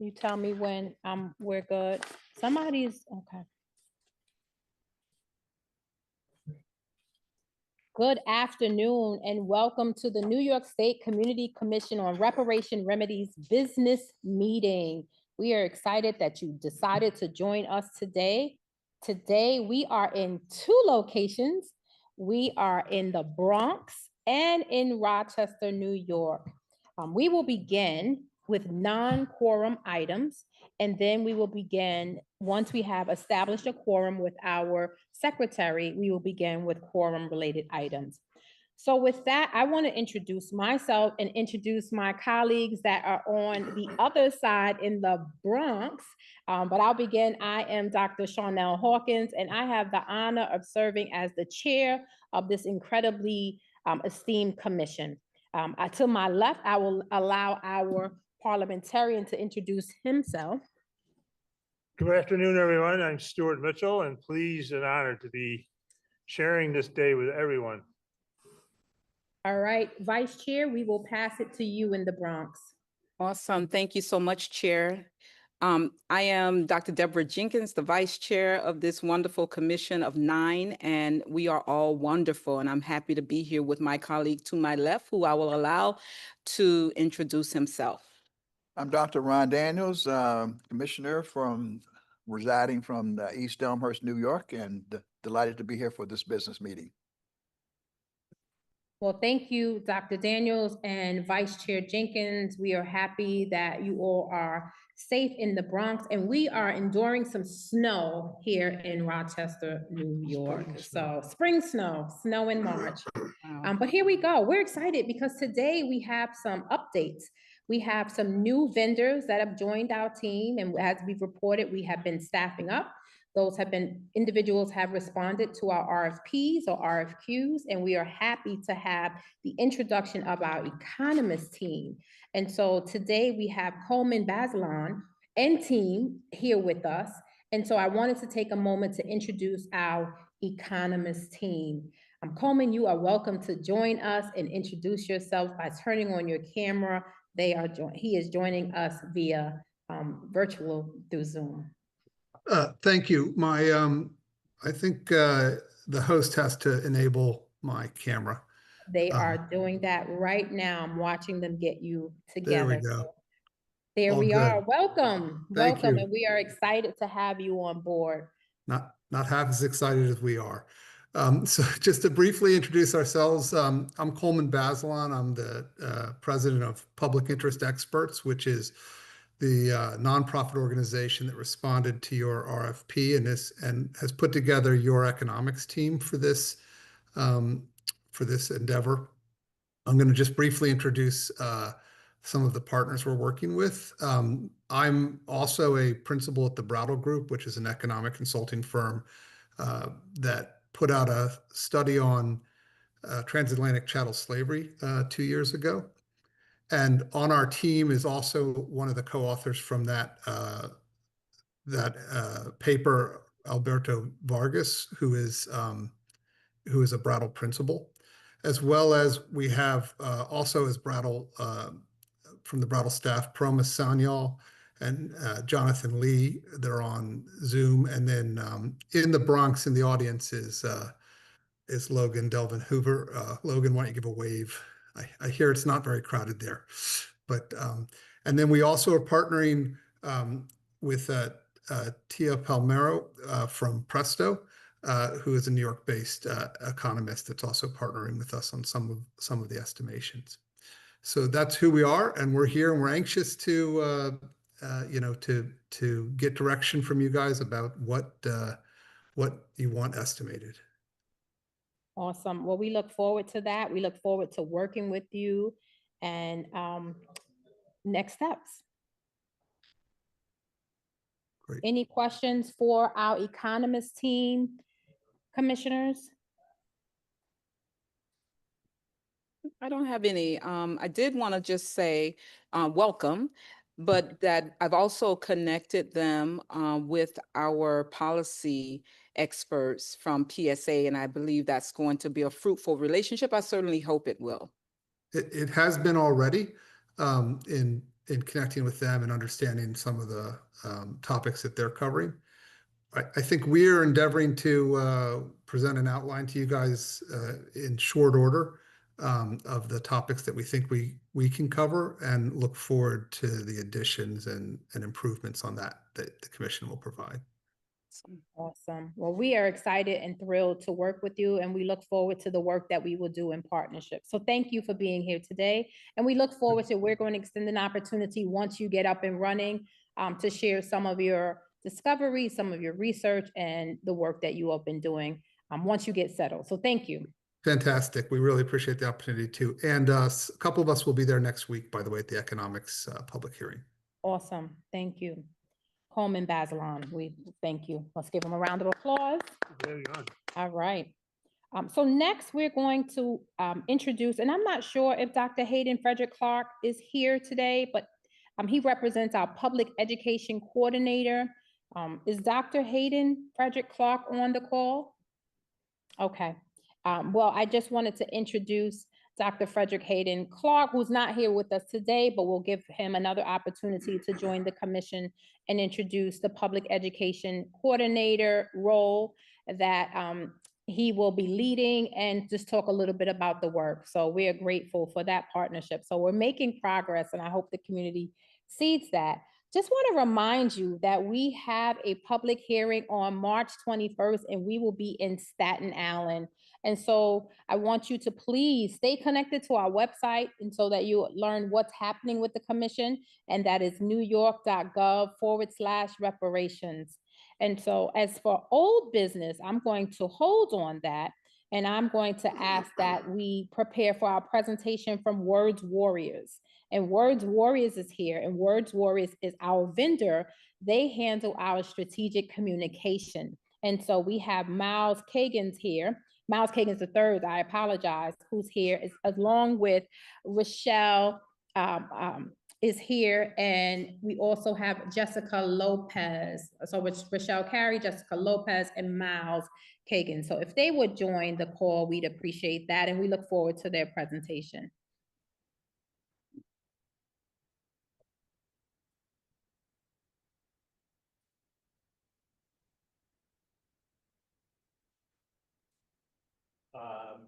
You tell me when we're good. Somebody's, okay. Good afternoon and welcome to the New York State Community Commission on Reparation Remedies business meeting. We are excited that you decided to join us today. Today, we are in two locations. We are in the Bronx and in Rochester, New York. We will begin with non-quorum items, and then we will begin, once we have established a quorum with our secretary, we will begin with quorum-related items. So with that, I want to introduce myself and introduce my colleagues that are on the other side in the Bronx. But I'll begin. I am Dr. Charnel Hawkins, and I have the honor of serving as the chair of this incredibly esteemed commission. To my left, I will allow our parliamentarian to introduce himself. Good afternoon, everyone. I'm Stuart Mitchell, and pleased and honored to be sharing this day with everyone. All right, Vice Chair, we will pass it to you in the Bronx. Awesome. Thank you so much, Chair. I am Dr. Deborah Jenkins, the Vice Chair of this wonderful commission of 9, and we are all wonderful. And I'm happy to be here with my colleague to my left, who I will allow to introduce himself. I'm Dr. Ron Daniels, Commissioner residing from East Elmhurst, New York, and delighted to be here for this business meeting. Well, thank you, Dr. Daniels and Vice Chair Jenkins. We are happy that you all are safe in the Bronx, and we are enduring some snow here in Rochester, New York. Spring snow in March. Wow. But here we go. We're excited because today we have some updates. We have some new vendors that have joined our team, and as we've reported, we have been staffing up. Individuals have responded to our RFPs or RFQs, and we are happy to have the introduction of our economist team. And so today we have Coleman Bazelon and team here with us. And so I wanted to take a moment to introduce our economist team. Coleman, you are welcome to join us and introduce yourself by turning on your camera. He is joining us via virtual through Zoom. Thank you. I think the host has to enable my camera. They are doing that right now. I'm watching them get you together. There we go. So there we are. Welcome. Thank you. And we are excited to have you on board. Not half as excited as we are. So just to briefly introduce ourselves, I'm Coleman Bazelon. I'm the president of Public Interest Experts, which is the nonprofit organization that responded to your RFP and has put together your economics team for this endeavor. I'm going to just briefly introduce some of the partners we're working with. I'm also a principal at the Brattle Group, which is an economic consulting firm that put out a study on transatlantic chattel slavery 2 years ago. And on our team is also one of the co-authors from that paper, Alberto Vargas, who is a Brattle principal, as well as we have also as Brattle from the Brattle staff, Promise Sanyal and Jonathan Lee. They're on Zoom, and then in the Bronx in the audience is Logan Delvin Hoover. Logan, why don't you give a wave? I hear it's not very crowded there, but and then we also are partnering with Tia Palmero from Presto, who is a New York-based economist that's also partnering with us on some of the estimations. So that's who we are, and we're here, and we're anxious to to get direction from you guys about what you want estimated. Awesome. Well, we look forward to that. We look forward to working with you and next steps. Great. Any questions for our economist team, commissioners? I don't have any. I did want to just say welcome, but that I've also connected them with our policy experts from PSA, and I believe that's going to be a fruitful relationship. I certainly hope it will. It has been already in in connecting with them and understanding some of the topics that they're covering. I think we're endeavoring to present an outline to you guys in short order of the topics that we think we can cover, and look forward to the additions and improvements on that the commission will provide. Awesome. Well, we are excited and thrilled to work with you, and we look forward to the work that we will do in partnership. So thank you for being here today. And we look forward to, we're going to extend an opportunity once you get up and running to share some of your discoveries, some of your research, and the work that you have been doing once you get settled. So thank you. Fantastic. We really appreciate the opportunity too. And a couple of us will be there next week, by the way, at the economics public hearing. Awesome. Thank you. Coleman Bazelon, we thank you. Let's give him a round of applause. Very good. All right. So next we're going to introduce, and I'm not sure if Dr. Hayden Frederick Clark is here today, but he represents our public education coordinator. Is Dr. Hayden Frederick Clark on the call? Okay. Well, I just wanted to introduce Dr. Frederick Hayden Clark, who's not here with us today, but we'll give him another opportunity to join the commission and introduce the public education coordinator role that he will be leading, and just talk a little bit about the work. So we are grateful for that partnership. So we're making progress, and I hope the community sees that. Just want to remind you that we have a public hearing on March 21st, and we will be in Staten Island. And so I want you to please stay connected to our website, and so that you learn what's happening with the commission, and that is newyork.gov/reparations. And so as for old business, I'm going to hold on that, and I'm going to ask that we prepare for our presentation from Words Warriors. And Words Warriors is here, and Words Warriors is our vendor. They handle our strategic communication. And so we have Miles Kagan's here. Miles Kagan's III, I apologize, who's here, along with Rochelle is here, and we also have Jessica Lopez. So it's Rochelle Carey, Jessica Lopez, and Miles Kagan. So if they would join the call, we'd appreciate that, and we look forward to their presentation.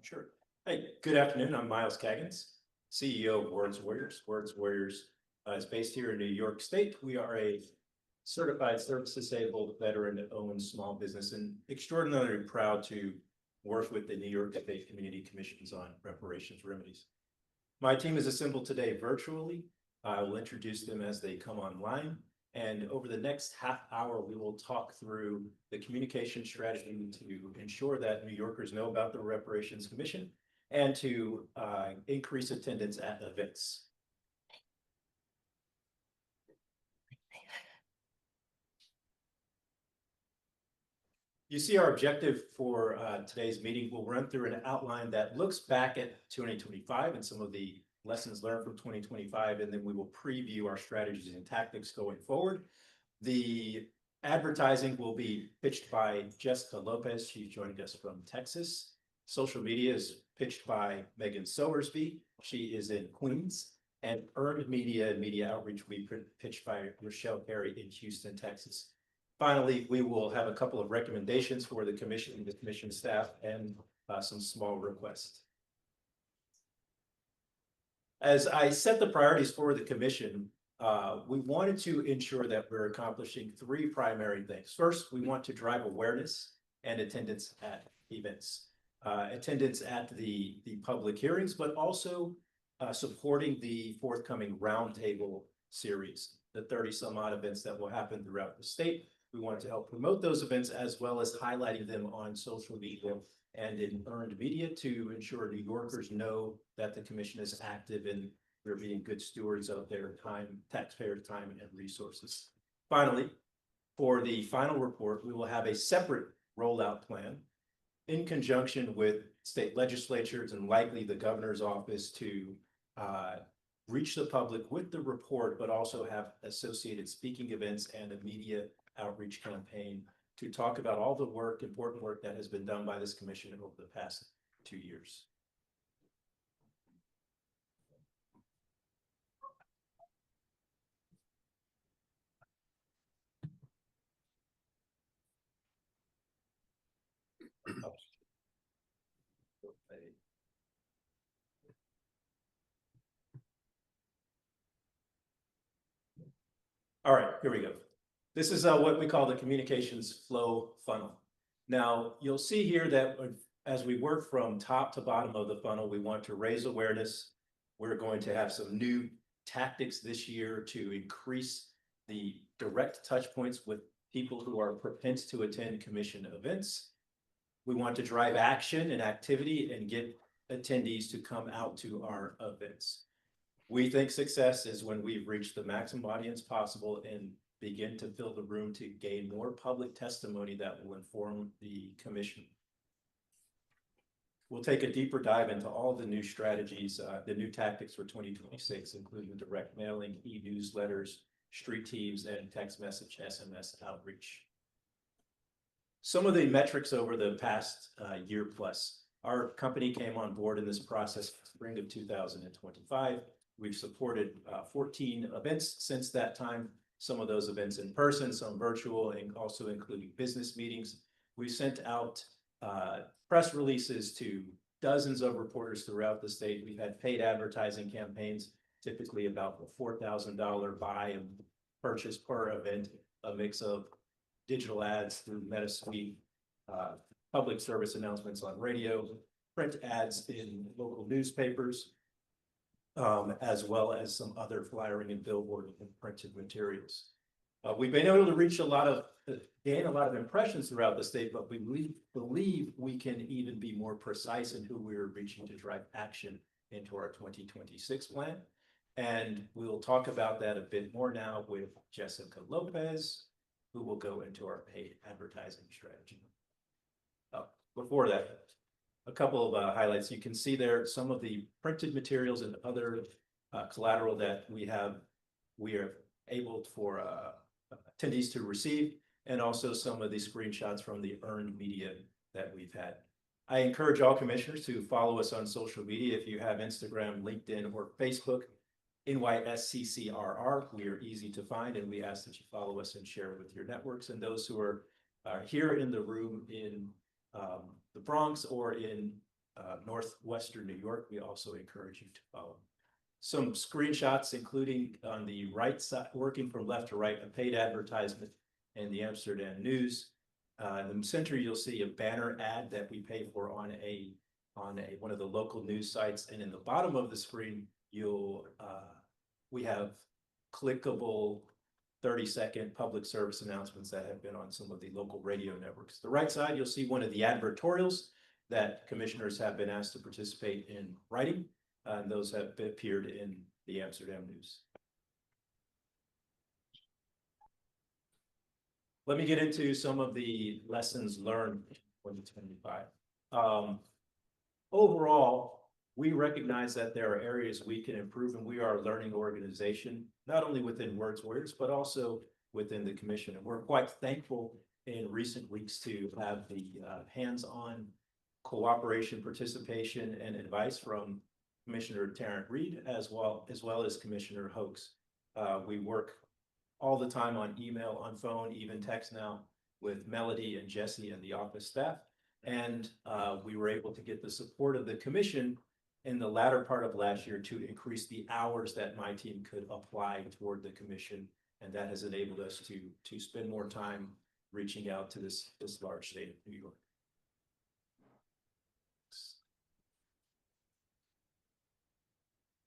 Sure. Hey, good afternoon. I'm Miles Kaggans, CEO of Words Warriors. Words Warriors is based here in New York State. We are a certified service-disabled veteran-owned small business, and extraordinarily proud to work with the New York State Community Commissions on reparations remedies. My team is assembled today virtually. I will introduce them as they come online. And over the next half hour, we will talk through the communication strategy to ensure that New Yorkers know about the Reparations Commission and to increase attendance at events. You see our objective for today's meeting. We'll run through an outline that looks back at 2025 and some of the lessons learned from 2025, and then we will preview our strategies and tactics going forward. The advertising will be pitched by Jessica Lopez. She's joining us from Texas. Social media is pitched by Megan Sowersby. She is in Queens. And earned media and media outreach will be pitched by Rochelle Carey in Houston, Texas. Finally, we will have a couple of recommendations for the commission, the commission staff, and some small requests. As I set the priorities for the commission, we wanted to ensure that we're accomplishing three primary things. First, we want to drive awareness and attendance at events. Attendance at the public hearings, but also supporting the forthcoming roundtable series, the 30 some odd events that will happen throughout the state. We want to help promote those events as well as highlighting them on social media and in earned media to ensure New Yorkers know that the commission is active and we're being good stewards of their time, taxpayer time and resources. Finally, for the final report, we will have a separate rollout plan in conjunction with state legislatures and likely the governor's office to reach the public with the report, but also have associated speaking events and a media outreach campaign to talk about all the work, important work that has been done by this commission over the past 2 years. All right, here we go. This is what we call the communications flow funnel. Now, you'll see here that as we work from top to bottom of the funnel, we want to raise awareness. We're going to have some new tactics this year to increase the direct touch points with people who are propense to attend commission events. We want to drive action and activity and get attendees to come out to our events. We think success is when we've reached the maximum audience possible and begin to fill the room to gain more public testimony that will inform the commission. We'll take a deeper dive into all the new strategies, the new tactics for 2026, including direct mailing, e-newsletters, street teams, and text message SMS outreach. Some of the metrics over the past year plus. Our company came on board in this process in spring of 2025. We've supported 14 events since that time, some of those events in person, some virtual, and also including business meetings. We sent out press releases to dozens of reporters throughout the state. We've had paid advertising campaigns, typically about the $4,000 buy and purchase per event, a mix of digital ads through MetaSuite, public service announcements on radio, print ads in local newspapers, as well as some other flyering and billboard and printed materials. We've been able to reach gain a lot of impressions throughout the state, but we believe we can even be more precise in who we're reaching to drive action into our 2026 plan. And we'll talk about that a bit more now with Jessica Lopez, who will go into our paid advertising strategy. Before that, a couple of highlights. You can see there some of the printed materials and other collateral that we are able for attendees to receive, and also some of the screenshots from the earned media that we've had. I encourage all commissioners to follow us on social media. If you have Instagram, LinkedIn, or Facebook, NYSCCRR, we are easy to find, and we ask that you follow us and share it with your networks. And those who are here in the room in the Bronx or in northwestern New York, we also encourage you to follow. Some screenshots, including on the right side, working from left to right, a paid advertisement in the Amsterdam News. In the center, you'll see a banner ad that we pay for on one of the local news sites, and in the bottom of the screen, we have clickable 30-second public service announcements that have been on some of the local radio networks. The right side, you'll see one of the advertorials that commissioners have been asked to participate in writing, and those have appeared in the Amsterdam News. Let me get into some of the lessons learned in 2025. Overall, we recognize that there are areas we can improve, and we are a learning organization, not only within Words, but also within the commission. And we're quite thankful in recent weeks to have the hands-on cooperation, participation, and advice from Commissioner Tarrant Reed, as well as Commissioner Hoax. We work all the time on email, on phone, even text now with Melody and Jesse and the office staff. And we were able to get the support of the commission in the latter part of last year to increase the hours that my team could apply toward the commission. And that has enabled us to spend more time reaching out to this large state of New York.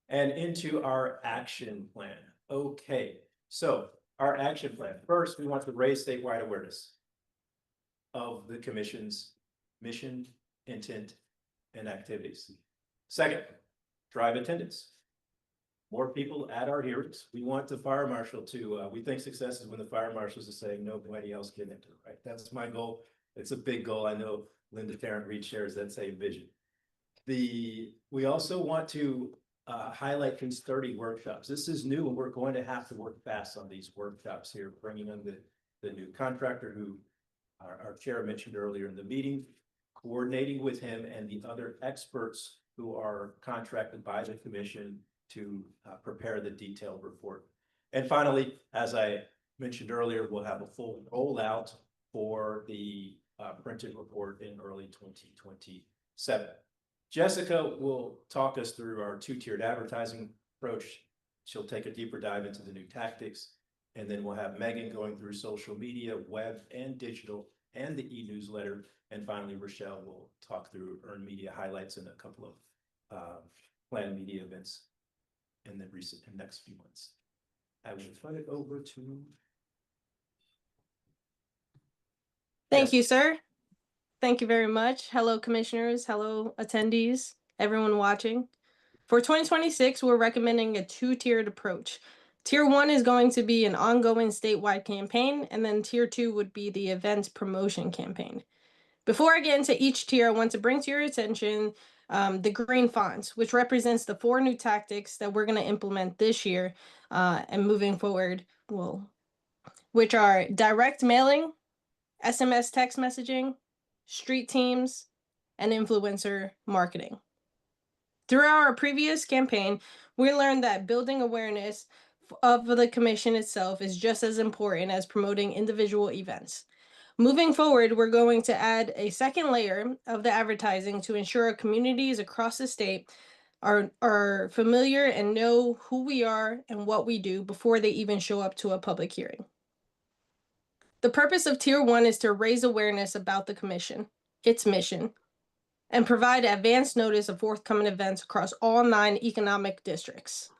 And into our action plan. Okay, so our action plan. First, we want to raise statewide awareness of the commission's mission, intent, and activities. Second, drive attendance. More people at our hearings. We want the fire marshal to, we think success is when the fire marshals are saying nobody else can enter, right? That's my goal. It's a big goal. I know Linda Tarrant Reed shares that same vision. We also want to highlight these 30 workshops. This is new, and we're going to have to work fast on these workshops here, bringing in the new contractor who our chair mentioned earlier in the meeting, coordinating with him and the other experts who are contracted by the commission to prepare the detailed report. And finally, as I mentioned earlier, we'll have a full rollout for the printed report in early 2027. Jessica will talk us through our two-tiered advertising approach. She'll take a deeper dive into the new tactics. And then we'll have Megan going through social media, web and digital, and the e-newsletter. And finally, Rochelle will talk through earned media highlights and a couple of planned media events in the next few months. I will turn it over to. Thank Yes. you, sir. Thank you very much. Hello, commissioners. Hello, attendees, everyone watching. For 2026, we're recommending a two-tiered approach. Tier 1 is going to be an ongoing statewide campaign, and then Tier 2 would be the event promotion campaign. Before I get into each tier, I want to bring to your attention the green fonts, which represents the 4 new tactics that we're going to implement this year and moving forward, which are direct mailing, SMS text messaging, street teams, and influencer marketing. Throughout our previous campaign, we learned that building awareness of the commission itself is just as important as promoting individual events. Moving forward, we're going to add a second layer of the advertising to ensure communities across the state are familiar and know who we are and what we do before they even show up to a public hearing. The purpose of Tier 1 is to raise awareness about the commission, its mission, and provide advance notice of forthcoming events across all 9 economic districts.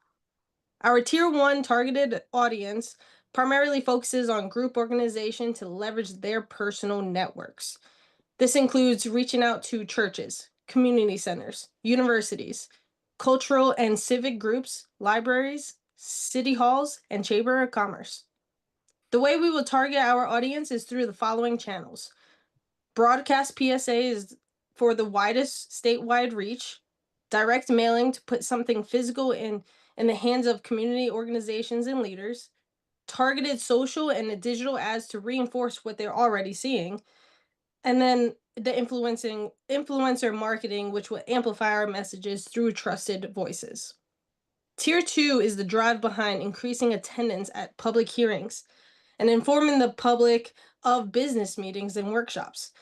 Our Tier 1 targeted audience primarily focuses on group organization to leverage their personal networks. This includes reaching out to churches, community centers, universities, cultural and civic groups, libraries, city halls, and chamber of commerce. The way we will target our audience is through the following channels. Broadcast PSA is for the widest statewide reach. Direct mailing to put something physical in the hands of community organizations and leaders. Targeted social and digital ads to reinforce what they're already seeing. And then the influencer marketing, which will amplify our messages through trusted voices. Tier 2 is the drive behind increasing attendance at public hearings and informing the public of business meetings and workshops.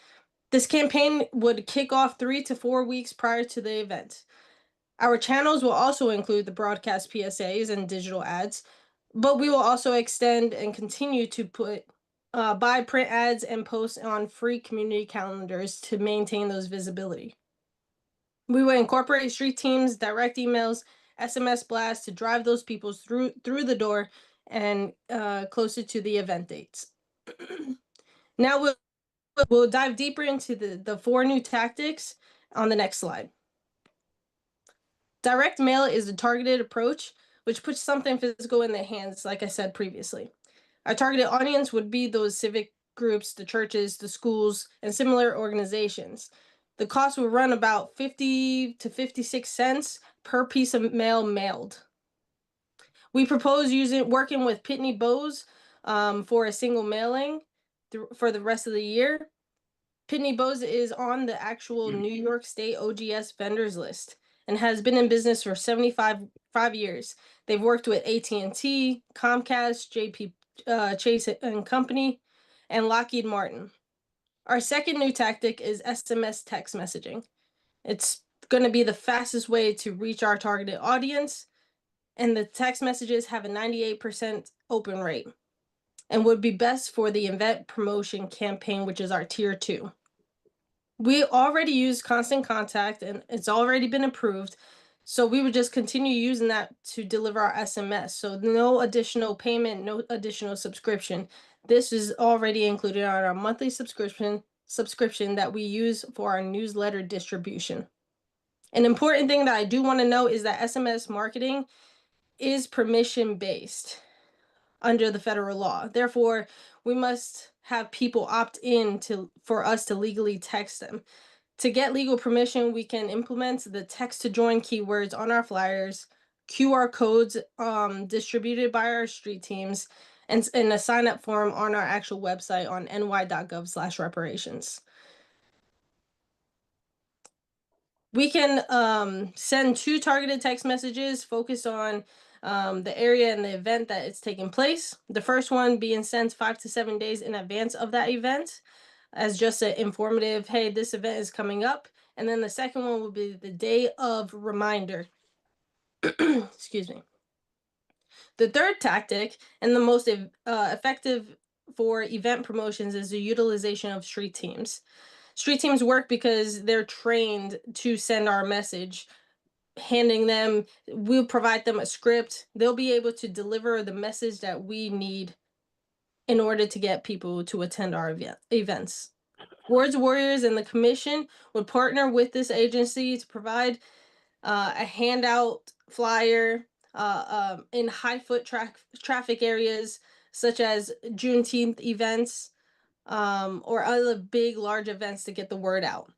This campaign would kick off 3 to 4 weeks prior to the event. Our channels will also include the broadcast PSAs and digital ads, but we will also extend and continue to buy print ads and post on free community calendars to maintain those visibility. We will incorporate street teams, direct emails, SMS blasts to drive those people through the door and closer to the event dates. Now we'll dive deeper into the 4 new tactics on the next slide. Direct mail is a targeted approach, which puts something physical in their hands, like I said previously. Our targeted audience would be those civic groups, the churches, the schools, and similar organizations. The cost will run about 50 to 56 cents per piece of mail mailed. We propose working with Pitney Bowes for a single mailing for the rest of the year. Pitney Bowes is on the actual New York State OGS vendors list and has been in business for 75 years. They've worked with AT&T, Comcast, JP Chase and Company, and Lockheed Martin. Our second new tactic is SMS text messaging. It's going to be the fastest way to reach our targeted audience, and the text messages have a 98% open rate and would be best for the event promotion campaign, which is our Tier 2. We already use Constant Contact and it's already been approved. So we would just continue using that to deliver our SMS. So no additional payment, no additional subscription. This is already included on our monthly subscription that we use for our newsletter distribution. An important thing that I do want to note is that SMS marketing is permission-based under the federal law. Therefore, we must have people opt in for us to legally text them. To get legal permission, we can implement the text to join keywords on our flyers, QR codes distributed by our street teams, and a sign up form on our actual website on ny.gov/reparations. We can send 2 targeted text messages focused on the area and the event that it's taking place. The first one being sent 5 to 7 days in advance of that event as just an informative, hey, this event is coming up. And then the second one will be the day of reminder. Excuse me. The third tactic and the most effective for event promotions is the utilization of street teams. Street teams work because they're trained to send our message, handing them, we'll provide them a script. They'll be able to deliver the message that we need in order to get people to attend our events. Words Warriors and the commission would partner with this agency to provide a handout flyer in high foot traffic areas such as Juneteenth events or other big, large events to get the word out.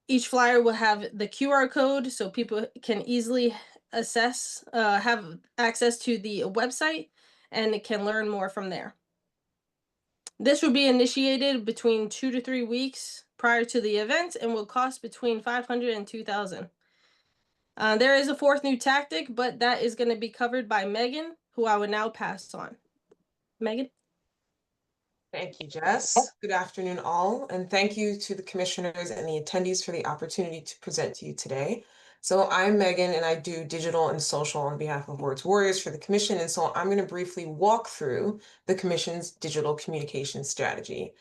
Each flyer will have the QR code so people can easily have access to the website and can learn more from there. This will be initiated between 2 to 3 weeks prior to the event and will cost between $500 and $2,000. There is a fourth new tactic, but that is going to be covered by Megan, who I would now pass on. Megan? Thank you, Jess. Good afternoon, all, and thank you to the commissioners and the attendees for the opportunity to present to you today. So I'm Megan, and I do digital and social on behalf of Words Warriors for the commission, and so I'm going to briefly walk through the commission's digital communication strategy.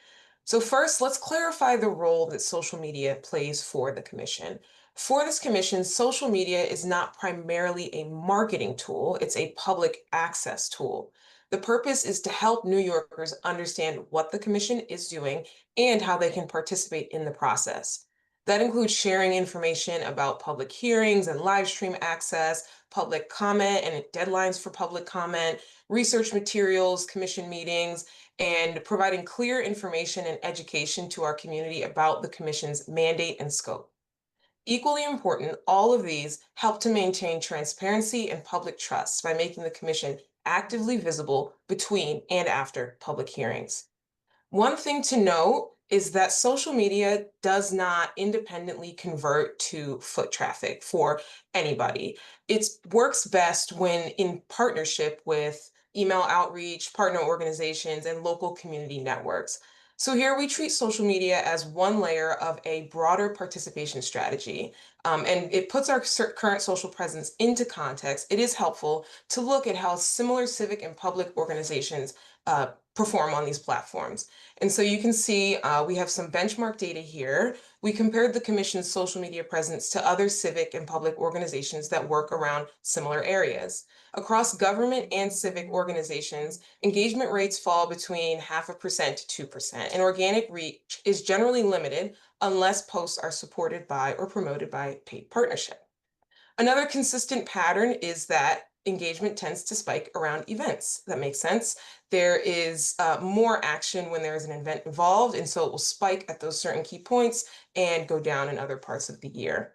So first, let's clarify the role that social media plays for the commission. For this commission, social media is not primarily a marketing tool, it's a public access tool. The purpose is to help New Yorkers understand what the commission is doing and how they can participate in the process. That includes sharing information about public hearings and live stream access, public comment and deadlines for public comment, research materials, commission meetings, and providing clear information and education to our community about the commission's mandate and scope. Equally important, all of these help to maintain transparency and public trust by making the commission actively visible between and after public hearings. One thing to note is that social media does not independently convert to foot traffic for anybody. It works best when in partnership with email outreach, partner organizations, and local community networks. So here we treat social media as one layer of a broader participation strategy, and it puts our current social presence into context. It is helpful to look at how similar civic and public organizations perform on these platforms. And so you can see we have some benchmark data here. We compared the commission's social media presence to other civic and public organizations that work around similar areas. Across government and civic organizations, engagement rates fall between 0.5% to 2%, and organic reach is generally limited unless posts are supported by or promoted by paid partnership. Another consistent pattern is that engagement tends to spike around events. That makes sense. There is more action when there is an event involved, and so it will spike at those certain key points and go down in other parts of the year.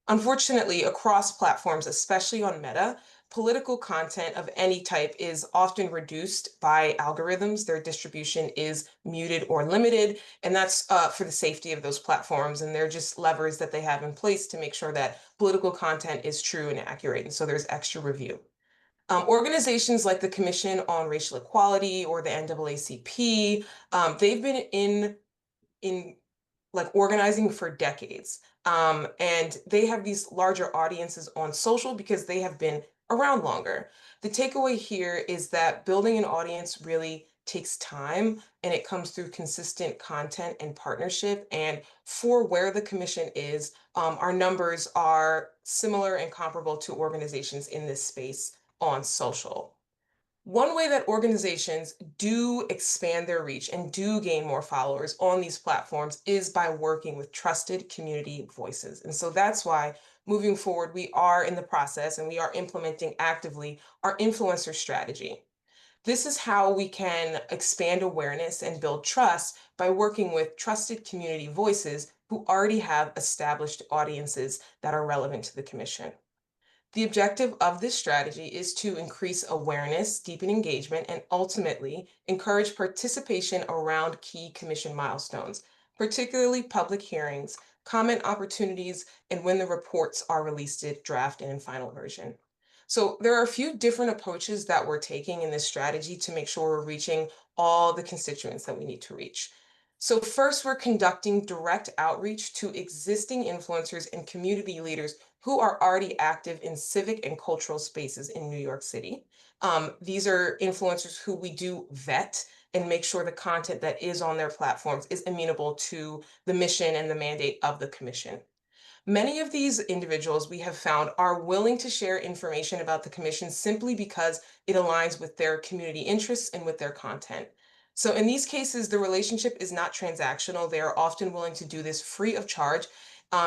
Unfortunately, across platforms, especially on Meta, political content of any type is often reduced by algorithms. Their distribution is muted or limited, and that's for the safety of those platforms. And they're just levers that they have in place to make sure that political content is true and accurate. And so there's extra review. Organizations like the Commission on Racial Equality or the NAACP, they've been in like organizing for decades. And they have these larger audiences on social because they have been around longer. The takeaway here is that building an audience really takes time, and it comes through consistent content and partnership. And for where the commission is, our numbers are similar and comparable to organizations in this space on social. One way that organizations do expand their reach and do gain more followers on these platforms is by working with trusted community voices. And so that's why moving forward, we are in the process and we are implementing actively our influencer strategy. This is how we can expand awareness and build trust by working with trusted community voices who already have established audiences that are relevant to the commission. The objective of this strategy is to increase awareness, deepen engagement, and ultimately encourage participation around key commission milestones, particularly public hearings, comment opportunities, and when the reports are released in draft and in final version. So there are a few different approaches that we're taking in this strategy to make sure we're reaching all the constituents that we need to reach. So first, we're conducting direct outreach to existing influencers and community leaders who are already active in civic and cultural spaces in New York City. These are influencers who we do vet and make sure the content that is on their platforms is amenable to the mission and the mandate of the commission. Many of these individuals we have found are willing to share information about the commission simply because it aligns with their community interests and with their content. So in these cases, the relationship is not transactional. They are often willing to do this free of charge.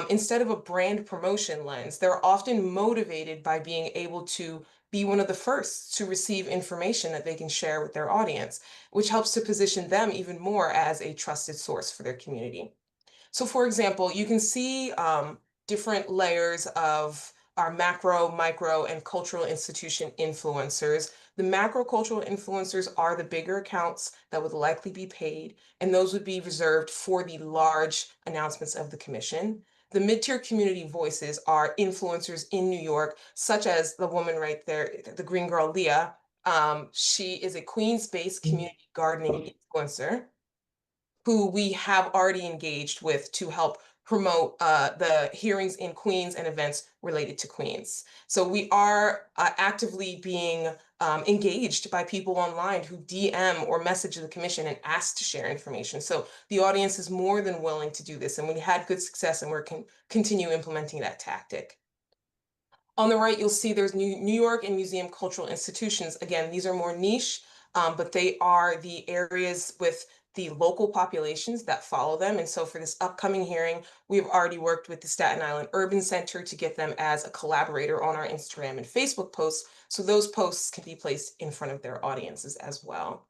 Instead of a brand promotion lens, they're often motivated by being able to be one of the first to receive information that they can share with their audience, which helps to position them even more as a trusted source for their community. So for example, you can see different layers of our macro, micro, and cultural institution influencers. The macro cultural influencers are the bigger accounts that would likely be paid, and those would be reserved for the large announcements of the commission. The mid-tier community voices are influencers in New York, such as the woman right there, the green girl, Leah. She is a Queens-based community gardening influencer who we have already engaged with to help promote the hearings in Queens and events related to Queens. So we are actively being engaged by people online who DM or message the commission and ask to share information. So the audience is more than willing to do this, and we had good success, and we're continue implementing that tactic. On the right, you'll see there's New York and Museum Cultural Institutions. Again, these are more niche, but they are the areas with the local populations that follow them. And so for this upcoming hearing, we've already worked with the Staten Island Urban Center to get them as a collaborator on our Instagram and Facebook posts. So those posts can be placed in front of their audiences as well.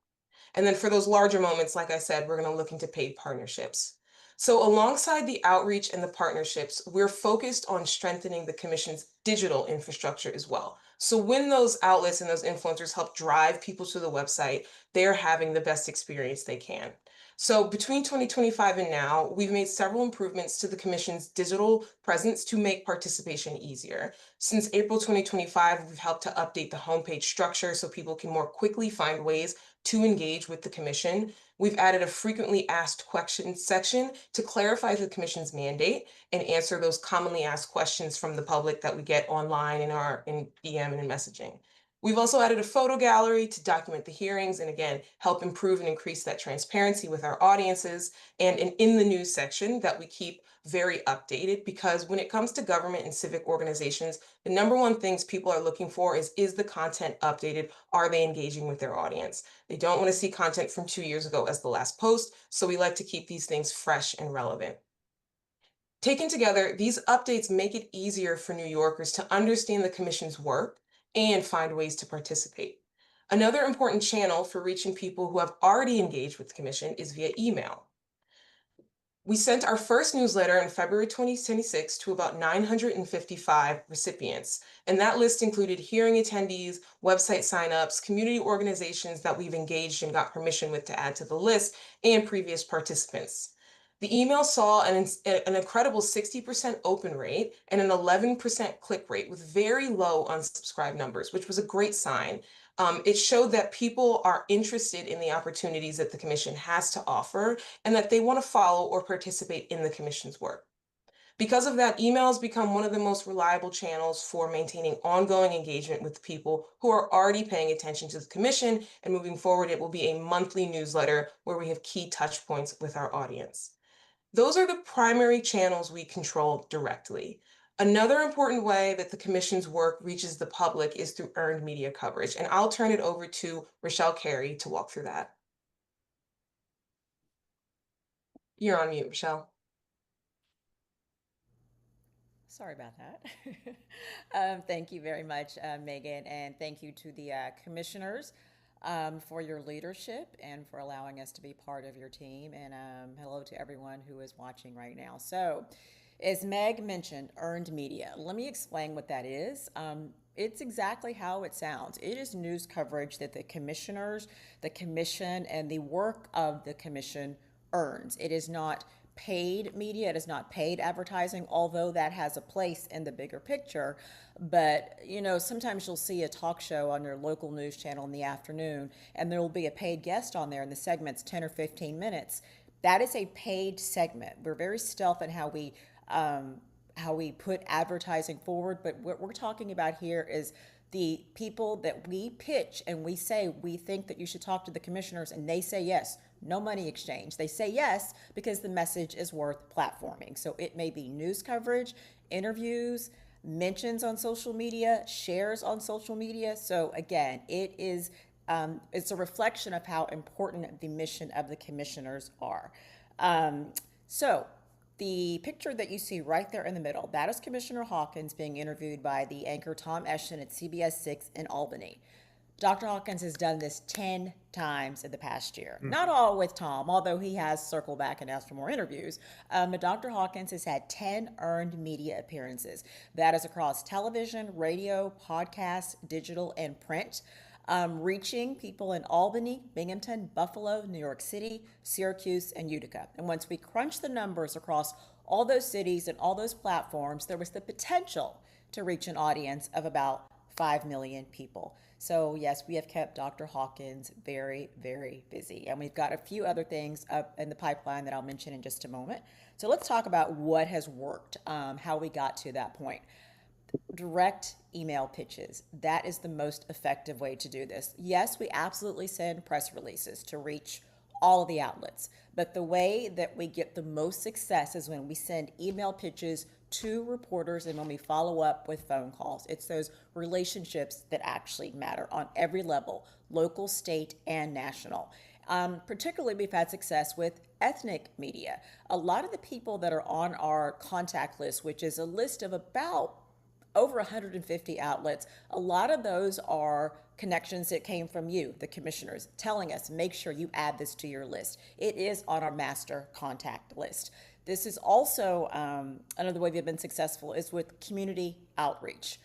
And then for those larger moments, like I said, we're going to look into paid partnerships. So alongside the outreach and the partnerships, we're focused on strengthening the commission's digital infrastructure as well. So when those outlets and those influencers help drive people to the website, they're having the best experience they can. So between 2025 and now, we've made several improvements to the commission's digital presence to make participation easier. Since April 2025, we've helped to update the homepage structure so people can more quickly find ways to engage with the commission. We've added a frequently asked questions section to clarify the commission's mandate and answer those commonly asked questions from the public that we get online in DM and in messaging. We've also added a photo gallery to document the hearings and again, help improve and increase that transparency with our audiences, and an in the news section that we keep very updated, because when it comes to government and civic organizations, the number one things people are looking for is the content updated? Are they engaging with their audience? They don't want to see content from 2 years ago as the last post, so we like to keep these things fresh and relevant. Taken together, these updates make it easier for New Yorkers to understand the commission's work and find ways to participate. Another important channel for reaching people who have already engaged with the commission is via email. We sent our first newsletter in February 2026 to about 955 recipients, and that list included hearing attendees, website signups, community organizations that we've engaged and got permission with to add to the list, and previous participants. The email saw an incredible 60% open rate and an 11% click rate with very low unsubscribe numbers, which was a great sign. It showed that people are interested in the opportunities that the commission has to offer and that they want to follow or participate in the commission's work. Because of that, emails become one of the most reliable channels for maintaining ongoing engagement with people who are already paying attention to the commission, and moving forward, it will be a monthly newsletter where we have key touch points with our audience. Those are the primary channels we control directly. Another important way that the commission's work reaches the public is through earned media coverage, and I'll turn it over to Rochelle Carey to walk through that. You're on mute, Rochelle. Sorry about that. Thank you very much, Megan, and thank you to the commissioners for your leadership and for allowing us to be part of your team. And hello to everyone who is watching right now. So, as Meg mentioned, earned media. Let me explain what that is. It's exactly how it sounds. It is news coverage that the commissioners, the commission, and the work of the commission earns. It is not paid media. It is not paid advertising, although that has a place in the bigger picture. But, you know, sometimes you'll see a talk show on your local news channel in the afternoon, and there will be a paid guest on there, and the segment's 10 or 15 minutes. That is a paid segment. We're very stealth in how we put advertising forward, but what we're talking about here is the people that we pitch and we say, we think that you should talk to the commissioners, and they say yes. No money exchange. They say yes because the message is worth platforming. So it may be news coverage, interviews, mentions on social media, shares on social media. So again, it's a reflection of how important the mission of the commissioners are. So the picture that you see right there in the middle, that is Commissioner Hawkins being interviewed by the anchor Tom Eschen at CBS 6 in Albany. Dr. Hawkins has done this 10 times in the past year. Not all with Tom, although he has circled back and asked for more interviews. But Dr. Hawkins has had 10 earned media appearances. That is across television, radio, podcasts, digital, and print. Reaching people in Albany, Binghamton, Buffalo, New York City, Syracuse, and Utica. And once we crunch the numbers across all those cities and all those platforms, there was the potential to reach an audience of about 5 million people. So yes, we have kept Dr. Hawkins very, very busy. And we've got a few other things up in the pipeline that I'll mention in just a moment. So let's talk about what has worked, how we got to that point. Direct email pitches. That is the most effective way to do this. Yes, we absolutely send press releases to reach all of the outlets, but the way that we get the most success is when we send email pitches to reporters and when we follow up with phone calls. It's those relationships that actually matter on every level, local, state, and national. Particularly, we've had success with ethnic media. A lot of the people that are on our contact list, which is a list of about over 150 outlets, a lot of those are connections that came from you, the commissioners, telling us, make sure you add this to your list. It is on our master contact list. This is also another way we've been successful is with community outreach.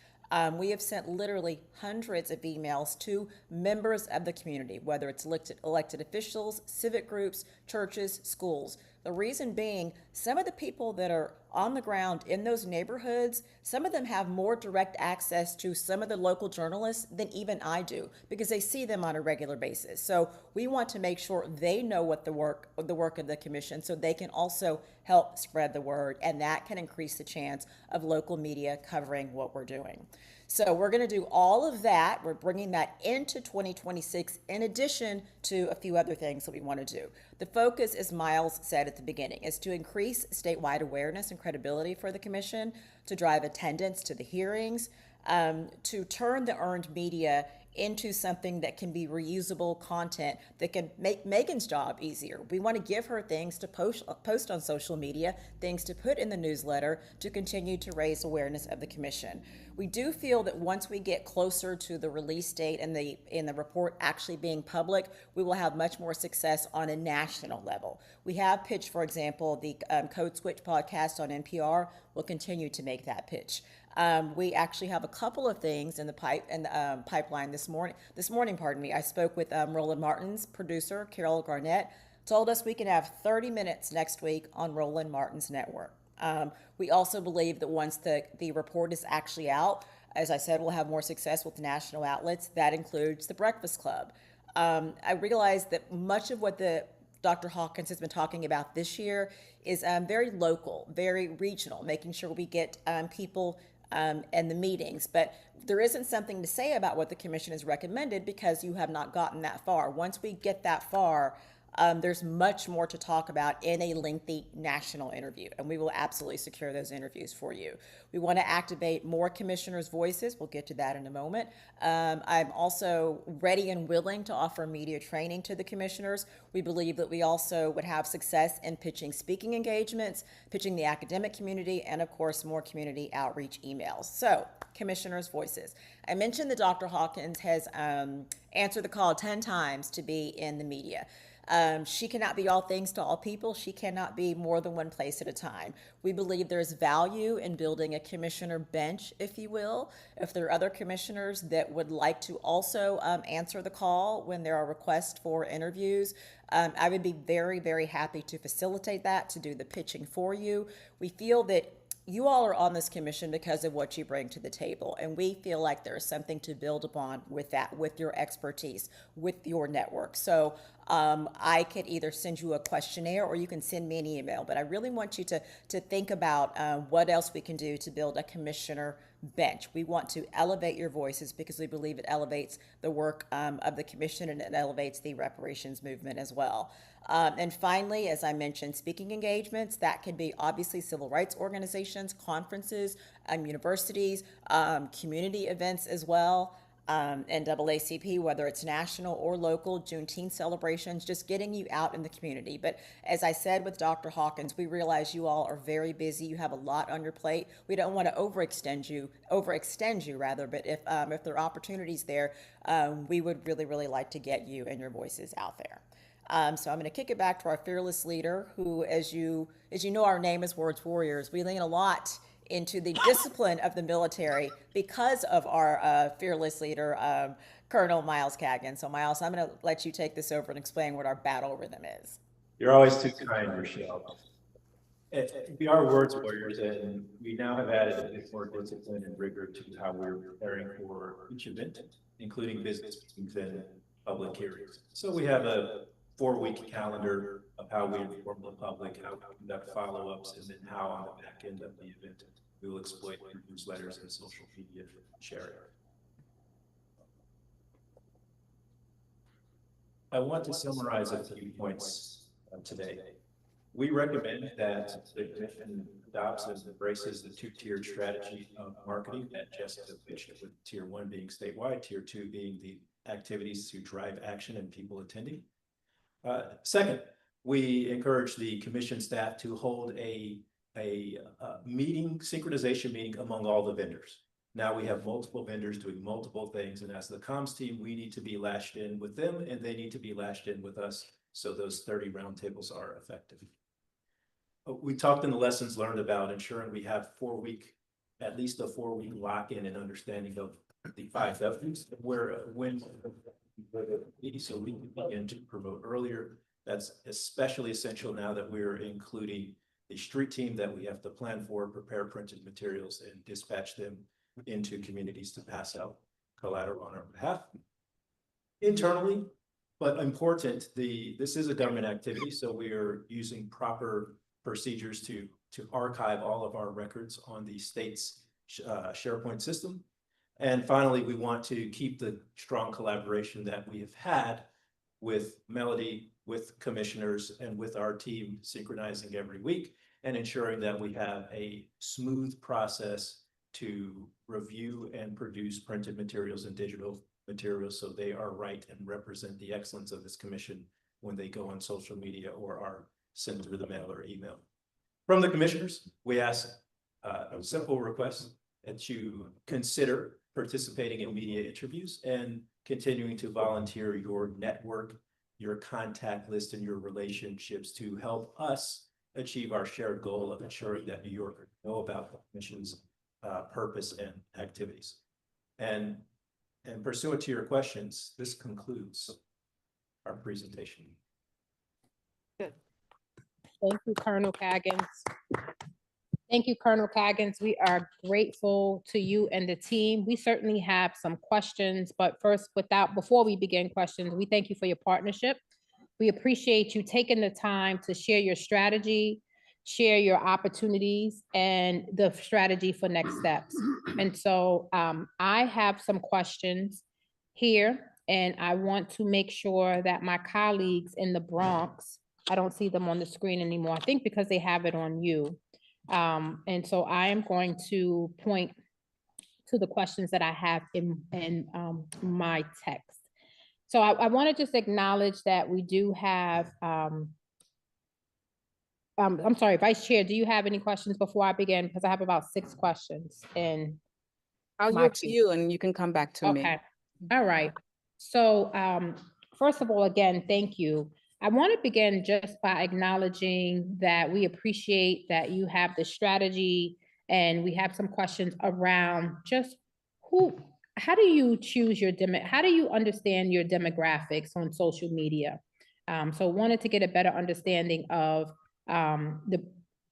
We have sent literally hundreds of emails to members of the community, whether it's elected officials, civic groups, churches, schools. The reason being, some of the people that are on the ground in those neighborhoods, some of them have more direct access to some of the local journalists than even I do, because they see them on a regular basis. So we want to make sure they know what the work of the commission, so they can also help spread the word, and that can increase the chance of local media covering what we're doing. So we're going to do all of that. We're bringing that into 2026 in addition to a few other things that we want to do. The focus, as Miles said at the beginning, is to increase statewide awareness and credibility for the commission, to drive attendance to the hearings, to turn the earned media into something that can be reusable content that can make Megan's job easier. We want to give her things to post on social media, things to put in the newsletter to continue to raise awareness of the commission. We do feel that once we get closer to the release date and the report actually being public, we will have much more success on a national level. We have pitched, for example, the Code Switch podcast on NPR. We'll continue to make that pitch. We actually have a couple of things in the pipeline this morning. I spoke with Roland Martin's producer, Carol Garnett, told us we can have 30 minutes next week on Roland Martin's network. We also believe that once the report is actually out, as I said, we'll have more success with national outlets. That includes the Breakfast Club. I realize that much of what Dr. Hawkins has been talking about this year is very local, very regional, making sure we get people and the meetings. But there isn't something to say about what the commission has recommended because you have not gotten that far. Once we get that far, there's much more to talk about in a lengthy national interview, and we will absolutely secure those interviews for you. We want to activate more commissioners' voices. We'll get to that in a moment. I'm also ready and willing to offer media training to the commissioners. We believe that we also would have success in pitching speaking engagements, pitching the academic community, and of course, more community outreach emails. So, commissioners' voices. I mentioned that Dr. Hawkins has answered the call 10 times to be in the media. She cannot be all things to all people. She cannot be more than one place at a time. We believe there's value in building a commissioner bench, if you will. If there are other commissioners that would like to also answer the call when there are requests for interviews, I would be very, very happy to facilitate that, to do the pitching for you. We feel that you all are on this commission because of what you bring to the table. And we feel like there's something to build upon with that, with your expertise, with your network. So I could either send you a questionnaire or you can send me an email, but I really want you to think about what else we can do to build a commissioner bench. We want to elevate your voices because we believe it elevates the work of the commission, and it elevates the reparations movement as well. And finally, as I mentioned, speaking engagements, that can be obviously civil rights organizations, conferences, universities, community events as well, NAACP, whether it's national or local, Juneteenth celebrations, just getting you out in the community. But as I said with Dr. Hawkins, we realize you all are very busy. You have a lot on your plate. We don't want to overextend you rather, but if there are opportunities there, we would really, really like to get you and your voices out there. So I'm going to kick it back to our fearless leader, who, as you know, our name is Words Warriors. We lean a lot into the discipline of the military because of our fearless leader, Colonel Miles Cagan. So Miles, I'm going to let you take this over and explain what our battle rhythm is. You're always too kind, Rochelle. We are words warriors, and we now have added a bit more discipline and rigor to how we're preparing for each event, including business meetings and public hearings. So we have a 4-week calendar of how we inform the public, how we conduct follow-ups, and then how on the back end of the event we will exploit newsletters and social media sharing. I want to summarize a few points today. We recommend that the commission adopts and embraces the 2-tiered strategy of marketing that Jessica pitched, with tier 1 being statewide, tier 2 being the activities to drive action and people attending. Second, we encourage the commission staff to hold a meeting, synchronization meeting among all the vendors. Now we have multiple vendors doing multiple things, and as the comms team, we need to be lashed in with them, and they need to be lashed in with us, so those 30 roundtables are effective. We talked in the lessons learned about ensuring we have at least a 4-week lock-in and understanding of the 5 Ws, when so we can begin to promote earlier. That's especially essential now that we're including the street team that we have to plan for, prepare printed materials, and dispatch them into communities to pass out collateral on our behalf. Internally, but important, this is a government activity, so we are using proper procedures to archive all of our records on the state's SharePoint system. And finally, we want to keep the strong collaboration that we have had with Melody, with commissioners, and with our team, synchronizing every week and ensuring that we have a smooth process to review and produce printed materials and digital materials, so they are right and represent the excellence of this commission when they go on social media or are sent through the mail or email. From the commissioners, we ask a simple request that you consider participating in media interviews and continuing to volunteer your network, your contact list, and your relationships to help us achieve our shared goal of ensuring that New Yorkers know about the commission's purpose and activities. And pursuant to your questions, this concludes our presentation. Thank you, Colonel Caggins. Thank you, Colonel Caggins. We are grateful to you and the team. We certainly have some questions, but first, before we begin questions, we thank you for your partnership. We appreciate you taking the time to share your strategy, share your opportunities, and the strategy for next steps. And so I have some questions here, and I want to make sure that my colleagues in the Bronx, I don't see them on the screen anymore, I think because they have it on you. And so I am going to point to the questions that I have in my text. So I want to just acknowledge that we do have, I'm sorry, Vice Chair, do you have any questions before I begin? Because I have about 6 questions. And I'll yield to you and you can come back to me. okay, all right. So first of all, again, thank you. I want to begin just by acknowledging that we appreciate that you have the strategy, and we have some questions around just how do you choose how do you understand your demographics on social media? So wanted to get a better understanding of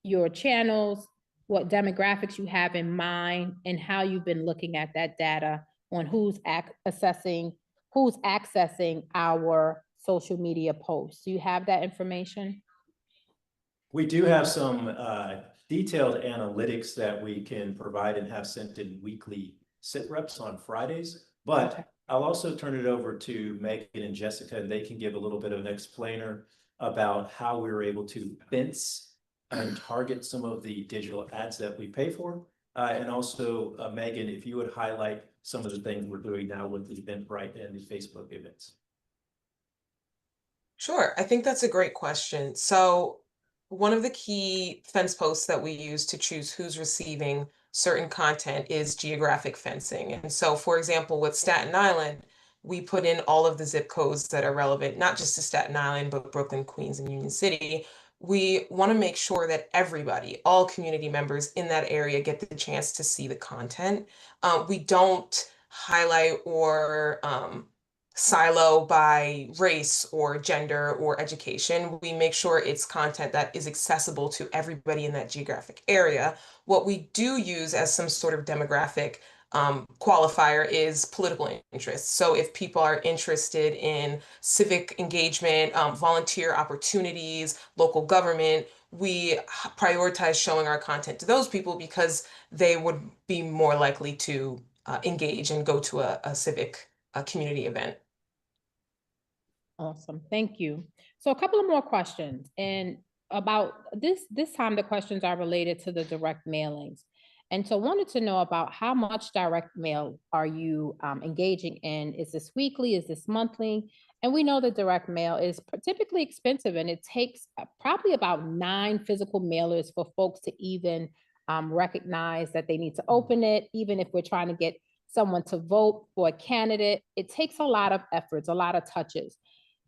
your channels, what demographics you have in mind and how you've been looking at that data on who's accessing our social media posts. Do you have that information? We do have some detailed analytics that we can provide and have sent in weekly sit reps on Fridays. But Okay. I'll also turn it over to Megan and Jessica, and they can give a little bit of an explainer about how we were able to fence and target some of the digital ads that we pay for. And also, Megan, if you would highlight some of the things we're doing now with the Eventbrite and the Facebook events. Sure, I think that's a great question. So one of the key fence posts that we use to choose who's receiving certain content is geographic fencing. And so, for example, with Staten Island, we put in all of the zip codes that are relevant, not just to Staten Island, but Brooklyn, Queens, and Union City. We want to make sure that everybody, all community members in that area, get the chance to see the content. We don't highlight or silo by race or gender or education. We make sure it's content that is accessible to everybody in that geographic area. What we do use as some sort of demographic qualifier is political interest. So if people are interested in civic engagement, volunteer opportunities, local government, we prioritize showing our content to those people because they would be more likely to engage and go to a civic community event. Awesome, thank you. So a couple of more questions, and about this time the questions are related to the direct mailings. And so wanted to know about how much direct mail are you engaging in? Is this weekly? Is this monthly? And we know that direct mail is typically expensive, and it takes probably about 9 physical mailers for folks to even recognize that they need to open it, even if we're trying to get someone to vote for a candidate. It takes a lot of efforts, a lot of touches.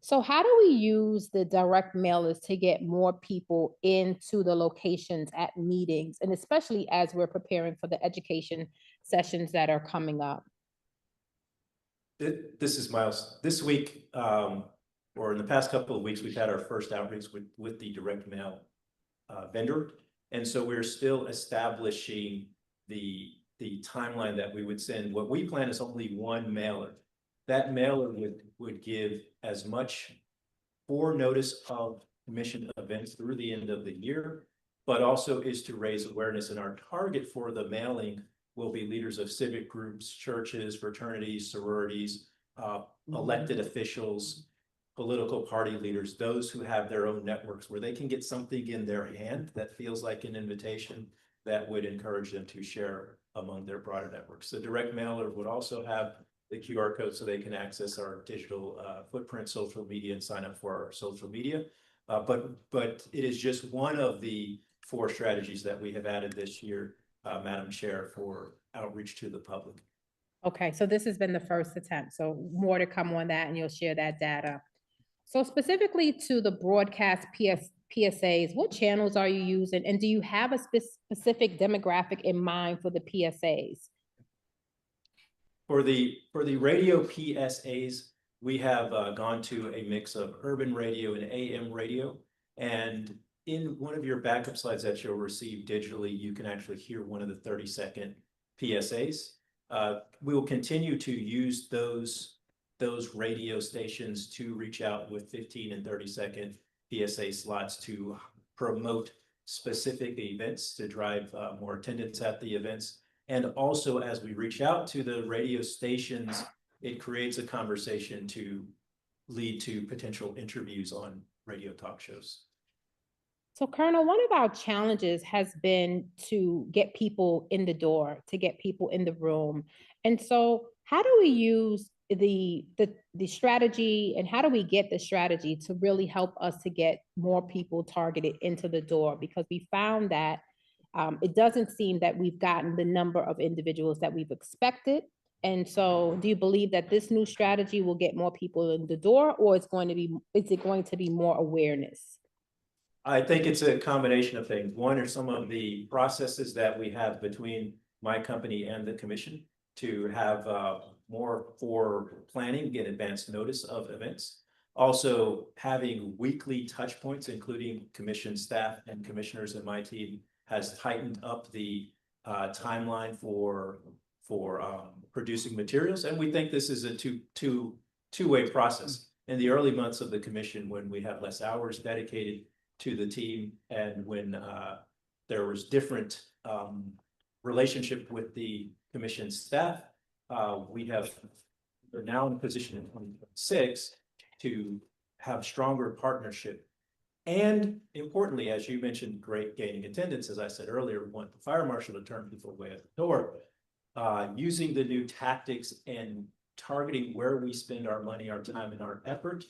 So how do we use the direct mailers to get more people into the locations at meetings, and especially as we're preparing for the education sessions that are coming up? This is Miles. This week, or in the past couple of weeks, we've had our first outreach with the direct mail vendor. And so we're still establishing the timeline that we would send. What we plan is only one mailer. That mailer would give as much for notice of commission events through the end of the year, but also is to raise awareness. And our target for the mailing will be leaders of civic groups, churches, fraternities, sororities, elected officials, political party leaders, those who have their own networks where they can get something in their hand that feels like an invitation that would encourage them to share among their broader networks. The direct mailer would also have the QR code so they can access our digital footprint, social media, and sign up for our social media. But it is just one of the 4 strategies that we have added this year, Madam Chair, for outreach to the public. Okay, so this has been the first attempt, so more to come on that, and you'll share that data. So specifically to the broadcast PSAs, what channels are you using? And do you have a specific demographic in mind for the PSAs? For the radio PSAs, we have gone to a mix of urban radio and AM radio. And in one of your backup slides that you'll receive digitally, you can actually hear one of the 30-second PSAs. We will continue to use those radio stations to reach out with 15 and 30-second PSA slots to promote specific events, to drive more attendance at the events. And also, as we reach out to the radio stations, it creates a conversation to lead to potential interviews on radio talk shows. So Colonel, one of our challenges has been to get people in the door, to get people in the room. And so how do we use the strategy, and how do we get the strategy to really help us to get more people targeted into the door? Because we found that it doesn't seem that we've gotten the number of individuals that we've expected. And so do you believe that this new strategy will get more people in the door, or is it going to be more awareness? I think it's a combination of things. One are some of the processes that we have between my company and the commission to have more for planning, get advance notice of events. Also having weekly touch points, including commission staff and commissioners and my team has tightened up the timeline for producing materials, and we think this is a two-way process. In the early months of the commission, when we have less hours dedicated to the team, and when there was different relationship with the commission staff, we're now in a position in 2026 to have stronger partnership. And importantly, as you mentioned, great gaining attendance, as I said earlier, we want the fire marshal to turn people away at the door. Using the new tactics and targeting where we spend our money, our time, and our effort,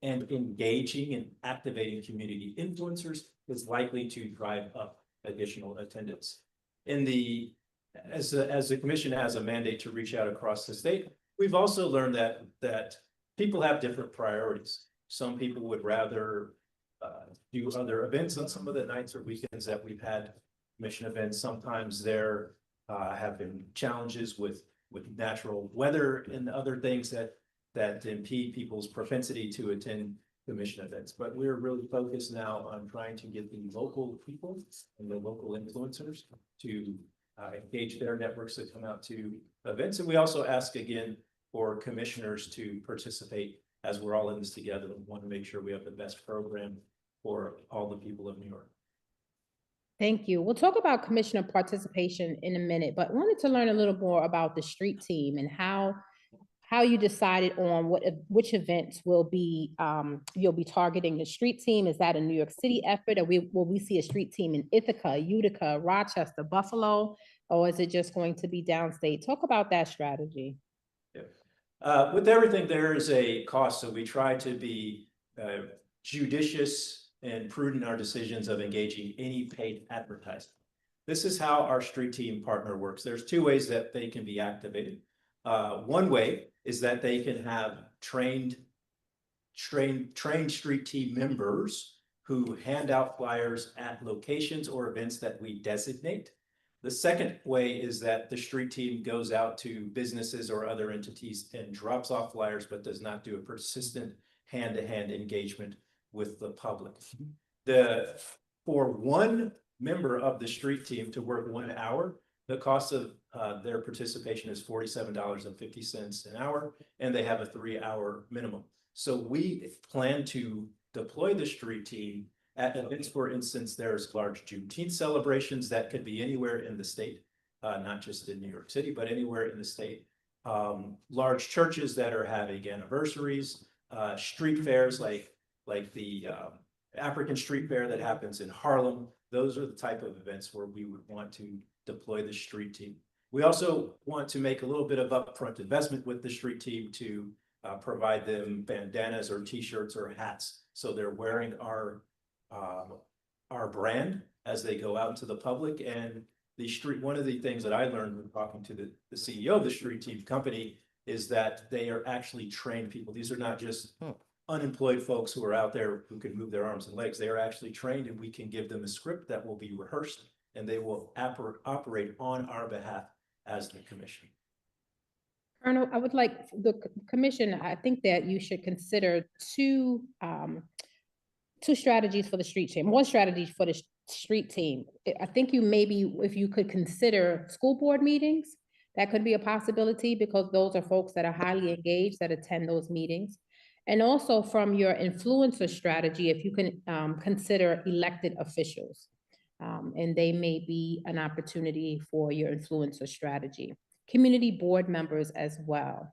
and engaging and activating community influencers is likely to drive up additional attendance. As the commission has a mandate to reach out across the state, we've also learned that people have different priorities. Some people would rather do other events on some of the nights or weekends that we've had commission events. Sometimes there have been challenges with natural weather and other things that impede people's propensity to attend commission events. But we're really focused now on trying to get the local people and the local influencers to engage their networks to come out to events. And we also ask again for commissioners to participate, as we're all in this together. We want to make sure we have the best program for all the people of New York. Thank you. We'll talk about commissioner participation in a minute, but wanted to learn a little more about the street team and how you decided on which events will be you'll be targeting the street team. Is that a New York City effort, or will we see a street team in Ithaca, Utica, Rochester, Buffalo, or is it just going to be downstate? Talk about that strategy. Yeah. With everything, there is a cost, so we try to be judicious and prudent in our decisions of engaging any paid advertising. This is how our street team partner works. There's two ways that they can be activated. One way is that they can have trained street team members who hand out flyers at locations or events that we designate. The second way is that the street team goes out to businesses or other entities and drops off flyers, but does not do a persistent hand-to-hand engagement with the public. For one member of the street team to work 1 hour, the cost of their participation is $47.50 an hour, and they have a 3-hour minimum. So we plan to deploy the street team at events. For instance, there's large Juneteenth celebrations that could be anywhere in the state, not just in New York City, but anywhere in the state. Large churches that are having anniversaries, street fairs like the African Street Fair that happens in Harlem. Those are the type of events where we would want to deploy the street team. We also want to make a little bit of upfront investment with the street team to provide them bandanas or t-shirts or hats. So they're wearing our brand as they go out into the public. And one of the things that I learned when talking to the CEO of the street team company is that they are actually trained people. These are not just unemployed folks who are out there who can move their arms and legs. They are actually trained, and we can give them a script that will be rehearsed, and they will operate on our behalf as the commission. Colonel, I would like the commission, I think that you should consider two strategies for the street team, one strategy for the street team. I think if you could consider school board meetings, that could be a possibility, because those are folks that are highly engaged that attend those meetings. And also from your influencer strategy, if you can consider elected officials, and they may be an opportunity for your influencer strategy. Community board members as well.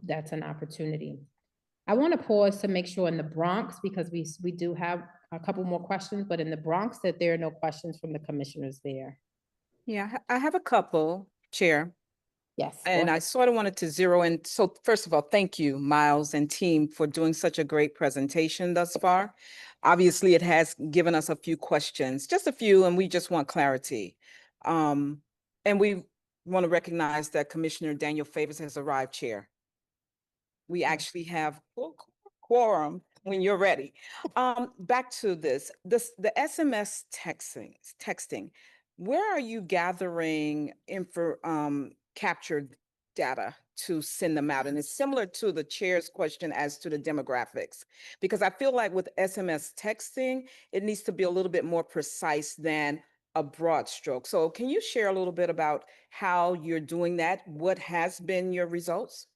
That's an opportunity. I want to pause to make sure in the Bronx, because we do have a couple more questions, but in the Bronx that there are no questions from the commissioners there. Yeah, I have a couple, Chair. Yes. And I sort of wanted to zero in. So first of all, thank you, Miles and team, for doing such a great presentation thus far. Obviously, it has given us a few questions, just a few, and we just want clarity. And we want to recognize that Commissioner Daniel Favors has arrived, Chair. We actually have quorum when you're ready. Back to the SMS texting. Where are you gathering captured data to send them out? And it's similar to the chair's question as to the demographics, because I feel like with SMS texting, it needs to be a little bit more precise than a broad stroke. So can you share a little bit about how you're doing that? What has been your results?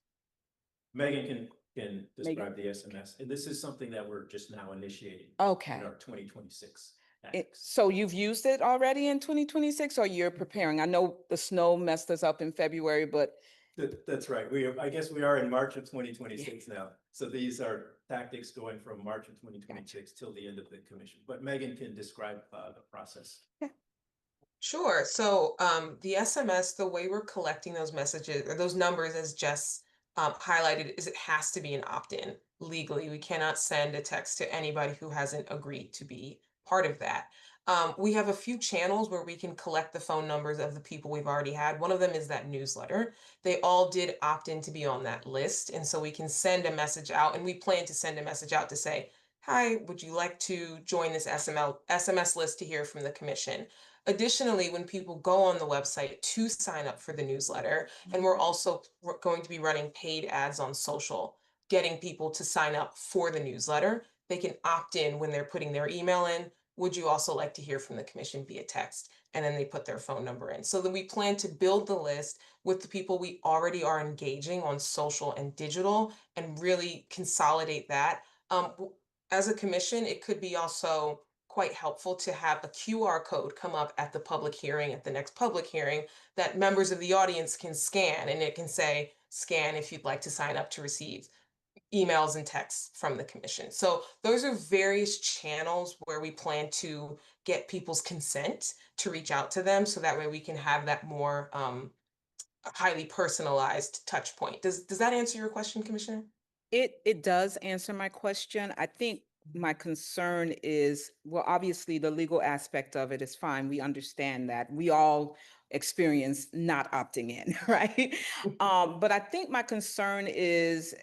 Megan can describe the SMS, and this is something that we're just now initiating Okay. in our 2026 It, acts. so you've used it already in 2026, or you're preparing? I know the snow messed us up in February, but That's right. I guess we are in March of 2026 now. So these are tactics going from March of 2026 till the end of the commission. But Megan can describe the process. Sure. So the SMS, the way we're collecting those messages or those numbers, as Jess highlighted, is it has to be an opt-in legally. We cannot send a text to anybody who hasn't agreed to be part of that. We have a few channels where we can collect the phone numbers of the people we've already had. One of them is that newsletter. They all did opt in to be on that list. And so we can send a message out, and we plan to send a message out to say, hi, would you like to join this SMS list to hear from the commission? Additionally, when people go on the website to sign up for the newsletter, and we're also going to be running paid ads on social, getting people to sign up for the newsletter, they can opt in when they're putting their email in. Would you also like to hear from the commission via text? And then they put their phone number in. So then we plan to build the list with the people we already are engaging on social and digital and really consolidate that. As a commission, it could be also quite helpful to have a QR code come up at the public hearing, at the next public hearing, that members of the audience can scan, and it can say, scan if you'd like to sign up to receive emails and texts from the commission. So those are various channels where we plan to get people's consent to reach out to them, so that way we can have that more highly personalized touch point. Does that answer your question, Commissioner? it does answer my question. I think my concern is, well, obviously the legal aspect of it is fine. We understand that. We all experience not opting in, right? But I think my concern is,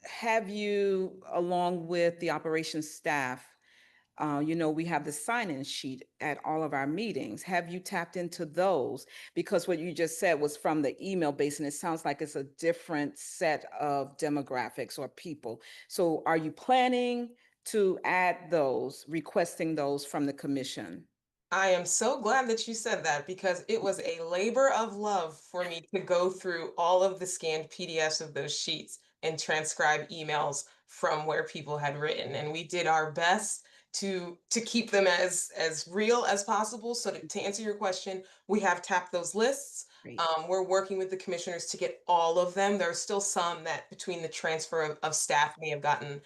have you, along with the operations staff, we have the sign-in sheet at all of our meetings. Have you tapped into those? Because what you just said was from the email base, and it sounds like it's a different set of demographics or people. So are you planning to add those, requesting those from the commission? I am so glad that you said that, because it was a labor of love for me to go through all of the scanned PDFs of those sheets and transcribe emails from where people had written. And we did our best to keep them as real as possible. So to answer your question, we have tapped those lists. Great. We're working with the commissioners to get all of them. There are still some that between the transfer of staff may have gotten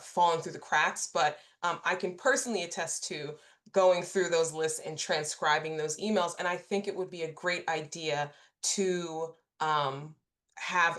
fallen through the cracks, but I can personally attest to going through those lists and transcribing those emails. And I think it would be a great idea to have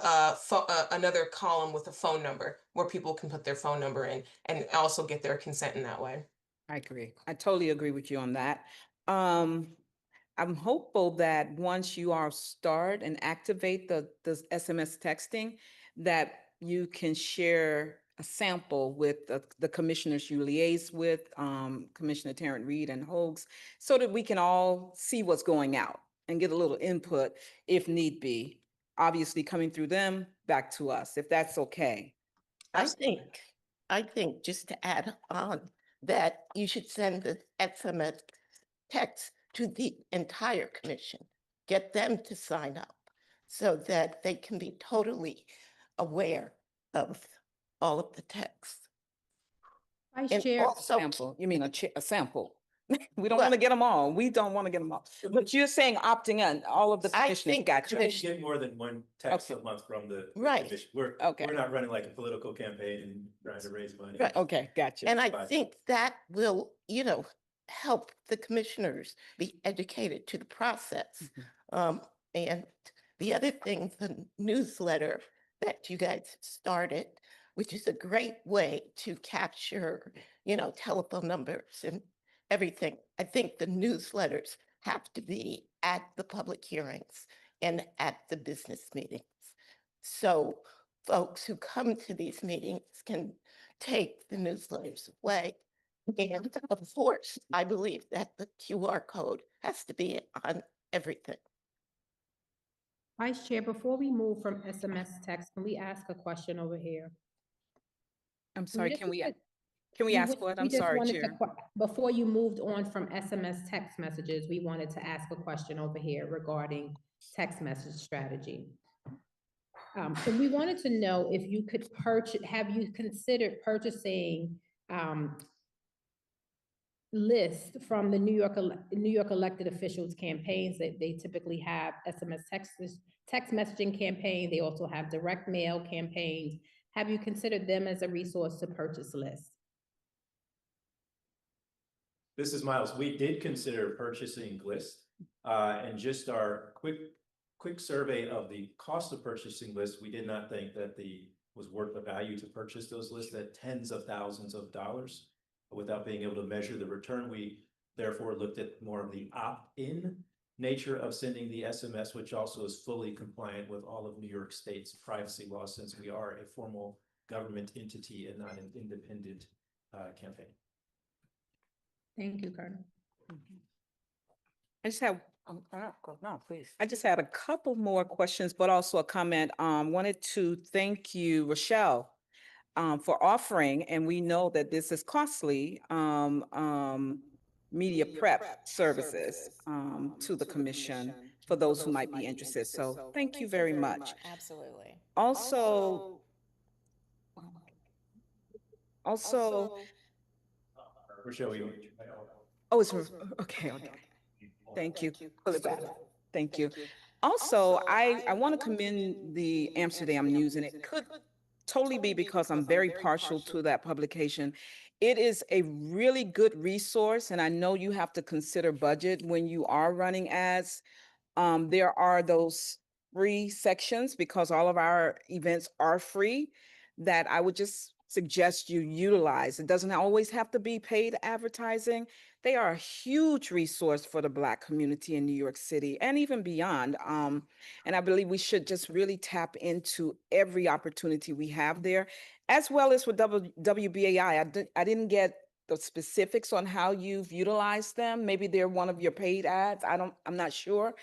another column with a phone number where people can put their phone number in and also get their consent in that way. I agree. I totally agree with you on that. I'm hopeful that once you all start and activate the SMS texting, that you can share a sample with the commissioners you liaise with, Commissioner Tarrant Reed and Hogs, so that we can all see what's going out and get a little input if need be. Obviously, coming through them back to us, if that's okay. I think just to add on that you should send the SMS text to the entire commission, get them to sign up so that they can be totally aware of all of the text. Vice And Chair, also, Sample, you mean a sample? We don't Well- want to get them all. We don't want to get them all. But you're saying opting in, all of the I commissioners think got You you. can get more than one text a month from the Right. commission. Okay. We're not running like a political campaign and trying to raise money. Right. Okay, gotcha. and I Fine. think that will, help the commissioners be educated to the process. And the other thing, the newsletter that you guys started, which is a great way to capture, telephone numbers and everything. I think the newsletters have to be at the public hearings and at the business meetings. So folks who come to these meetings can take the newsletters away. And of course, I believe that the QR code has to be on everything. Vice Chair, before we move from SMS text, can we ask a question over here? I'm sorry, This can we? is Can we We ask would- what? we I'm just sorry, wanted to Chair. Before you moved on from SMS text messages, we wanted to ask a question over here regarding text message strategy. And we wanted to know if you could have you considered purchasing list from the New York elected officials campaigns that they typically have SMS text messaging campaign. They also have direct mail campaigns. Have you considered them as a resource to purchase lists? This is Miles. We did consider purchasing lists, and just our quick survey of the cost of purchasing lists, we did not think that was worth the value to purchase those lists at tens of thousands of dollars. Without being able to measure the return, we therefore looked at more of the opt-in nature of sending the SMS, which also is fully compliant with all of New York State's privacy laws, since we are a formal government entity and not an independent campaign. Thank you, Colonel. I just have, no, please. I just had a couple more questions, but also a comment. Wanted to thank you, Rochelle, for offering, and we know that this is costly, media prep services to the commission for those who might be interested. So thank you very much. Absolutely. Also, Rochelle, oh, it's, okay. Thank you. Pull it back. Thank you. Also, I want to commend the Amsterdam News, and it could totally be because I'm very partial to that publication. It is a really good resource, and I know you have to consider budget when you are running ads. There are those free sections, because all of our events are free, that I would just suggest you utilize. It doesn't always have to be paid advertising. They are a huge resource for the Black community in New York City and even beyond. And I believe we should just really tap into every opportunity we have there, as well as with WBAI. I didn't get the specifics on how you've utilized them. Maybe they're one of your paid ads. I'm not sure.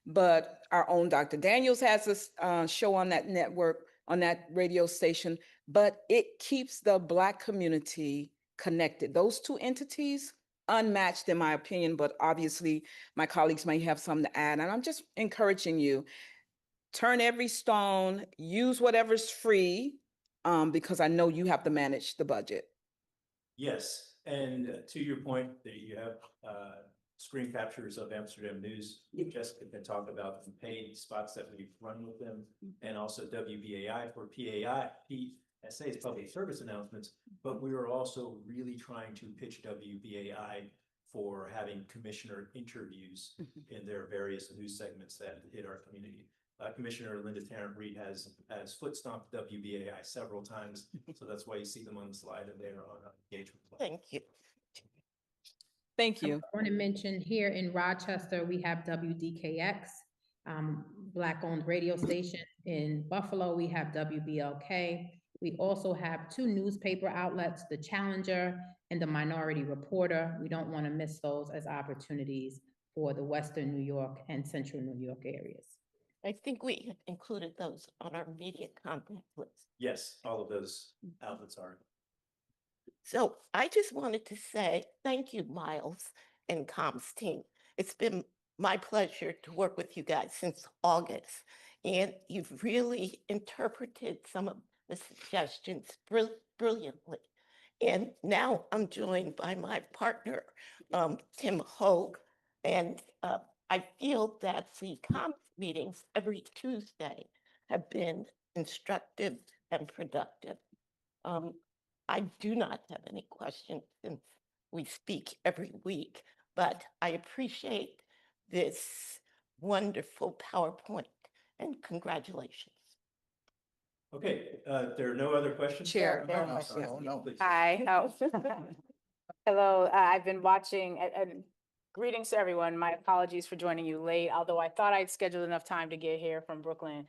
But our own Dr. Daniels has a show on that network, on that radio station, but it keeps the Black community connected. Those two entities, unmatched in my opinion, but obviously my colleagues may have something to add. And I'm just encouraging you, turn every stone, use whatever's free, because I know you have to manage the budget. yes, and to your point, that you have screen captures of Amsterdam News. Jessica can talk about the paid spots that we've run with them, and also WBAI for PSA is public service announcements, but we are also really trying to pitch WBAI for having commissioner interviews in their various news segments that hit our community. Commissioner Linda Tarrant-Reed has foot stomped WBAI several times, so that's why you see them on the slide, and they're on engagement. Thank you. Thank you. I want to mention here in Rochester, we have WDKX, Black-owned radio station. In Buffalo, we have WBLK. We also have two newspaper outlets, The Challenger and The Minority Reporter. We don't want to miss those as opportunities for the Western New York and Central New York areas. I think we included those on our media contact list. Yes, all of those outlets are. So I just wanted to say thank you, Miles and Comms team. It's been my pleasure to work with you guys since August, and you've really interpreted some of the suggestions brilliantly. And now I'm joined by my partner, Tim Hogue, and I feel that the comms meetings every Tuesday have been instructive and productive. I do not have any questions since we speak every week, but I appreciate this wonderful PowerPoint, and congratulations. Okay, there are no other questions? Chair. I'm sorry. Oh, no. Please. Hi. Hello. I've been watching, and greetings to everyone. My apologies for joining you late, although I thought I'd scheduled enough time to get here from Brooklyn.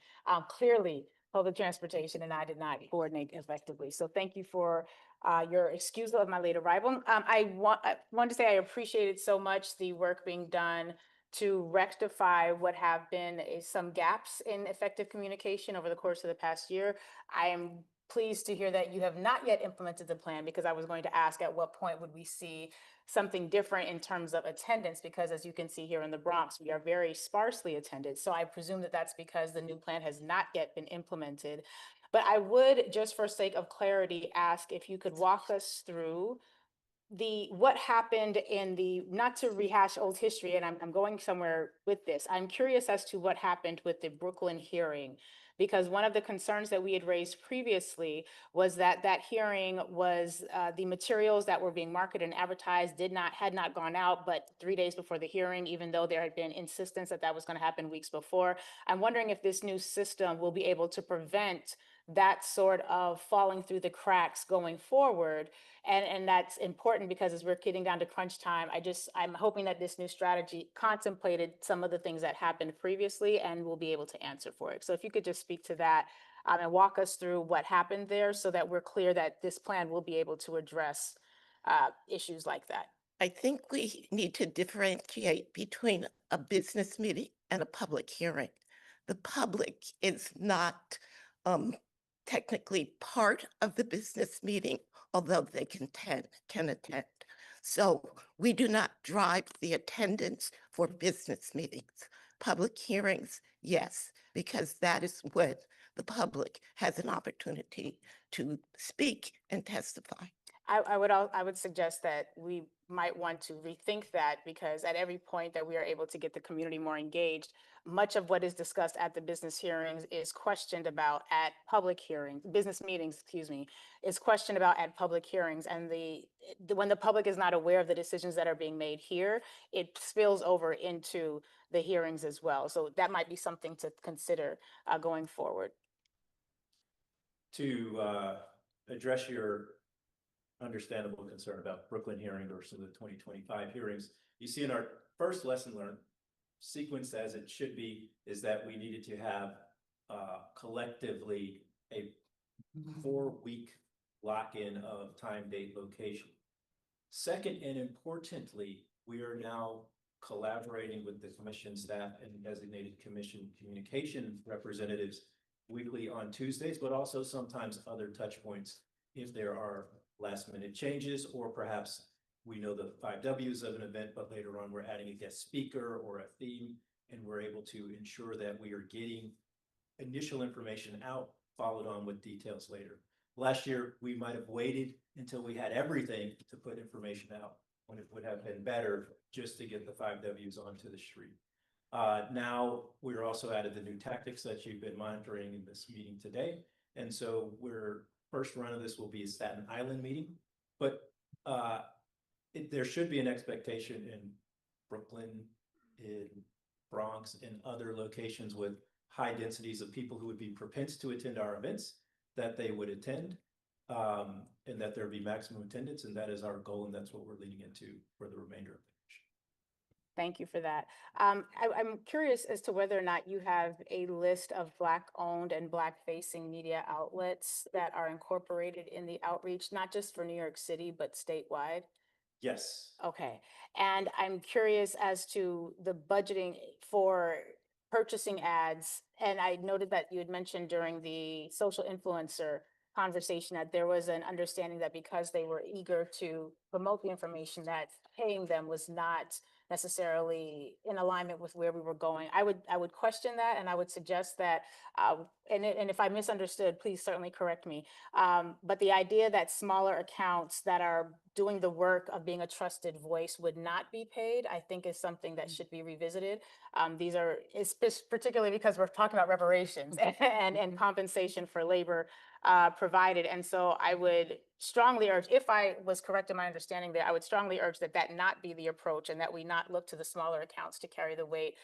Clearly, public transportation and I did not coordinate effectively. So thank you for your excuse of my late arrival. I wanted to say I appreciated so much the work being done to rectify what have been some gaps in effective communication over the course of the past year. I am pleased to hear that you have not yet implemented the plan, because I was going to ask at what point would we see something different in terms of attendance, because as you can see here in the Bronx, we are very sparsely attended. So I presume that that's because the new plan has not yet been implemented. But I would, just for sake of clarity, ask if you could walk us through what happened in the, not to rehash old history, and I'm going somewhere with this. I'm curious as to what happened with the Brooklyn hearing, because one of the concerns that we had raised previously was that that hearing was, the materials that were being marketed and advertised had not gone out, but 3 days before the hearing, even though there had been insistence that that was going to happen weeks before. I'm wondering if this new system will be able to prevent that sort of falling through the cracks going forward. And that's important, because as we're getting down to crunch time, I'm hoping that this new strategy contemplated some of the things that happened previously and will be able to answer for it. So if you could just speak to that, and walk us through what happened there, so that we're clear that this plan will be able to address issues like that. I think we need to differentiate between a business meeting and a public hearing. The public is not technically part of the business meeting, although they can attend. So we do not drive the attendance for business meetings. Public hearings, yes, because that is when the public has an opportunity to speak and testify. I would suggest that we might want to rethink that, because at every point that we are able to get the community more engaged, much of what is discussed at the business hearings is questioned about at public hearings, business meetings, excuse me, is questioned about at public hearings. And when the public is not aware of the decisions that are being made here, it spills over into the hearings as well. So that might be something to consider going forward. To address your understandable concern about Brooklyn hearing versus the 2025 hearings, you see in our first lesson learned, sequence as it should be, is that we needed to have collectively a 4-week lock-in of time, date, location. Second, and importantly, we are now collaborating with the commission staff and designated commission communication representatives weekly on Tuesdays, but also sometimes other touch points if there are last minute changes, or perhaps we know the 5 Ws of an event, but later on we're adding a guest speaker or a theme, and we're able to ensure that we are getting initial information out, followed on with details later. Last year, we might have waited until we had everything to put information out, when it would have been better just to get the 5 Ws onto the street. Now we're also added the new tactics that you've been monitoring in this meeting today. And so first run of this will be a Staten Island meeting, but there should be an expectation in Brooklyn, in Bronx, and other locations with high densities of people who would be propense to attend our events, that they would attend, and that there be maximum attendance. And that is our goal, and that's what we're leading into for the remainder of the mission. Thank you for that. I'm curious as to whether or not you have a list of Black-owned and Black-facing media outlets that are incorporated in the outreach, not just for New York City, but statewide. Yes. Okay. And I'm curious as to the budgeting for purchasing ads. And I noted that you had mentioned during the social influencer conversation that there was an understanding that because they were eager to promote the information, that paying them was not necessarily in alignment with where we were going. I would question that, and I would suggest that, and if I misunderstood, please certainly correct me. But the idea that smaller accounts that are doing the work of being a trusted voice would not be paid, I think is something that should be revisited. It's particularly because we're talking about reparations and compensation for labor provided. And so I would strongly urge, if I was correct in my understanding there, I would strongly urge that that not be the approach, and that we not look to the smaller accounts to carry the weight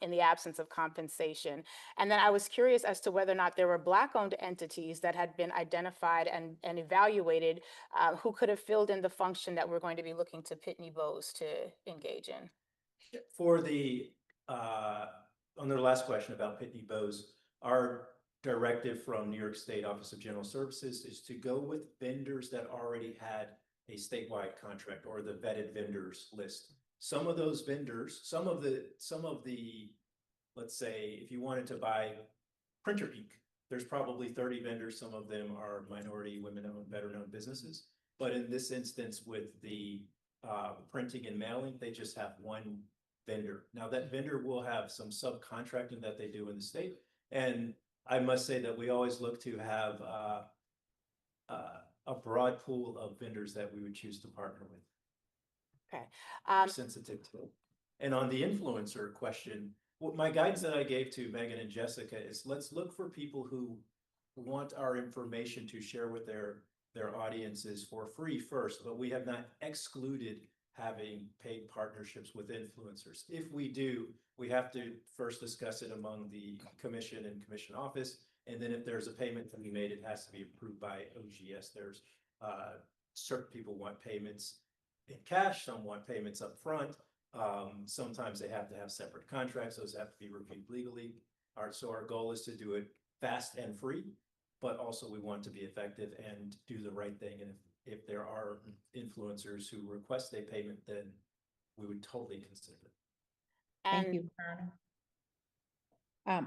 in the absence of compensation. And then I was curious as to whether or not there were Black-owned entities that had been identified and evaluated who could have filled in the function that we're going to be looking to Pitney Bowes to engage in. For the, on their last question about Pitney Bowes, our directive from New York State Office of General Services is to go with vendors that already had a statewide contract or the vetted vendors list. Some of those vendors, some of the, let's say, if you wanted to buy printer ink, there's probably 30 vendors. Some of them are minority, women-owned, veteran-owned businesses. But in this instance, with the printing and mailing, they just have one vendor. Now, that vendor will have some subcontracting that they do in the state. And I must say that we always look to have a broad pool of vendors that we would choose to partner with. Okay. Sensitive to it. And on the influencer question, what my guidance that I gave to Megan and Jessica is, let's look for people who want our information to share with their audiences for free first, but we have not excluded having paid partnerships with influencers. If we do, we have to first discuss it among the commission and commission office. And then if there's a payment to be made, it has to be approved by OGS. There's certain people want payments in cash, some want payments up front. Sometimes they have to have separate contracts. Those have to be reviewed legally. So our goal is to do it fast and free, but also we want to be effective and do the right thing. And if there are influencers who request a payment, then we would totally consider it. Thank you, Colonel.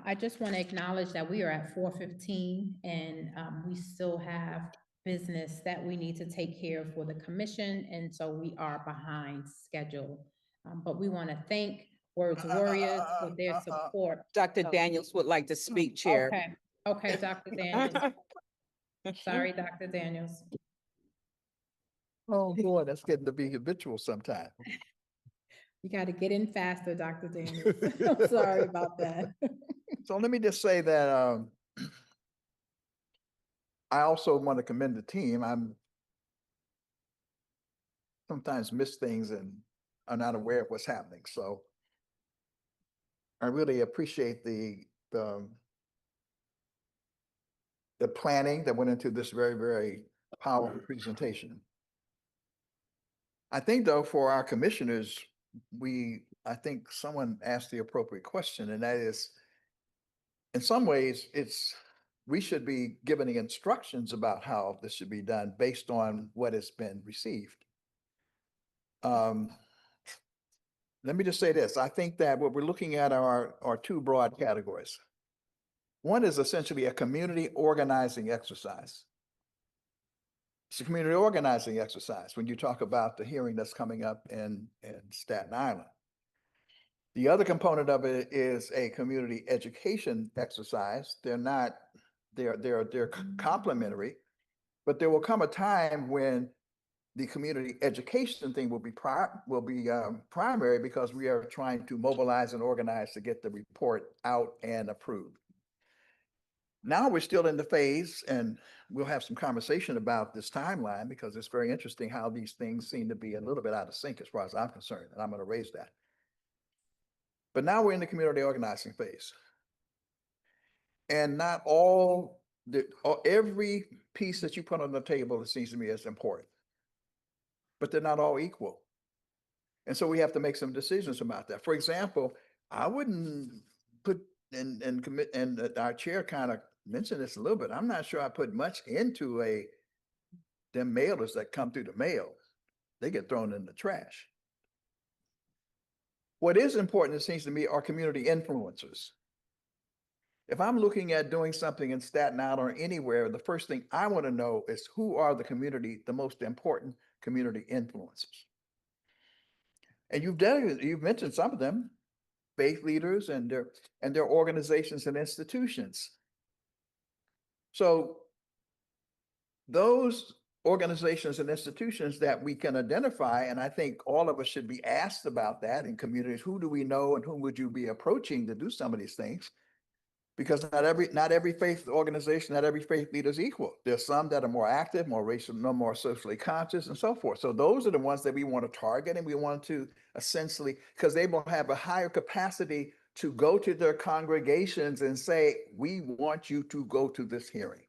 I just want to acknowledge that we are at 4:15 and we still have business that we need to take care of for the commission. And so we are behind schedule. But we want to thank Words Warriors for their support. Dr. Daniels would like to speak, Chair. Okay, Dr. Daniels. Sorry, Dr. Daniels. Oh, boy, that's getting to be habitual sometime. You got to get in faster, Dr. Daniels. I'm sorry about that. So let me just say that I also want to commend the team. I'm sometimes miss things and are not aware of what's happening. So I really appreciate the planning that went into this very, very powerful presentation. I think though, for our commissioners, I think someone asked the appropriate question, and that is, in some ways, we should be given the instructions about how this should be done based on what has been received. Let me just say this. I think that what we're looking at are two broad categories. One is essentially a community organizing exercise. It's a community organizing exercise when you talk about the hearing that's coming up in Staten Island. The other component of it is a community education exercise. They're complementary, but there will come a time when the community education thing will be primary because we are trying to mobilize and organize to get the report out and approved. Now we're still in the phase, and we'll have some conversation about this timeline because it's very interesting how these things seem to be a little bit out of sync as far as I'm concerned, and I'm going to raise that. But now we're in the community organizing phase. And not every piece that you put on the table, it seems to me, is important. But they're not all equal. And so we have to make some decisions about that. For example, I wouldn't put, and our chair kind of mentioned this a little bit, I'm not sure I put much into them mailers that come through the mail. They get thrown in the trash. What is important, it seems to me, are community influencers. If I'm looking at doing something in Staten Island or anywhere, the first thing I want to know is who are the most important community influencers. And you've mentioned some of them, faith leaders and their organizations and institutions. So those organizations and institutions that we can identify, and I think all of us should be asked about that in communities, who do we know and whom would you be approaching to do some of these things? Because not every faith organization, not every faith leader is equal. There's some that are more active, more racial, more socially conscious, and so forth. So those are the ones that we want to target, and we want to essentially, because they will have a higher capacity to go to their congregations and say, we want you to go to this hearing.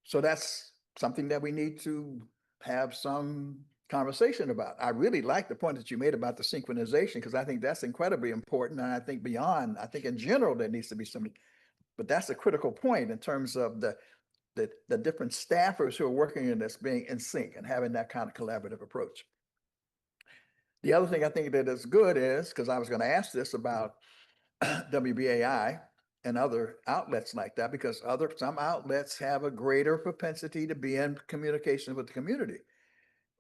So that's something that we need to have some conversation about. I really like the point that you made about the synchronization, because I think that's incredibly important. And I think beyond, I think in general, there needs to be some, but that's a critical point in terms of the different staffers who are working in this being in sync and having that kind of collaborative approach. The other thing I think that is good is, because I was going to ask this about WBAI and other outlets like that, because some outlets have a greater propensity to be in communication with the community.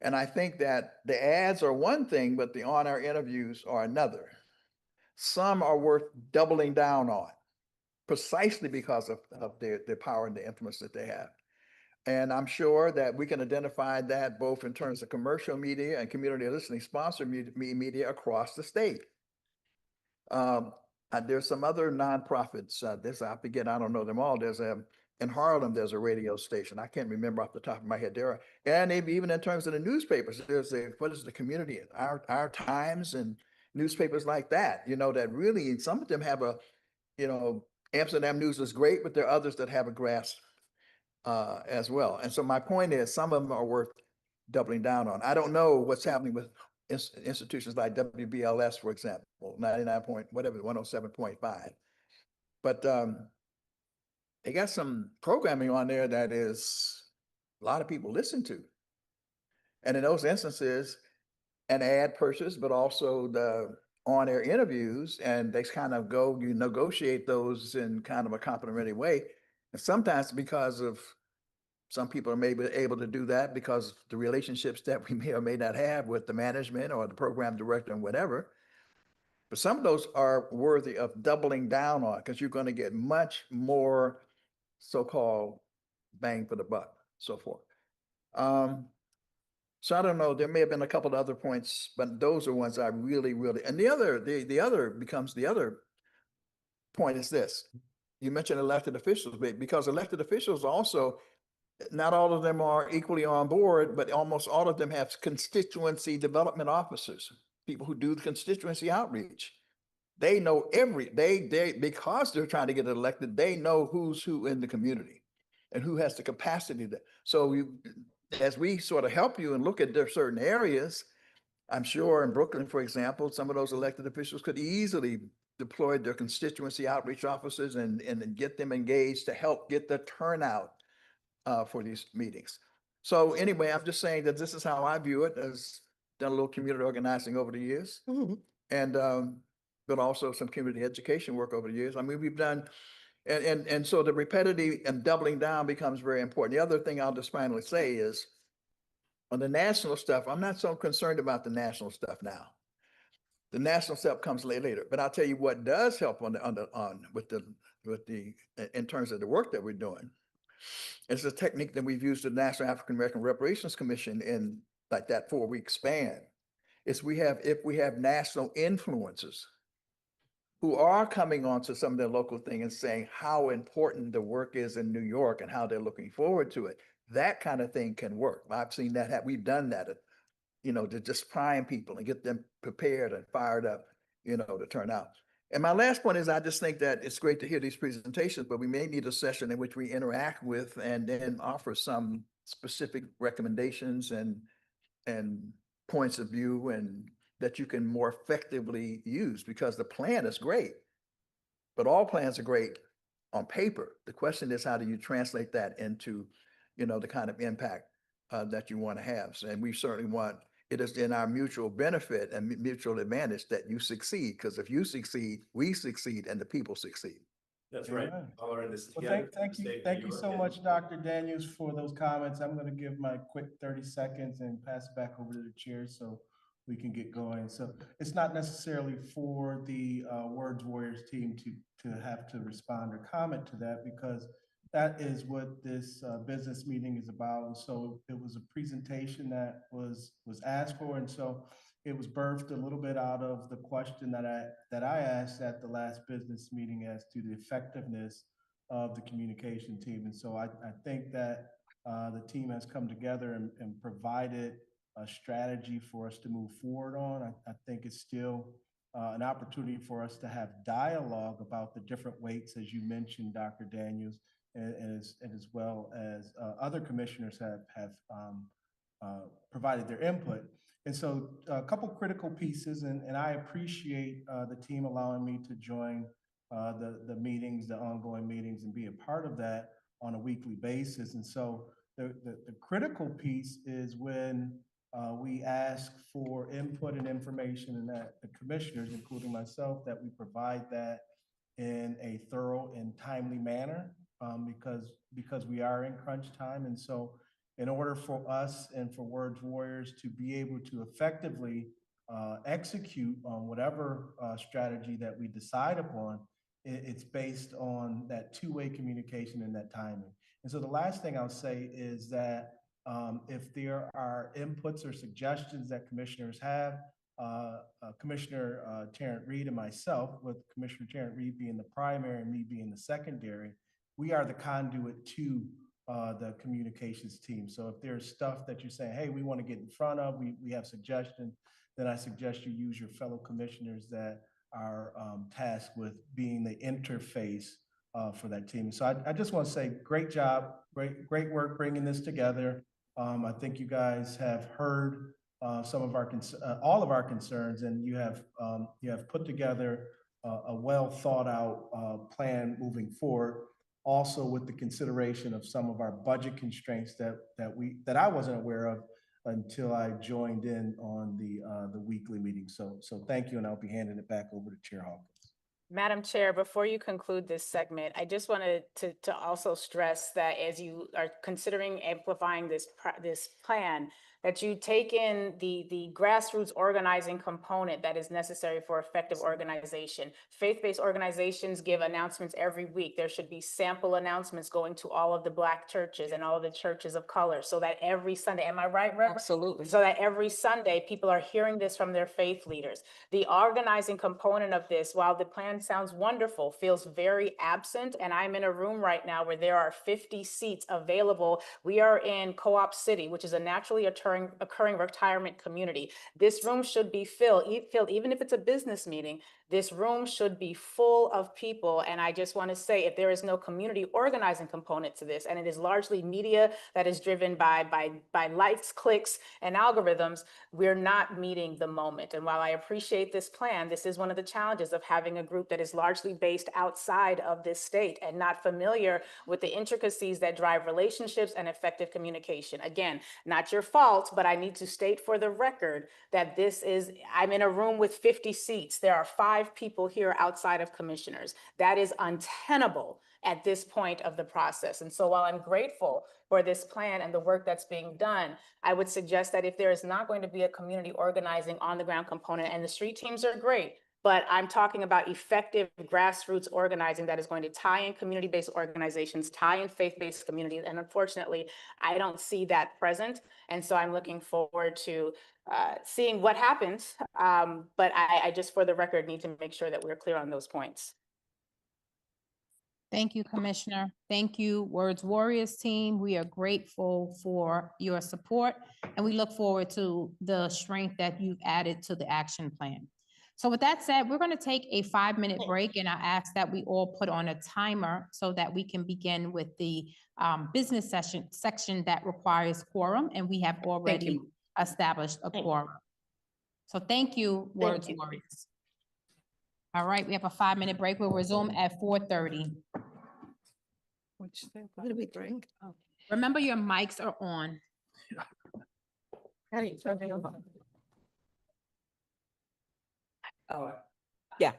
And I think that the ads are one thing, but the on-air interviews are another. Some are worth doubling down on precisely because of their power and the influence that they have. And I'm sure that we can identify that both in terms of commercial media and community listening sponsored media across the state. There's some other nonprofits. I forget, I don't know them all. In Harlem, there's a radio station. I can't remember off the top of my head. And even in terms of the newspapers, there's what is the community, our Times and newspapers like that, that really, some of them have Amsterdam News is great, but there are others that have a grasp as well. And so my point is, some of them are worth doubling down on. I don't know what's happening with institutions like WBLS, for example, 107.5. But they got some programming on there that is a lot of people listen to. And in those instances, an ad purchase, but also the on-air interviews, and they kind of you negotiate those in kind of a complimentary way. And sometimes because of some people are maybe able to do that because of the relationships that we may or may not have with the management or the program director and whatever. But some of those are worthy of doubling down on because you're going to get much more so-called bang for the buck, so forth. So I don't know, there may have been a couple of other points, but those are ones I really, and the other point is this. You mentioned elected officials, because elected officials also, not all of them are equally on board, but almost all of them have constituency development officers, people who do the constituency outreach. They know because they're trying to get elected, they know who's who in the community and who has the capacity to. So as we sort of help you and look at their certain areas, I'm sure in Brooklyn, for example, some of those elected officials could easily deploy their constituency outreach officers and get them engaged to help get the turnout for these meetings. So anyway, I'm just saying that this is how I view it. As done a little community organizing over the years, and but also some community education work over the years. I mean, we've done, and so the repetitive and doubling down becomes very important. The other thing I'll just finally say is, on the national stuff, I'm not so concerned about the national stuff now. The national stuff comes later. But I'll tell you what does help in terms of the work that we're doing. It's a technique that we've used at the National African American Reparations Commission in like that 4-week span. If we have national influencers who are coming on to some of their local thing and saying how important the work is in New York and how they're looking forward to it, that kind of thing can work. I've seen that. We've done that, to just prime people and get them prepared and fired up, to turn out. And my last point is, I just think that it's great to hear these presentations, but we may need a session in which we interact with and then offer some specific recommendations and points of view and that you can more effectively use, because the plan is great, but all plans are great on paper. The question is, how do you translate that into, the kind of impact that you want to have? And we certainly want, it is in our mutual benefit and mutual advantage that you succeed, because if you succeed, we succeed and the people succeed. That's right. Amen. All are in this Well, together. thank you so much, Dr. Daniels, for those comments. I'm going to give my quick 30 seconds and pass it back over to the chair so we can get going. So it's not necessarily for the Words Warriors team to have to respond or comment to that, because that is what this business meeting is about. And so it was a presentation that was asked for, and so it was birthed a little bit out of the question that I asked at the last business meeting as to the effectiveness of the communication team. And so I think that the team has come together and provided a strategy for us to move forward on. I think it's still an opportunity for us to have dialogue about the different weights, as you mentioned, Dr. Daniels, and as well as other commissioners have provided their input. And so a couple critical pieces, and I appreciate the team allowing me to join the meetings, the ongoing meetings, and be a part of that on a weekly basis. And so the critical piece is when we ask for input and information, and that the commissioners, including myself, that we provide that in a thorough and timely manner, because we are in crunch time. And so in order for us and for Words Warriors to be able to effectively execute on whatever strategy that we decide upon, it's based on that two-way communication and that timing. And so the last thing I'll say is that if there are inputs or suggestions that commissioners have, Commissioner Terrence Reed and myself, with Commissioner Terrence Reed being the primary and me being the secondary, we are the conduit to the communications team. So if there's stuff that you're saying, hey, we want to get in front of, we have suggestions, then I suggest you use your fellow commissioners that are tasked with being the interface for that team. So I just want to say, great job, great work bringing this together. I think you guys have heard some of our all of our concerns, and you have put together a well thought out plan moving forward. Also, with the consideration of some of our budget constraints that I wasn't aware of until I joined in on the weekly meeting. So thank you, and I'll be handing it back over to Chair Hawkins. Madam Chair, before you conclude this segment, I just wanted to also stress that as you are considering amplifying this plan, that you take in the grassroots organizing component that is necessary for effective organization. Faith-based organizations give announcements every week. There should be sample announcements going to all of the Black churches and all of the churches of color, so that every Sunday, am I right, Reverend? Absolutely. So that every Sunday, people are hearing this from their faith leaders. The organizing component of this, while the plan sounds wonderful, feels very absent. And I'm in a room right now where there are 50 seats available. We are in Co-op City, which is a naturally occurring retirement community. This room should be filled, even if it's a business meeting. This room should be full of people. And I just want to say, if there is no community organizing component to this, and it is largely media that is driven by likes, clicks, and algorithms, we're not meeting the moment. And while I appreciate this plan, this is one of the challenges of having a group that is largely based outside of this state and not familiar with the intricacies that drive relationships and effective communication. Again, not your fault, but I need to state for the record that I'm in a room with 50 seats. There are 5 people here outside of commissioners. That is untenable at this point of the process. And so while I'm grateful for this plan and the work that's being done, I would suggest that if there is not going to be a community organizing on the ground component, and the street teams are great, but I'm talking about effective grassroots organizing that is going to tie in community-based organizations, tie in faith-based communities. And unfortunately, I don't see that present. And so I'm looking forward to seeing what happens. But I just, for the record, need to make sure that we're clear on those points. Thank you, Commissioner. Thank you, Words Warriors team. We are grateful for your support, and we look forward to the strength that you've added to the action plan. So with that said, we're going to take a 5-minute break, and I ask that we all put on a timer so that we can begin with the business section that requires quorum, and we have already established a quorum. So thank you, Words Warriors. All right, we have a 5-minute break. We'll resume at 4:30. What do we drink? Remember, your mics are on. How do you turn it on? Oh, yeah.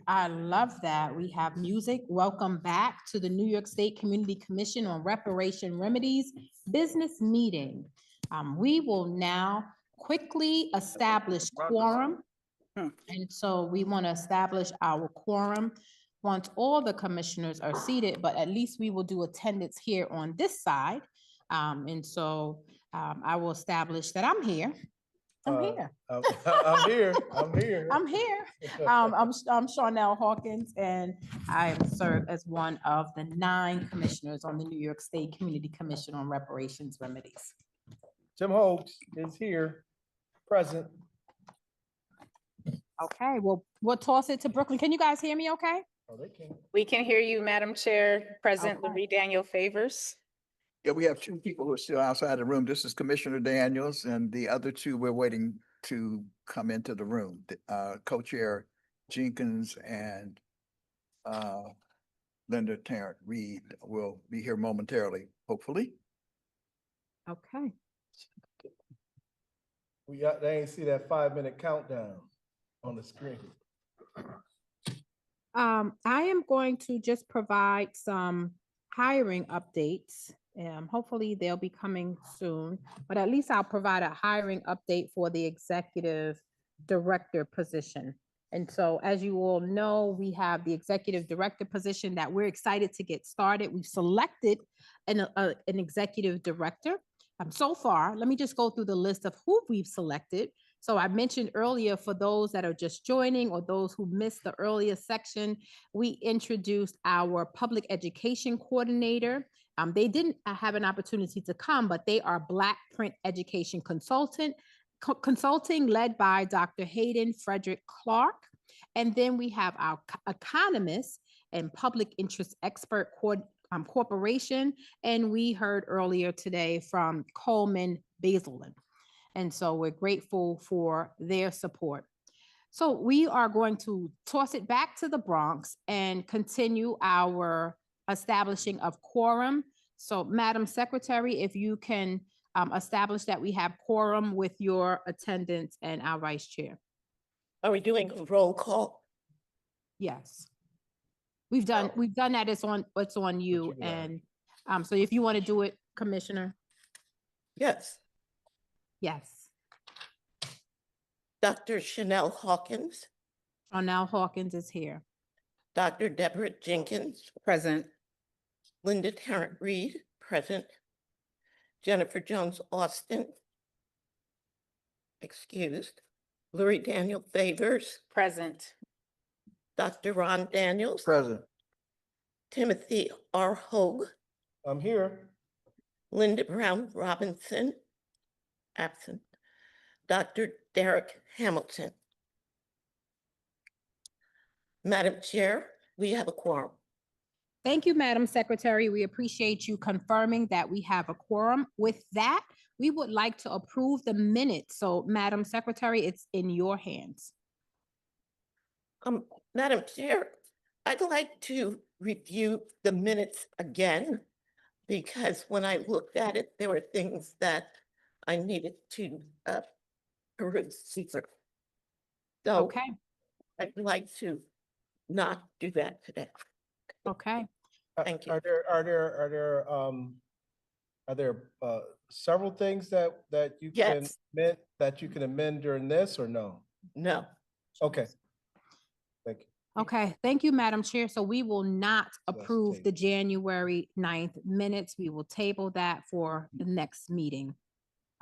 I love that. We have music. Welcome back to the New York State Community Commission on Reparation Remedies Business Meeting. We will now quickly establish quorum. And so we want to establish our quorum once all the commissioners are seated, but at least we will do attendance here on this side. And so I will establish that I'm here. I'm here. I'm here. I'm here. I'm here. I'm Charnel Hawkins, and I am served as one of the 9 commissioners on the New York State Community Commission on Reparations Remedies. Tim Holt is here, present. Okay, well, we'll toss it to Brooklyn. Can you guys hear me okay? Oh, they can. We can hear you, Madam Chair. President Okay. Louis Daniel Favors. Yeah, we have 2 people who are still outside the room. This is Commissioner Daniels, and the other 2 we're waiting to come into the room. Co-chair Jenkins and Linda Tarrant Reed will be here momentarily, hopefully. Okay. They ain't see that 5-minute countdown on the screen. I am going to just provide some hiring updates. Hopefully they'll be coming soon, but at least I'll provide a hiring update for the executive director position. And so, as you all know, we have the executive director position that we're excited to get started. We've selected an executive director. So far, let me just go through the list of who we've selected. So I mentioned earlier, for those that are just joining or those who missed the earlier section, we introduced our public education coordinator. They didn't have an opportunity to come, but they are Black Print Education Consulting led by Dr. Hayden Frederick Clark. And then we have our economist and public interest expert corporation. And we heard earlier today from Coleman Baselin. And so we're grateful for their support. So we are going to toss it back to the Bronx and continue our establishing of quorum. So Madam Secretary, if you can establish that we have quorum with your attendance and our vice chair. Are we doing a roll call? Yes. We've done that. It's on you. And so if you want to do it, Commissioner. Yes. Yes. Dr. Chanel Hawkins. Chanel Hawkins is here. Dr. Deborah Jenkins. Present. Linda Tarrant Reed, present. Jennifer Jones Austin. Excused. Louis Daniel Favors. Present. Dr. Ron Daniels. Present. Timothy R. Hogue. I'm here. Linda Brown Robinson. Absent. Dr. Derek Hamilton. Madam Chair, we have a quorum. Thank you, Madam Secretary. We appreciate you confirming that we have a quorum. With that, we would like to approve the minutes. So, Madam Secretary, it's in your hands. Madam Chair, I'd like to review the minutes again, because when I looked at it, there were things that I needed to peruse. So Okay. I'd like to not do that today. Okay. Thank you. Are there several things that you can Yes. amend, during this, or no? No. Okay. Thank you. Okay, thank you, Madam Chair. So we will not Let's approve the table. January 9th minutes. We will table that for the next meeting.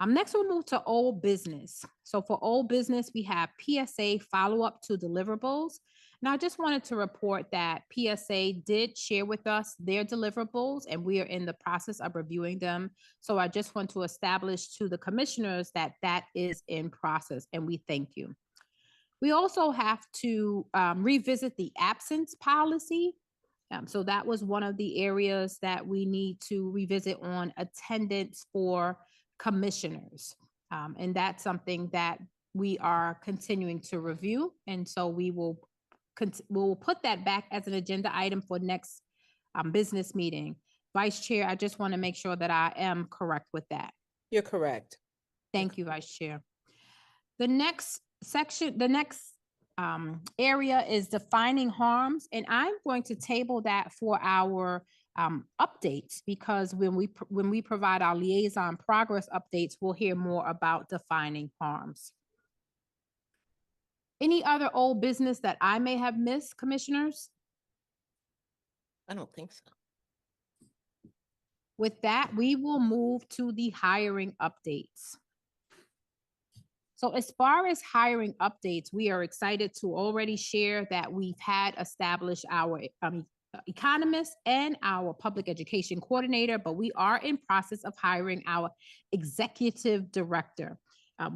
Next we'll move to old business. So for old business, we have PSA follow-up to deliverables. And I just wanted to report that PSA did share with us their deliverables, and we are in the process of reviewing them. So I just want to establish to the commissioners that that is in process, and we thank you. We also have to revisit the absence policy. So that was one of the areas that we need to revisit on attendance for commissioners. And that's something that we are continuing to review. And so we'll put that back as an agenda item for next business meeting. Vice Chair, I just want to make sure that I am correct with that. You're correct. Thank you, Vice Chair. The next section, the next area is defining harms, and I'm going to table that for our updates, because when we provide our liaison progress updates, we'll hear more about defining harms. Any other old business that I may have missed, commissioners? I don't think so. With that, we will move to the hiring updates. So as far as hiring updates, we are excited to already share that we've had established our economist and our public education coordinator, but we are in process of hiring our executive director.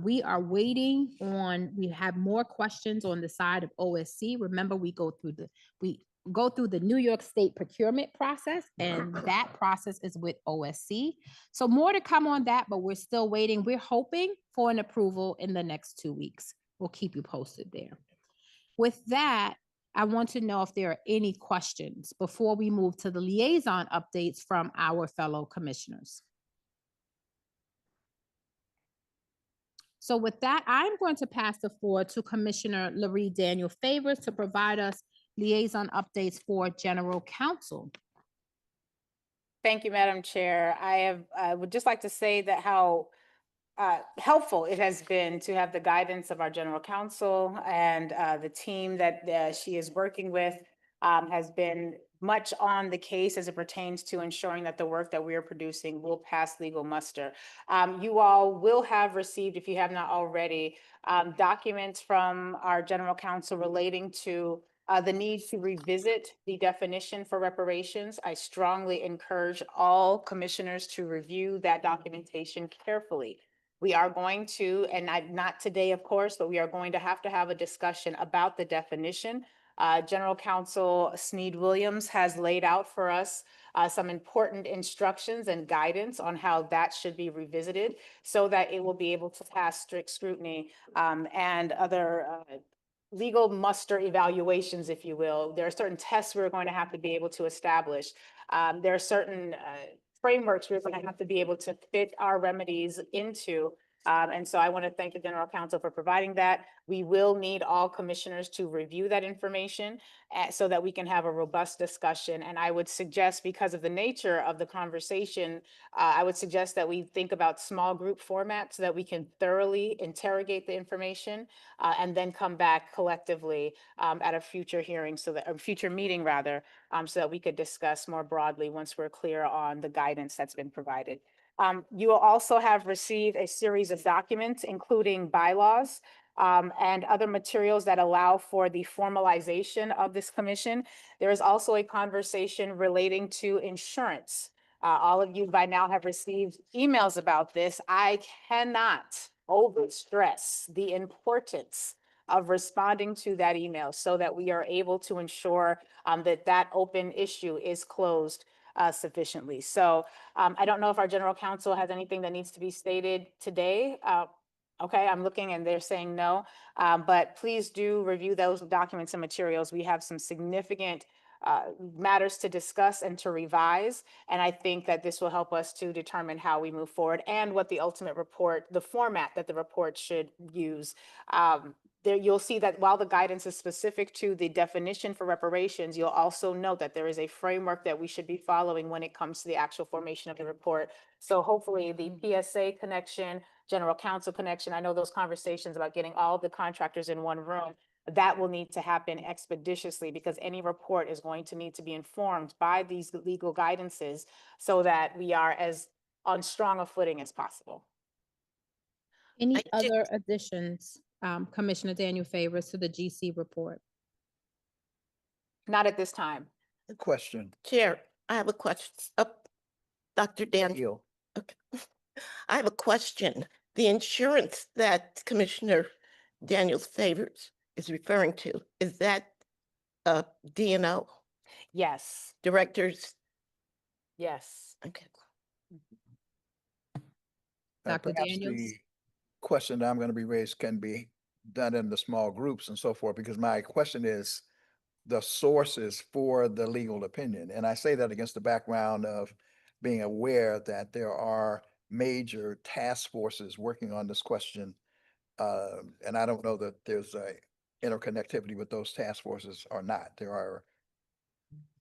We are waiting on, we have more questions on the side of OSC. Remember, we go through the New York State procurement process, and that process is with OSC. So more to come on that, but we're still waiting. We're hoping for an approval in the next 2 weeks. We'll keep you posted there. With that, I want to know if there are any questions before we move to the liaison updates from our fellow commissioners. So with that, I'm going to pass the floor to Commissioner Laree Daniel Favors to provide us liaison updates for General Counsel. Thank you, Madam Chair. I would just like to say that how helpful it has been to have the guidance of our General Counsel, and the team that she is working with has been much on the case as it pertains to ensuring that the work that we are producing will pass legal muster. You all will have received, if you have not already, documents from our General Counsel relating to the need to revisit the definition for reparations. I strongly encourage all commissioners to review that documentation carefully. We are going to, and not today, of course, but we are going to have a discussion about the definition. General Counsel Sneed Williams has laid out for us some important instructions and guidance on how that should be revisited so that it will be able to pass strict scrutiny and other legal muster evaluations, if you will. There are certain tests we're going to have to be able to establish. There are certain frameworks we're going to have to be able to fit our remedies into. And so I want to thank the General Counsel for providing that. We will need all commissioners to review that information so that we can have a robust discussion. And I would suggest, because of the nature of the conversation, I would suggest that we think about small group formats so that we can thoroughly interrogate the information and then come back collectively at a future hearing, so that, or future meeting rather, so that we could discuss more broadly once we're clear on the guidance that's been provided. You will also have received a series of documents, including bylaws and other materials that allow for the formalization of this commission. There is also a conversation relating to insurance. All of you by now have received emails about this. I cannot overstress the importance of responding to that email so that we are able to ensure that that open issue is closed sufficiently. So I don't know if our General Counsel has anything that needs to be stated today. Okay, I'm looking and they're saying no, but please do review those documents and materials. We have some significant matters to discuss and to revise. And I think that this will help us to determine how we move forward and what the ultimate report, the format that the report should use. There, you'll see that while the guidance is specific to the definition for reparations, you'll also note that there is a framework that we should be following when it comes to the actual formation of the report. So hopefully the PSA connection, General Counsel connection, I know those conversations about getting all of the contractors in one room, that will need to happen expeditiously, because any report is going to need to be informed by these legal guidances so that we are as on strong a footing as possible. Any other additions, Commissioner Daniel Favors, to the GC report? Not at this time. A question. Chair, I have a question. Dr. Daniel. Okay. I have a question. The insurance that Commissioner Daniels Favors is referring to, is that DNO? Yes. Directors? Yes. Okay. Dr. Perhaps Daniels? the question that I'm going to be raised can be done in the small groups and so forth, because my question is the sources for the legal opinion. And I say that against the background of being aware that there are major task forces working on this question. And I don't know that there's interconnectivity with those task forces or not.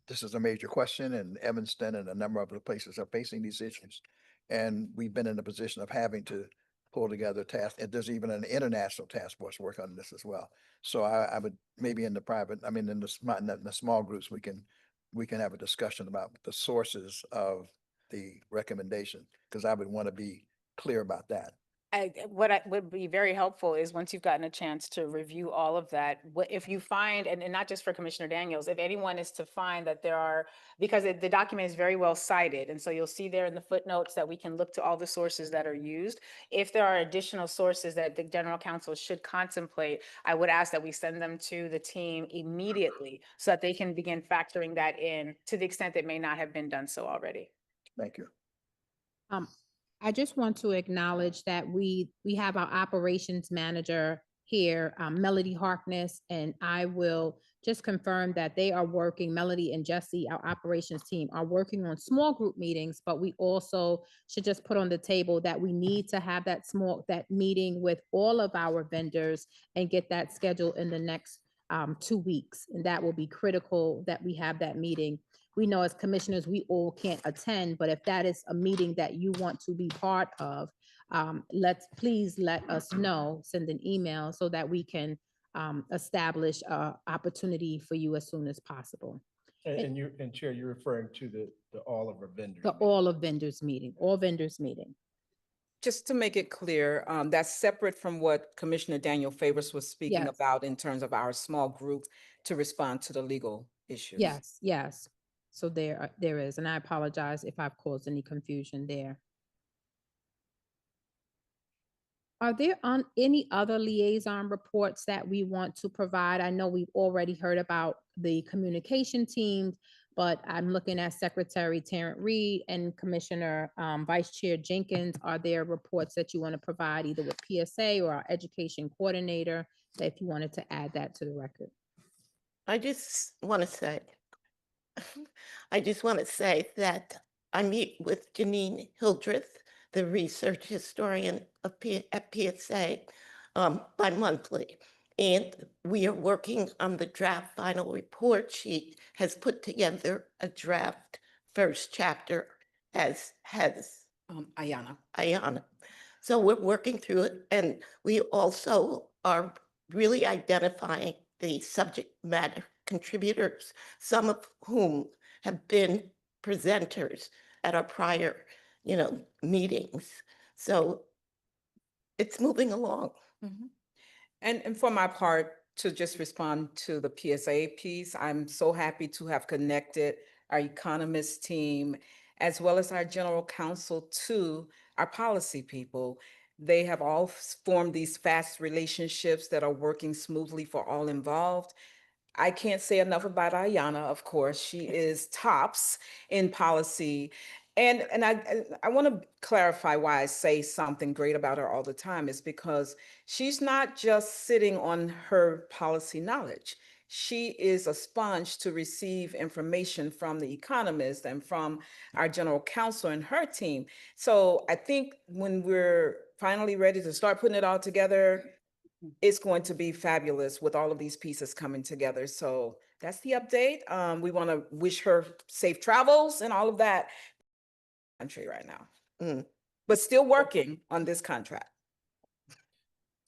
This is a major question, and Evanston and a number of other places are facing these issues. And we've been in a position of having to pull together tasks, and there's even an international task force work on this as well. So I would, maybe in the private, I mean, in the small groups, we can have a discussion about the sources of the recommendation, because I would want to be clear about that. What would be very helpful is once you've gotten a chance to review all of that, if you find, and not just for Commissioner Daniels, if anyone is to find that there are, because the document is very well cited, and so you'll see there in the footnotes that we can look to all the sources that are used. If there are additional sources that the General Counsel should contemplate, I would ask that we send them to the team immediately so that they can begin factoring that in to the extent that may not have been done so already. Thank you. I just want to acknowledge that we have our operations manager here, Melody Harkness, and I will just confirm that they are working, Melody and Jesse, our operations team, are working on small group meetings, but we also should just put on the table that we need to have that meeting with all of our vendors and get that scheduled in the next 2 weeks. And that will be critical that we have that meeting. We know as commissioners, we all can't attend, but if that is a meeting that you want to be part of, please let us know, send an email so that we can establish a opportunity for you as soon as possible. And Chair, you're referring to the all of our vendors. The all vendors meeting. Just to make it clear, that's separate from what Commissioner Daniel Favors was speaking Yes. about in terms of our small group to respond to the legal issues. Yes. So there is, and I apologize if I've caused any confusion there. Are there any other liaison reports that we want to provide? I know we've already heard about the communication teams, but I'm looking at Secretary Terrence Reed and Commissioner Vice Chair Jenkins. Are there reports that you want to provide either with PSA or our education coordinator, that if you wanted to add that to the record? I just want to say that I meet with Janine Hildreth, the research historian at PSA, bi-monthly. And we are working on the draft final report. She has put together a draft first chapter, as has Ayana. So we're working through it, and we also are really identifying the subject matter contributors, some of whom have been presenters at our prior, meetings. So it's moving along. Mm-hmm. And for my part, to just respond to the PSA piece, I'm so happy to have connected our economist team as well as our general counsel to our policy people. They have all formed these fast relationships that are working smoothly for all involved. I can't say enough about Ayana, of course. She is tops in policy. And I want to clarify why I say something great about her all the time is because she's not just sitting on her policy knowledge. She is a sponge to receive information from the economist and from our general counsel and her team. So I think when we're finally ready to start putting it all together, it's going to be fabulous with all of these pieces coming together. So that's the update. We want to wish her safe travels and all of that country right now, but still working on this contract.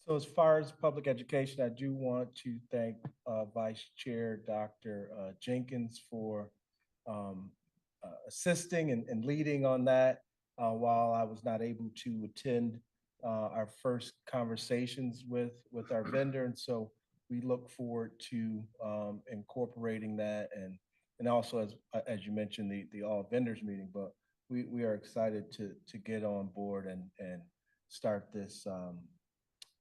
So as far as public education, I do want to thank Vice Chair Dr. Jenkins for assisting and leading on that while I was not able to attend our first conversations with our vendor. And so we look forward to incorporating that and also as you mentioned, the all vendors meeting, but we are excited to get on board and start this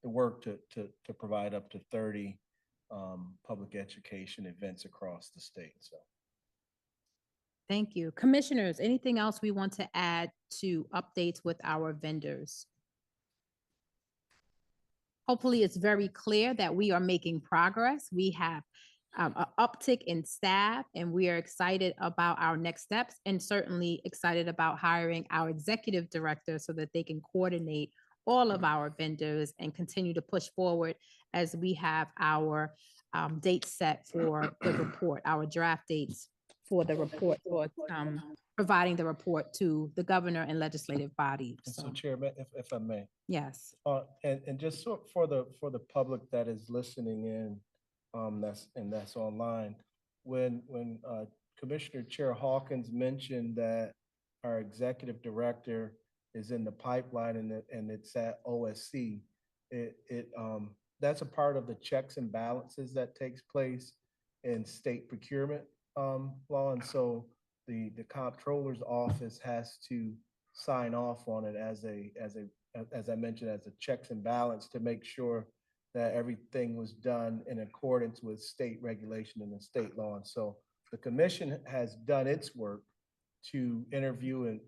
the work to provide up to 30 public education events across the state. So. Thank you. Commissioners, anything else we want to add to updates with our vendors? Hopefully it's very clear that we are making progress. We have an uptick in staff, and we are excited about our next steps and certainly excited about hiring our executive director so that they can coordinate all of our vendors and continue to push forward as we have our dates set for the report, our draft dates for the report, for providing the report to the governor and legislative body. And so So, Chairman, if I may, yes. and just for the public that is listening in, that's online, when Commissioner Chair Hawkins mentioned that our executive director is in the pipeline and it's at OSC, that's a part of the checks and balances that takes place in state procurement law. And so the comptroller's office has to sign off on it as I mentioned, as a checks and balance to make sure that everything was done in accordance with state regulation and the state law. And so the commission has done its work to interview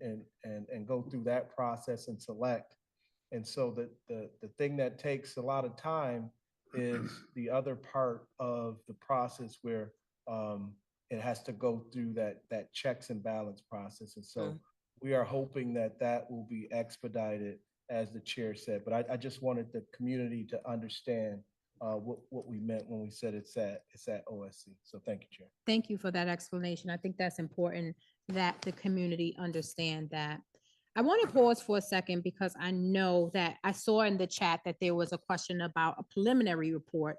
and go through that process and select. And so the thing that takes a lot of time is the other part of the process where it has to go through that checks and balance process. And so we are hoping that will be expedited, as the chair said. But I just wanted the community to understand what we meant when we said it's at OSC. So thank you, Chair. Thank you for that explanation. I think that's important that the community understand that. I want to pause for a second because I know that I saw in the chat that there was a question about a preliminary report.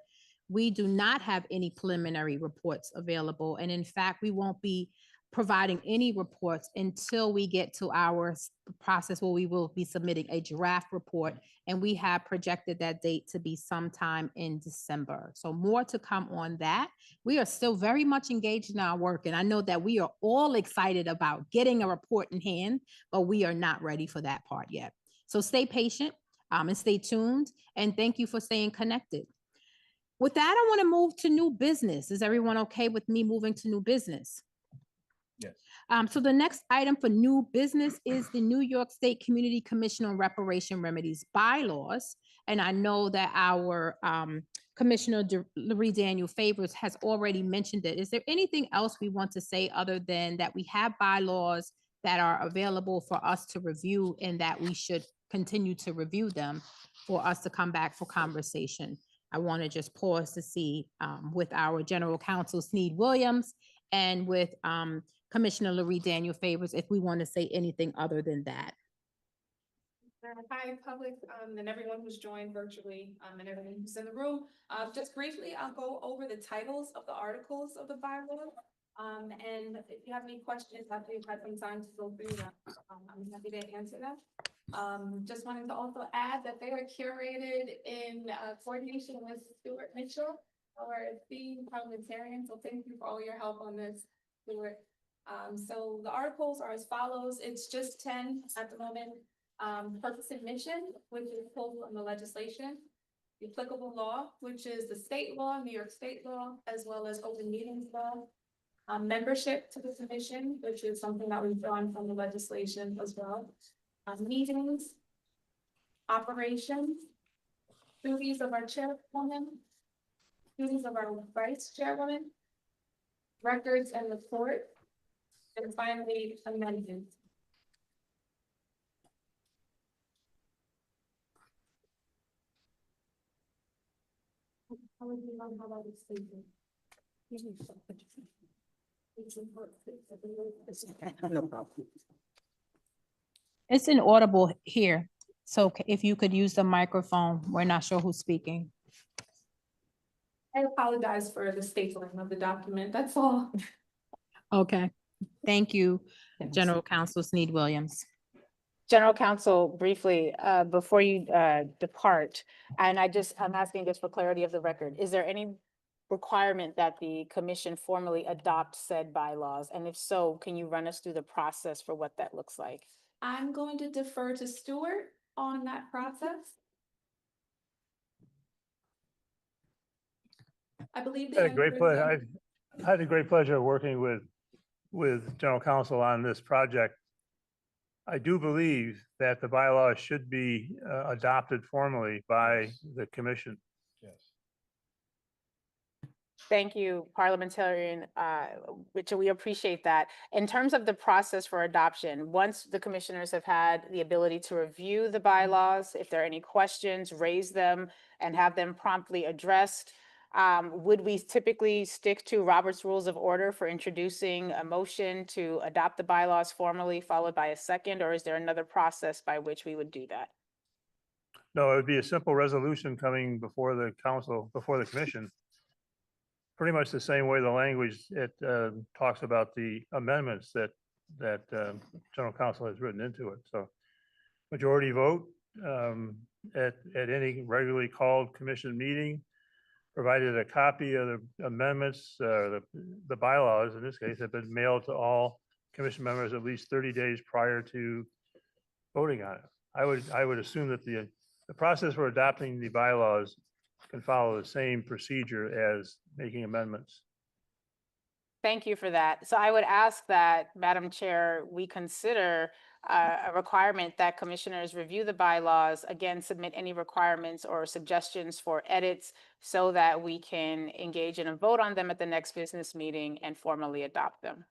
We do not have any preliminary reports available. And in fact, we won't be providing any reports until we get to our process where we will be submitting a draft report. And we have projected that date to be sometime in December. So more to come on that. We are still very much engaged in our work. And I know that we are all excited about getting a report in hand, but we are not ready for that part yet. So stay patient and stay tuned. And thank you for staying connected. With that, I want to move to new business. Is everyone okay with me moving to new business? Yes. So the next item for new business is the New York State Community Commission on Reparation Remedies bylaws. And I know that our Commissioner Larry Daniel Favors has already mentioned it. Is there anything else we want to say other than that we have bylaws that are available for us to review and that we should continue to review them for us to come back for conversation? I want to just pause to see with our General Counsel Sneed Williams and with Commissioner Larry Daniel Favors if we want to say anything other than that. Hi, public, and everyone who's joined virtually, and everyone who's in the room. Just briefly, I'll go over the titles of the articles of the bylaw. And if you have any questions after you've had some time to go through them, I'm happy to answer them. Just wanted to also add that they are curated in coordination with Stuart Mitchell, our esteemed parliamentarian. So thank you for all your help on this, Stuart. So the articles are as follows. It's just 10 at the moment. Purpose and mission, which is pulled from the legislation. The applicable law, which is the state law, New York state law, as well as open meetings law. Membership to the commission, which is something that we've drawn from the legislation as well. Meetings, operations, duties of our chairwoman, duties of our vice chairwoman, records and report, and finally amendments. How would you know how that is stated? No problem. It's inaudible here. So if you could use the microphone, we're not sure who's speaking. I apologize for the stapling of the document, that's all. Okay, thank you, General Counsel Sneed Williams. General Counsel, briefly, before you depart, and I'm asking just for clarity of the record, is there any requirement that the commission formally adopt said bylaws? And if so, can you run us through the process for what that looks like? I'm going to defer to Stuart on that process. I believe. I had a great pleasure of working with General Counsel on this project. I do believe that the bylaws should be adopted formally by the commission. Yes. Thank you, Parliamentarian Richard. We appreciate that. In terms of the process for adoption, once the commissioners have had the ability to review the bylaws, if there are any questions, raise them and have them promptly addressed, would we typically stick to Robert's Rules of Order for introducing a motion to adopt the bylaws formally, followed by a second, or is there another process by which we would do that? No, it would be a simple resolution coming before the council, before the commission. Pretty much the same way the language it talks about the amendments that general counsel has written into it. So majority vote at any regularly called commission meeting, provided a copy of the amendments, the bylaws in this case have been mailed to all commission members at least 30 days prior to voting on it. I would assume that the process for adopting the bylaws can follow the same procedure as making amendments. Thank you for that. So I would ask that, Madam Chair, we consider a requirement that commissioners review the bylaws, again, submit any requirements or suggestions for edits so that we can engage in a vote on them at the next business meeting and formally adopt them.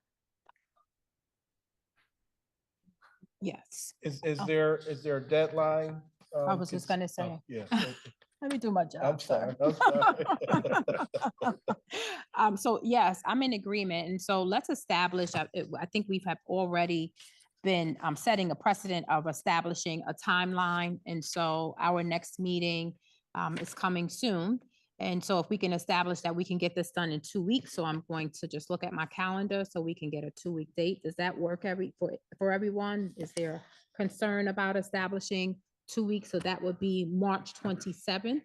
Yes, Is there a deadline? I was just gonna say. Yeah. Let me do my job. I'm sir. sorry, I'm sorry. So yes, I'm in agreement. And so let's establish, I think we've have already been setting a precedent of establishing a timeline. And so our next meeting is coming soon. And so if we can establish that we can get this done in 2 weeks, so I'm going to just look at my calendar so we can get a 2-week date. Does that work for everyone? Is there concern about establishing 2 weeks? So that would be March 27th.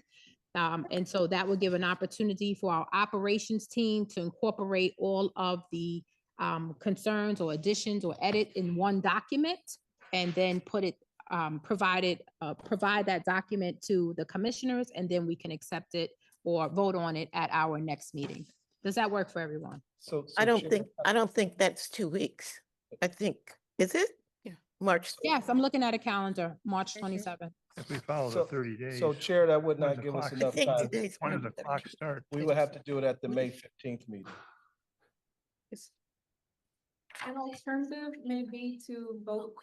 And so that would give an opportunity for our operations team to incorporate all of the concerns or additions or edit in one document, and then provide that document to the commissioners, and then we can accept it or vote on it at our next meeting. Does that work for everyone? So I don't Chair, think that's 2 weeks. I think, is it? Yeah. March. Yes, I'm looking at a calendar, March 27th. If we follow the 30 days. So Chair, that would When not does the give us clock- enough I think time. today's When does the Monday. clock start? We would have to do it at the May 15th meeting. An alternative may be to vote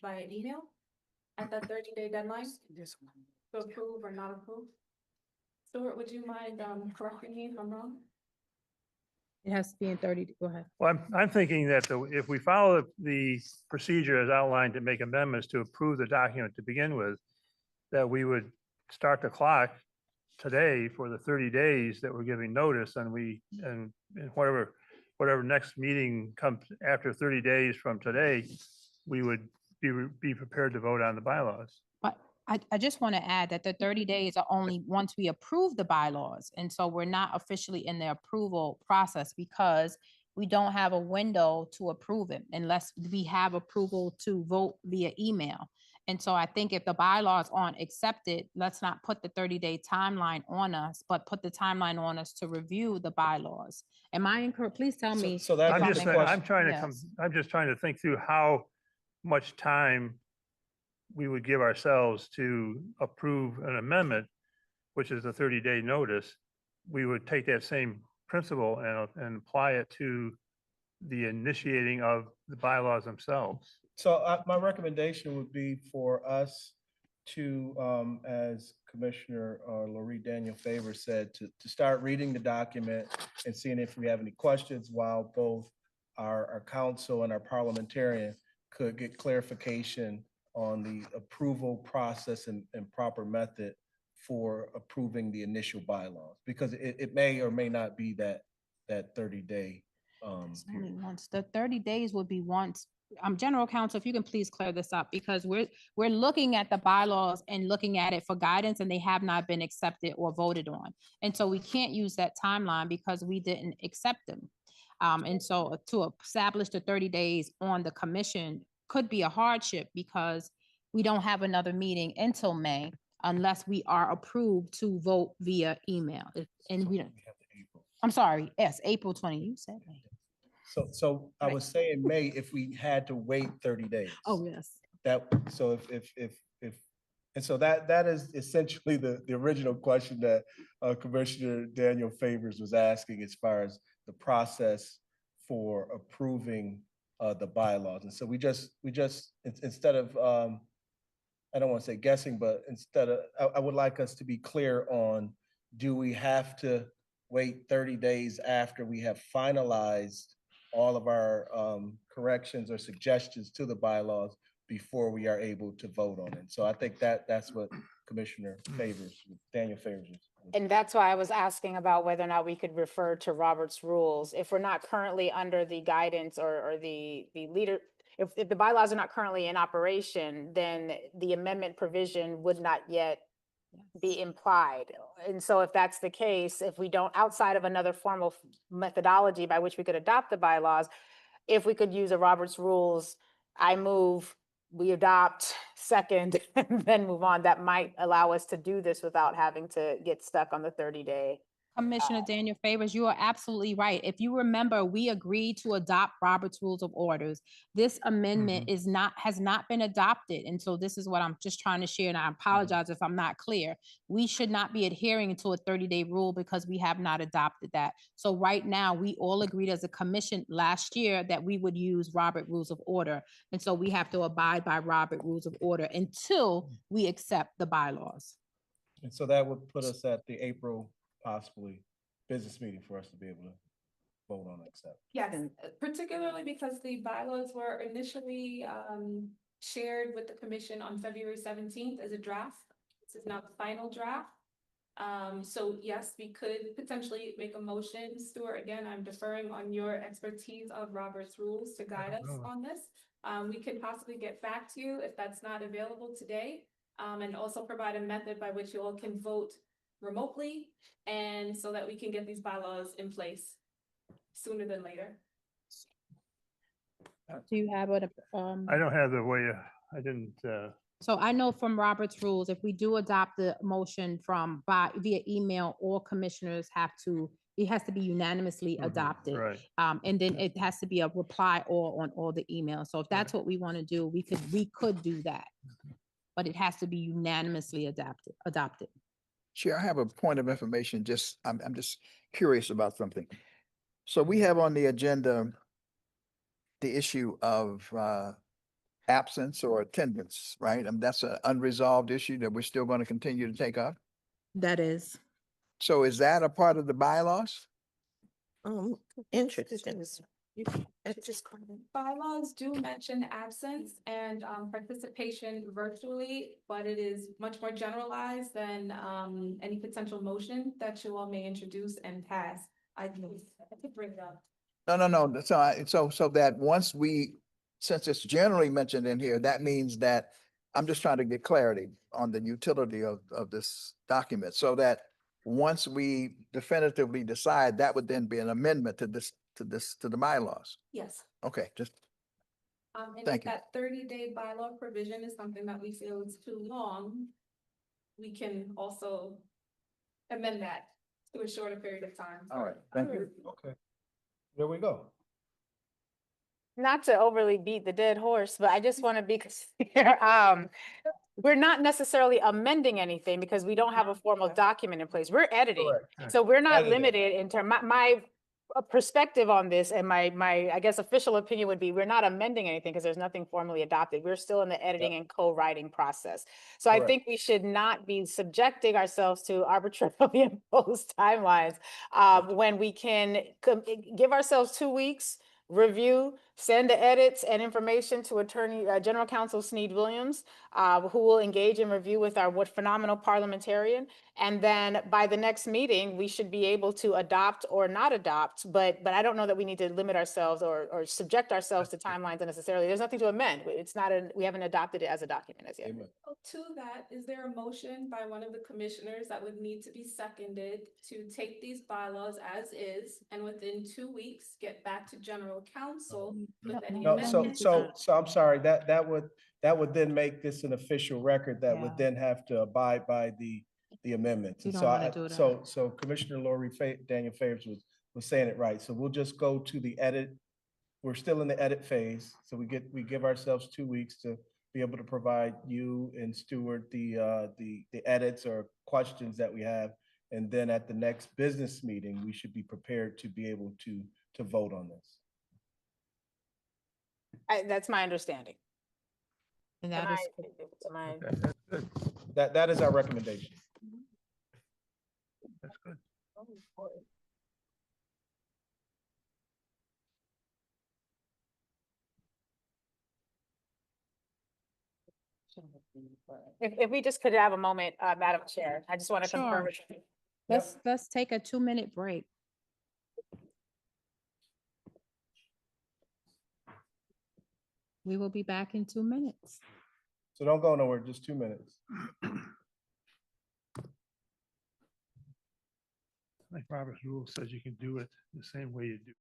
by email at that 30-day deadline to approve or not approve. Stuart, would you mind correcting me if I'm wrong? It has to be in 30, go ahead. Well, I'm thinking that if we follow the procedure as outlined to make amendments to approve the document to begin with, that we would start the clock today for the 30 days that we're giving notice, and whatever next meeting comes after 30 days from today, we would be prepared to vote on the bylaws. But I just want to add that the 30 days are only once we approve the bylaws. And so we're not officially in the approval process because we don't have a window to approve it unless we have approval to vote via email. And so I think if the bylaws aren't accepted, let's not put the 30-day timeline on us, but put the timeline on us to review the bylaws. Am I incorrect? Please tell me. So that I'm begs just, the question. I'm just trying to think through how much time we would give ourselves to approve an amendment, which is a 30-day notice. We would take that same principle and apply it to the initiating of the bylaws themselves. So my recommendation would be for us to, as Commissioner Laurie Daniel Favor said, to start reading the document and seeing if we have any questions while both our council and our parliamentarian could get clarification on the approval process and proper method for approving the initial bylaws, because it may or may not be that 30-day It's only period. once. The 30 days would be once. General Counsel, if you can please clear this up, because we're looking at the bylaws and looking at it for guidance, and they have not been accepted or voted on. And so we can't use that timeline because we didn't accept them. And so to establish the 30 days on the commission could be a hardship because we don't have another meeting until May unless we are approved to vote via email. And we don't, I'm sorry, yes, April 20, you said May. So I was saying May if we had to wait 30 days. Oh, yes. So if And so that is essentially the original question that Commissioner Daniel Favors was asking as far as the process for approving the bylaws. And so we just instead of I don't want to say guessing, but instead of I would like us to be clear on, do we have to wait 30 days after we have finalized all of our corrections or suggestions to the bylaws before we are able to vote on it? So I think that's what Commissioner Daniel Favors. And that's why I was asking about whether or not we could refer to Robert's rules. If we're not currently under the guidance or the leader, if the bylaws are not currently in operation, then the amendment provision would not yet be implied. And so if that's the case, if we don't, outside of another formal methodology by which we could adopt the bylaws, if we could use a Robert's rules, I move, we adopt, second, and then move on, that might allow us to do this without having to get stuck on the 30-day. Commissioner Daniel Favors, you are absolutely right. If you remember, we agreed to adopt Robert's Rules of Orders. This amendment has not been adopted. And so this is what I'm just trying to share. And I apologize if I'm not clear. We should not be adhering to a 30-day rule because we have not adopted that. So right now, we all agreed as a commission last year that we would use Robert Rules of Order. And so we have to abide by Robert Rules of Order until we accept the bylaws. And so that would put us at the April possibly business meeting for us to be able to vote on accept. Yes, particularly because the bylaws were initially shared with the commission on February 17th as a draft. This is now the final draft. So yes, we could potentially make a motion. Stuart, again, I'm deferring on your expertise of Robert's rules to guide us on this. We could possibly get back to you if that's not available today, and also provide a method by which you all can vote remotely, and so that we can get these bylaws in place sooner than later. Do you have a, I don't have the way, I didn't, so I know from Robert's rules, if we do adopt the motion via email, all commissioners it has to be unanimously adopted. right. And then it has to be a reply all on all the emails. So if that's what we want to do, we could do that. But it has to be unanimously adopted. Chair, I have a point of information. I'm just curious about something. So we have on the agenda the issue of absence or attendance, right? That's an unresolved issue that we're still going to continue to take up. That is. So is that a part of the bylaws? Interesting. Bylaws do mention absence and participation virtually, but it is much more generalized than any potential motion that you all may introduce and pass. I could bring it up. No. So that once since it's generally mentioned in here, that means that I'm just trying to get clarity on the utility of this document, so that once we definitively decide, that would then be an amendment to the bylaws. Yes. Okay, just And thank if you. that 30-day bylaw provision is something that we feel is too long, we can also amend that to a shorter period of time. All right, thank you. Okay, there we go. Not to overly beat the dead horse, but I just want to be clear. We're not necessarily amending anything because we don't have a formal document in place. We're editing. Correct. So we're not Editing. limited in terms, my perspective on this and my, I guess, official opinion would be, we're not amending anything because there's nothing formally adopted. We're still in the editing and co-writing process. So I Correct. think we should not be subjecting ourselves to arbitrarily imposed timelines when we can give ourselves 2 weeks, review, send the edits and information to General Counsel Sneed Williams, who will engage in review with our phenomenal parliamentarian. And then by the next meeting, we should be able to adopt or not adopt, but I don't know that we need to limit ourselves or subject ourselves to timelines unnecessarily. There's nothing to amend. We haven't adopted it as a document as yet. Amen. To that, is there a motion by one of the commissioners that would need to be seconded to take these bylaws as is and within 2 weeks get back to General Counsel with any No, amendments? so I'm sorry, that would then make this an official record that would then have to abide by the amendments. You And don't so wanna do that. so Commissioner Daniel Favors was saying it right. So we'll just go to the edit. We're still in the edit phase. So we give ourselves 2 weeks to be able to provide you and Stuart the edits or questions that we have. And then at the next business meeting, we should be prepared to be able to vote on this. That's my understanding. And Am that is, am I- Okay, that's good. That is our recommendation. That's good. If we just could have a moment, Madam Chair, I just want to confirm. Sure. let's take a 2-minute break. We will be back in 2 minutes. So don't go nowhere, just 2 minutes. Like Robert's rule says, you can do it the same way you do.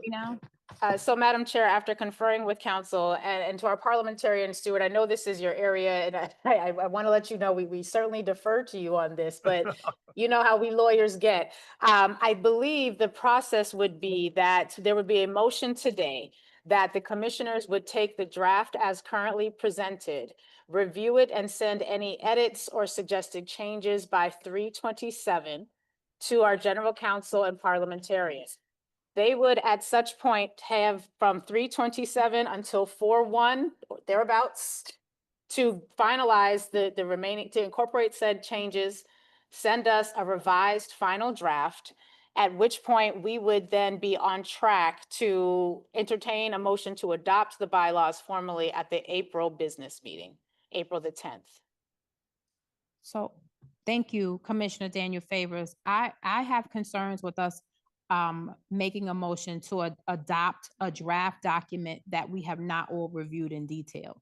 Now, So Madam Chair, after conferring with council and to our parliamentarian Stuart, I know this is your area and I want to let you know, we certainly defer to you on this, but you know how we lawyers get. I believe the process would be that there would be a motion today that the commissioners would take the draft as currently presented, review it and send any edits or suggested changes by 3/27 to our general counsel and parliamentarians. They would at such point have from 3/27 until 4/1 or thereabouts to finalize the remaining, to incorporate said changes, send us a revised final draft, at which point we would then be on track to entertain a motion to adopt the bylaws formally at the April business meeting, April the 10th. so thank you, Commissioner Daniel Favors. I have concerns with us making a motion to adopt a draft document that we have not all reviewed in detail.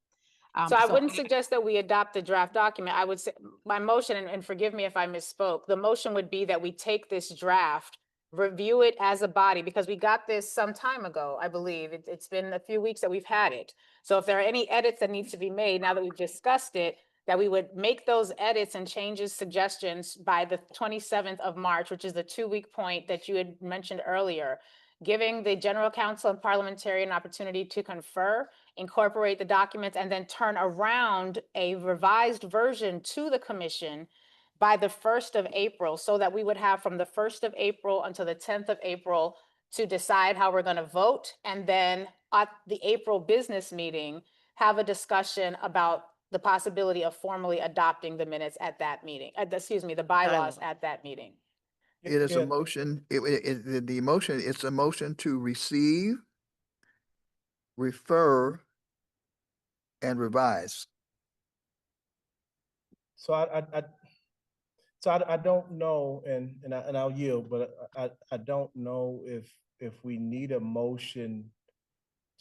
So I wouldn't suggest that we adopt the draft document. I would say, my motion, and forgive me if I misspoke, the motion would be that we take this draft, review it as a body, because we got this some time ago, I believe. It's been a few weeks that we've had it. So if there are any edits that needs to be made, now that we've discussed it, that we would make those edits and changes, suggestions by the 27th of March, which is the 2-week point that you had mentioned earlier, giving the general counsel and parliamentarian opportunity to confer, incorporate the documents, and then turn around a revised version to the commission by the 1st of April, so that we would have from the 1st of April until the 10th of April to decide how we're going to vote. And then at the April business meeting, have a discussion about the possibility of formally adopting the minutes at that meeting, the bylaws at that meeting. It is a Yeah. motion, the motion, it's a motion to receive, refer, and revise. So I don't know, and I'll yield, but I don't know if we need a motion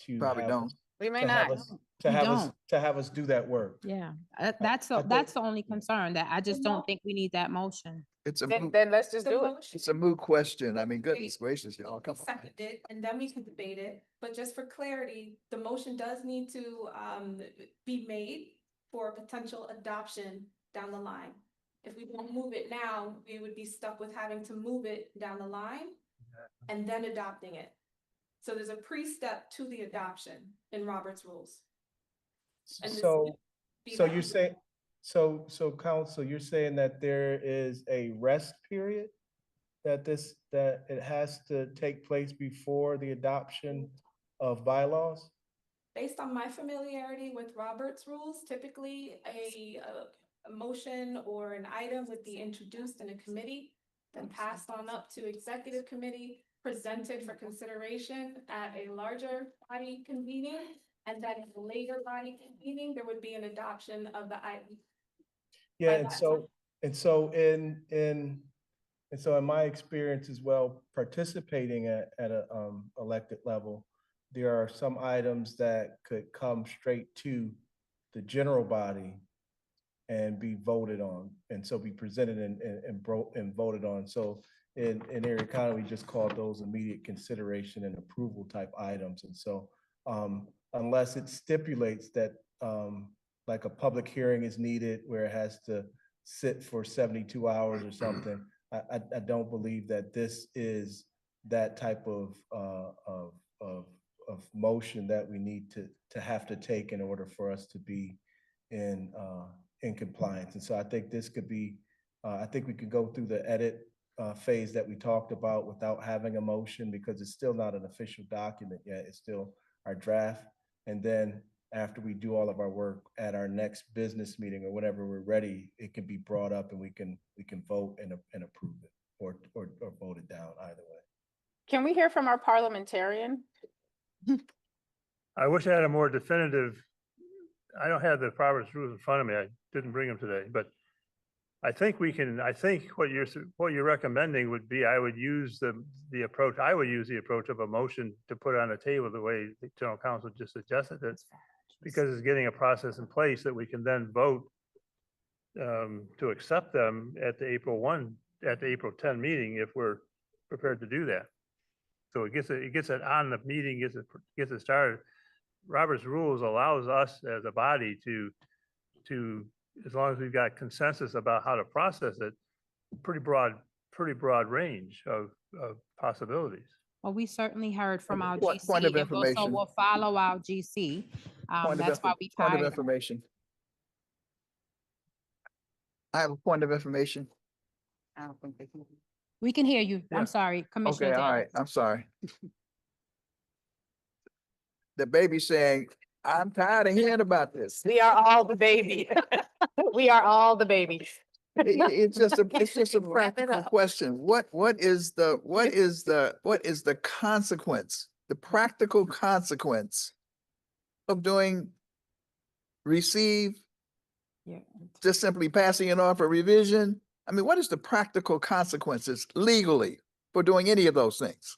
to Probably have don't. us- We may to have not. us- We don't. to have us do that work. Yeah, I that's think- the only concern, that I just don't think we need that motion. It's a Then, moot, then let's just The do it. motion it's a moot question. I mean, goodness gracious, y'all, come on. seconded, and then we can debate it, but just for clarity, the motion does need to be made for potential adoption down the line. If we don't move it now, we would be stuck with having to move it down the line and then adopting it. So there's a pre-step to the adoption in Robert's rules. And this So, would be so that. you say, so counsel, you're saying that there is a rest period? That it has to take place before the adoption of bylaws? Based on my familiarity with Robert's rules, typically a motion or an item would be introduced in a committee, then passed on up to executive committee, presented for consideration at a larger body convening, and then in a later body convening, there would be an adoption of the item. Yeah, By and that so, and so in my experience as well, participating at a elected level, there are some items that could come straight to the general body and be voted on, and so be presented and voted on. So in Erie County, we just call those immediate consideration and approval type items. And so unless it stipulates that like a public hearing is needed where it has to sit for 72 hours or something, I don't believe that this is that type of motion that we need to have to take in order for us to be in compliance. And so I think this could be, I think we could go through the edit phase that we talked about without having a motion, because it's still not an official document yet. It's still our draft. And then after we do all of our work at our next business meeting or whenever we're ready, it can be brought up and we can vote and approve it or vote it down, either way. Can we hear from our parliamentarian? I wish I had a more definitive, I don't have the Robert's rules in front of me. I didn't bring them today, but I think we can, I think what you're recommending would be, I would use the approach of a motion to put on the table the way the general counsel just suggested it, because it's getting a process in place that we can then vote to accept them at the April 10 meeting if we're prepared to do that. So it gets it on the meeting, gets it started. Robert's rules allows us as a body to, as long as we've got consensus about how to process it, pretty broad range of possibilities. Well, we certainly heard from our Point GC, of and so information. we'll follow our GC. That's why we Point of hired. information. I have a point of information. We can hear you. Yeah. I'm sorry, Commissioner. Okay, all right, Daniels. I'm sorry. The baby saying, I'm tired of hearing about this. We are all the baby. We are all the babies. It's just a practical question. What is the consequence, the practical consequence of doing receive, Yeah. just simply passing it off for revision? I mean, what is the practical consequences legally for doing any of those things?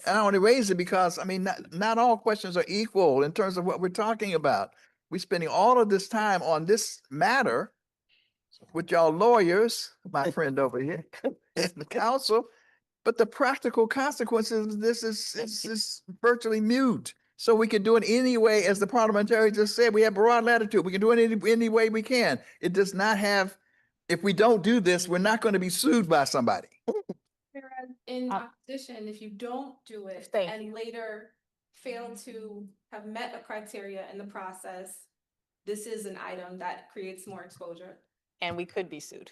And I only raise it because, I mean, not all questions are equal in terms of what we're talking about. We're spending all of this time on this matter with y'all lawyers, my friend over here, and the council. But the practical consequences of this is virtually mute. So we can do it anyway, as the parliamentarian just said, we have broad latitude. We can do it any way we can. It does not have, if we don't do this, we're not going to be sued by somebody. Whereas in opposition, if you don't do it Thank and later fail to have met a criteria in the process, this is an item that creates more exposure. And we could be sued.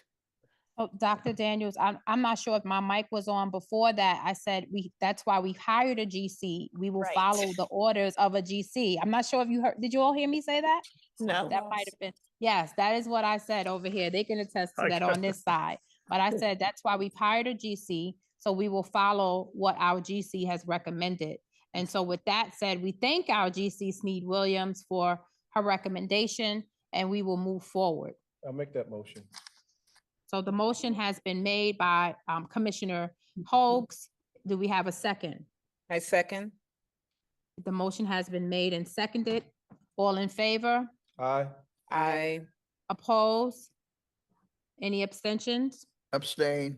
Oh, Dr. Daniels, I'm not sure if my mic was on before that. I said that's why we hired a GC. We will Right. follow the orders of a GC. I'm not sure if you heard, did you all hear me say that? No. That might have been, yes, that is what I said over here. They can attest to that on this side. But I said, that's why we've hired a GC. So we will follow what our GC has recommended. And so with that said, we thank our GC Sneed Williams for her recommendation, and we will move forward. I'll make that motion. So the motion has been made by Commissioner Hogs. Do we have a second? I second. The motion has been made and seconded. All in favor? Aye. I Oppose? Any abstentions? Abstain.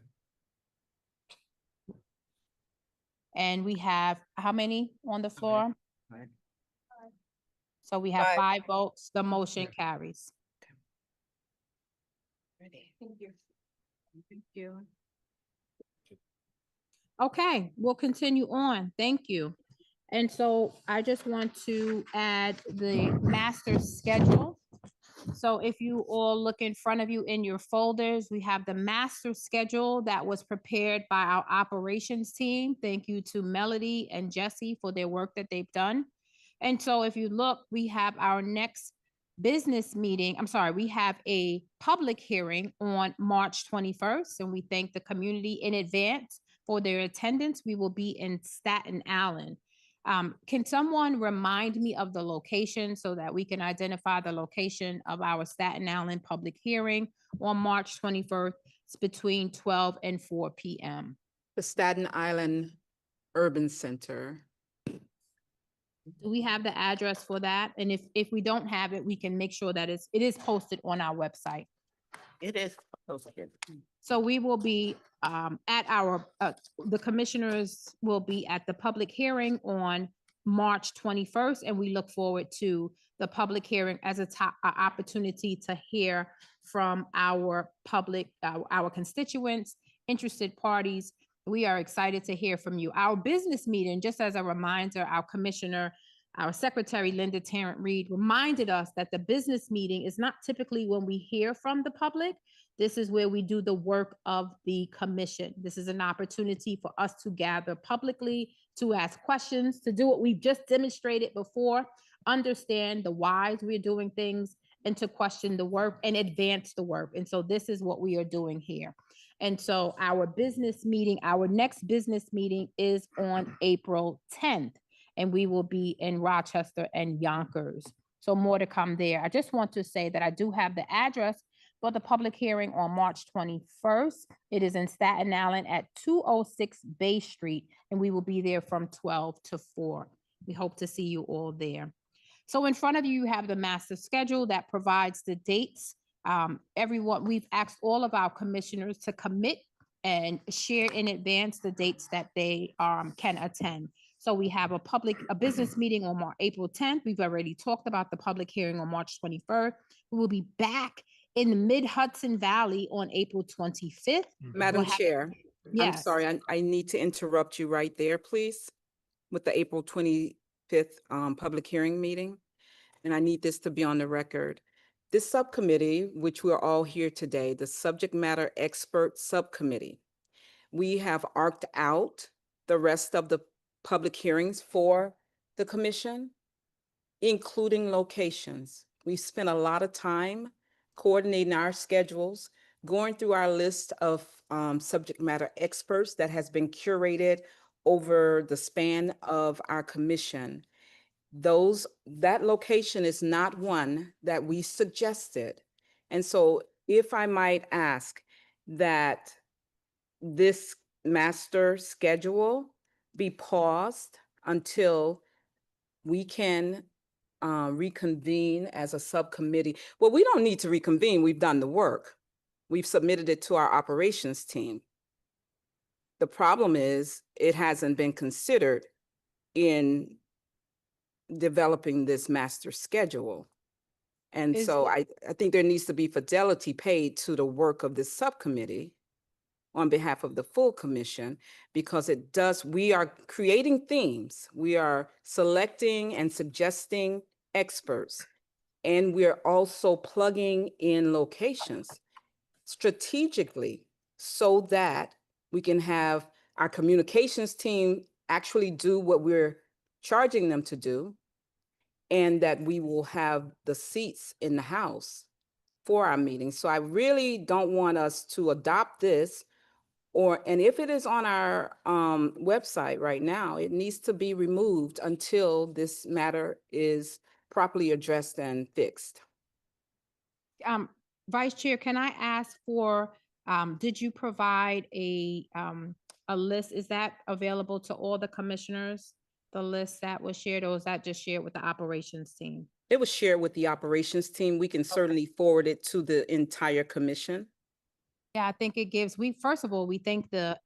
And we have how many on the floor? Five. So we have 5. 5 votes. The motion carries. Thank you. Thank you. Okay, we'll continue on. Thank you. And so I just want to add the master schedule. So if you all look in front of you in your folders, we have the master schedule that was prepared by our operations team. Thank you to Melody and Jesse for their work that they've done. And so if you look, we have our next business meeting. I'm sorry, we have a public hearing on March 21st, and we thank the community in advance for their attendance. We will be in Staten Island. Can someone remind me of the location so that we can identify the location of our Staten Island public hearing on March 21st? It's between 12 and 4 p.m. The Staten Island Urban Center. Do we have the address for that? And if we don't have it, we can make sure that it is posted on our website. It is posted. So we will be at our, the commissioners will be at the public hearing on March 21st, and we look forward to the public hearing as a opportunity to hear from our public, our constituents, interested parties. We are excited to hear from you. Our business meeting, just as a reminder, our commissioner, our secretary, Linda Tarrant Reed, reminded us that the business meeting is not typically when we hear from the public. This is where we do the work of the commission. This is an opportunity for us to gather publicly, to ask questions, to do what we've just demonstrated before, understand the whys we're doing things, and to question the work and advance the work. And so this is what we are doing here. And so our business meeting, our next business meeting is on April 10th, and we will be in Rochester and Yonkers. So more to come there. I just want to say that I do have the address for the public hearing on March 21st. It is in Staten Island at 206 Bay Street, and we will be there from 12 to 4. We hope to see you all there. So in front of you, you have the master schedule that provides the dates. Everyone, we've asked all of our commissioners to commit and share in advance the dates that they can attend. So we have a business meeting on April 10th. We've already talked about the public hearing on March 23rd. We will be back in the Mid-Hudson Valley on April 25th. Madam Chair, I'm Yes. sorry, I need to interrupt you right there, please, with the April 25th public hearing meeting. And I need this to be on the record. This subcommittee, which we're all here today, the subject matter expert subcommittee, we have arced out the rest of the public hearings for the commission, including locations. We spent a lot of time coordinating our schedules, going through our list of subject matter experts that has been curated over the span of our commission. That location is not one that we suggested. And so if I might ask that this master schedule be paused until we can reconvene as a subcommittee. Well, we don't need to reconvene. We've done the work. We've submitted it to our operations team. The problem is it hasn't been considered in developing this master schedule. And Is so it- I think there needs to be fidelity paid to the work of this subcommittee on behalf of the full commission, because we are creating themes. We are selecting and suggesting experts, and we're also plugging in locations strategically so that we can have our communications team actually do what we're charging them to do, and that we will have the seats in the house for our meetings. So I really don't want us to adopt this, and if it is on our website right now, it needs to be removed until this matter is properly addressed and fixed. Vice Chair, can I ask for, did you provide a list? Is that available to all the commissioners? The list that was shared, or was that just shared with the operations team? It was shared with the operations team. We can certainly forward it to the entire commission. Yeah, I think it gives, first of all, we thank the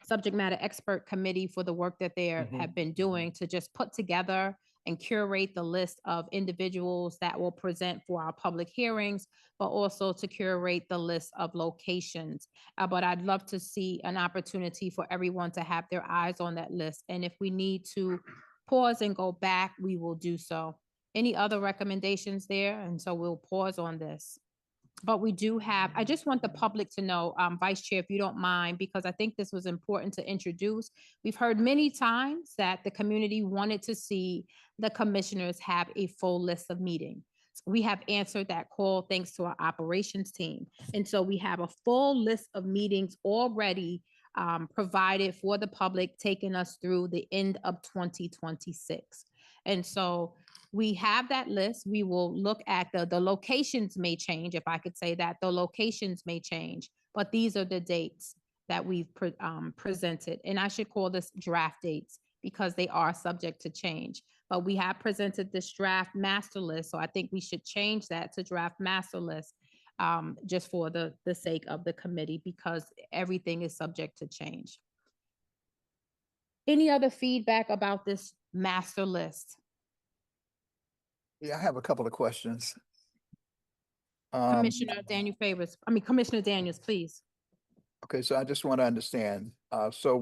subject matter expert committee for the work that they have been doing to just put together and curate the list of individuals that will present for our public hearings, but also to curate the list of locations. But I'd love to see an opportunity for everyone to have their eyes on that list. And if we need to pause and go back, we will do so. Any other recommendations there? And so we'll pause on this. But we do have, I just want the public to know, Vice Chair, if you don't mind, because I think this was important to introduce. We've heard many times that the community wanted to see the commissioners have a full list of meetings. We have answered that call thanks to our operations team. And so we have a full list of meetings already provided for the public, taking us through the end of 2026. And so we have that list. We will look at the locations may change, if I could say that. The locations may change, but these are the dates that we've presented. And I should call this draft dates because they are subject to change. But we have presented this draft master list, so I think we should change that to draft master list just for the sake of the committee, because everything is subject to change. Any other feedback about this master list? Yeah, I have a couple of questions. Commissioner Commissioner Daniels, please. Okay, so I just want to understand. So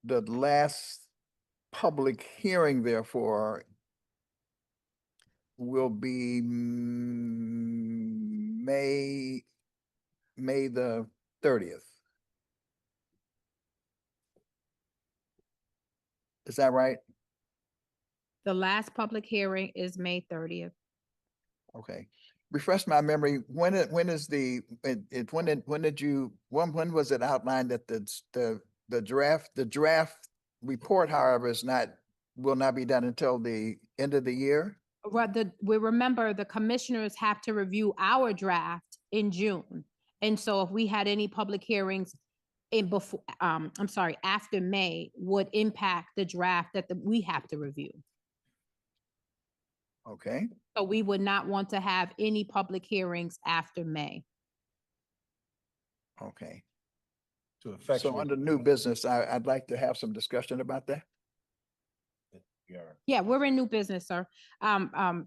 the last public hearing, therefore, will be May the 30th. Is that right? The last public hearing is May 30th. Okay. Refresh my memory. When was it outlined that the draft report, however, will not be done until the end of the year? We remember the commissioners have to review our draft in June. And so if we had any public hearings after May, would impact the draft that we have to review. Okay. So we would not want to have any public hearings after May. Okay. To effect. So under new business, I'd like to have some discussion about that. Yeah, we're in new business, sir.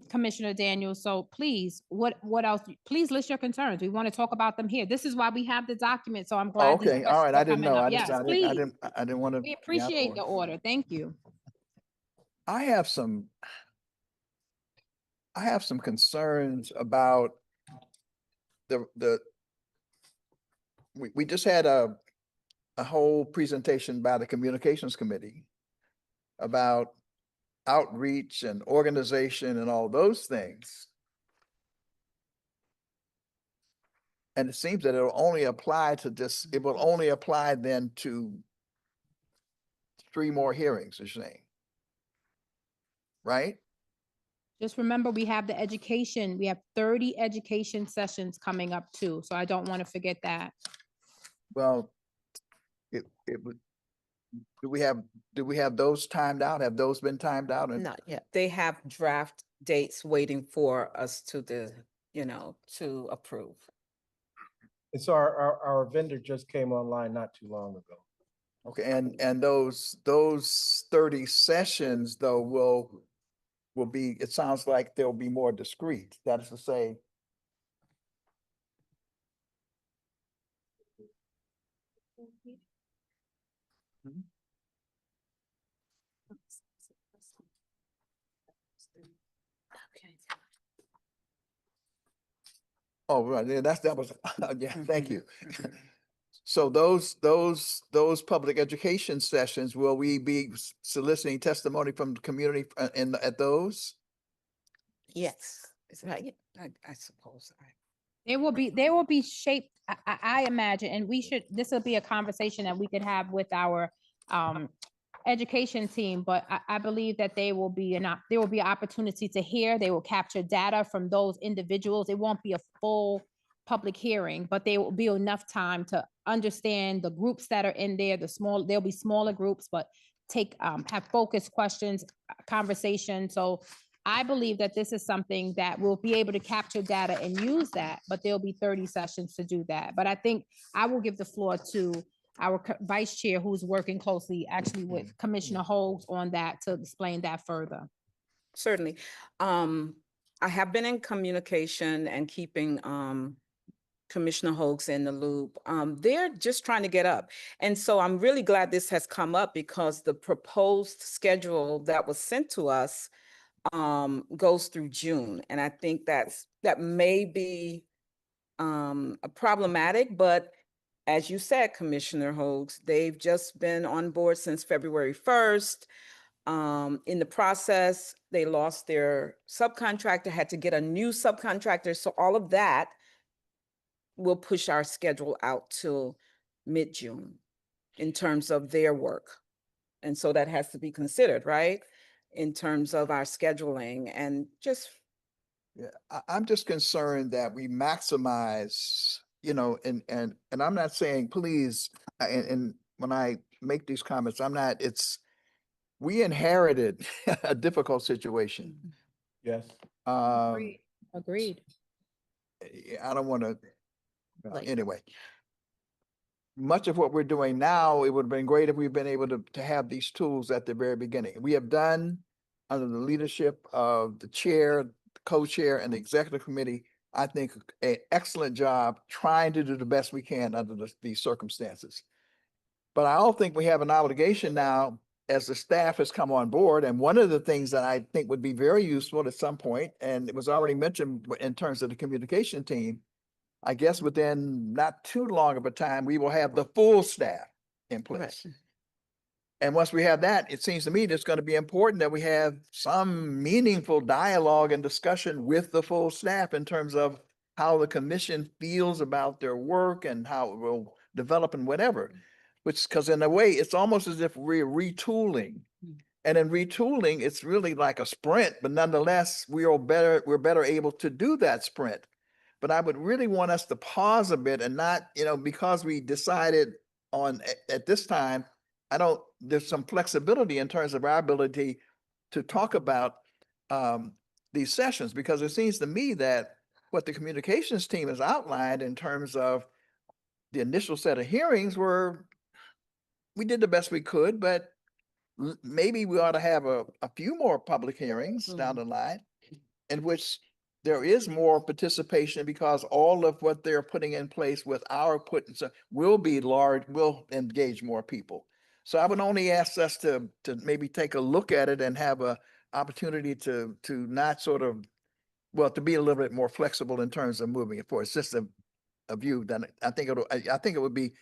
Commissioner Daniels, so please, what else? Please list your concerns. We want to talk about them here. This is why we have the document, so I'm glad. these Okay, all right. questions are I didn't coming know. up. I Yes, please. didn't want to. We appreciate the order. Thank you. I have some concerns about we just had a whole presentation by the communications committee about outreach and organization and all those things. And it seems that it will only apply then to 3 more hearings, you're saying, right? Just remember, we have the education. We have 30 education sessions coming up too. So I don't want to forget that. Well, Do we have those timed out? Have those been timed out? And Not yet. They have draft dates waiting for us to to approve. And so our vendor just came online not too long ago. okay, and those 30 sessions though will be, it sounds like they'll be more discreet. That is to say, oh, right, yeah, that was, yeah, thank you. So those public education sessions, will we be soliciting testimony from the community at those? Yes, it's right. I suppose. They will be shaped, I imagine, and this will be a conversation that we could have with our education team, but I believe that there will be an opportunity to hear. They will capture data from those individuals. It won't be a full public hearing, but there will be enough time to understand the groups that are in there, there'll be smaller groups, but have focused questions, conversation. So I believe that this is something that we'll be able to capture data and use that, but there'll be 30 sessions to do that. But I think I will give the floor to our vice chair, who's working closely actually with Commissioner Holmes on that to explain that further. Certainly. I have been in communication and keeping Commissioner Hogs in the loop. They're just trying to get up. And so I'm really glad this has come up because the proposed schedule that was sent to us goes through June. And I think that may be problematic, but as you said, Commissioner Hogs, they've just been on board since February 1st. In the process, they lost their subcontractor, had to get a new subcontractor. So all of that will push our schedule out till mid-June in terms of their work. And so that has to be considered, right? In terms of our scheduling and just. Yeah, I'm just concerned that we maximize, and I'm not saying please, and when I make these comments, we inherited a difficult situation. Yes. Agreed. I don't want to, anyway. Much of what we're doing now, it would have been great if we've been able to have these tools at the very beginning. We have done, under the leadership of the chair, co-chair, and the executive committee, I think an excellent job trying to do the best we can under these circumstances. But I also think we have an obligation now as the staff has come on board. And one of the things that I think would be very useful at some point, and it was already mentioned in terms of the communication team, I guess within not too long of a time, we will have the full staff in place. Right. And once we have that, it seems to me it's going to be important that we have some meaningful dialogue and discussion with the full staff in terms of how the commission feels about their work and how it will develop and whatever. Which, because in a way, it's almost as if we're retooling. And in retooling, it's really like a sprint, but nonetheless, we're better able to do that sprint. But I would really want us to pause a bit and not, because we decided on at this time, there's some flexibility in terms of our ability to talk about these sessions, because it seems to me that what the communications team has outlined in terms of the initial set of hearings we did the best we could, but maybe we ought to have a few more public hearings down the line in which there is more participation, because all of what they're putting in place with our will engage more people. So I would only ask us to maybe take a look at it and have a opportunity to not sort of, to be a little bit more flexible in terms of moving it forward. It's just a view that I think it would be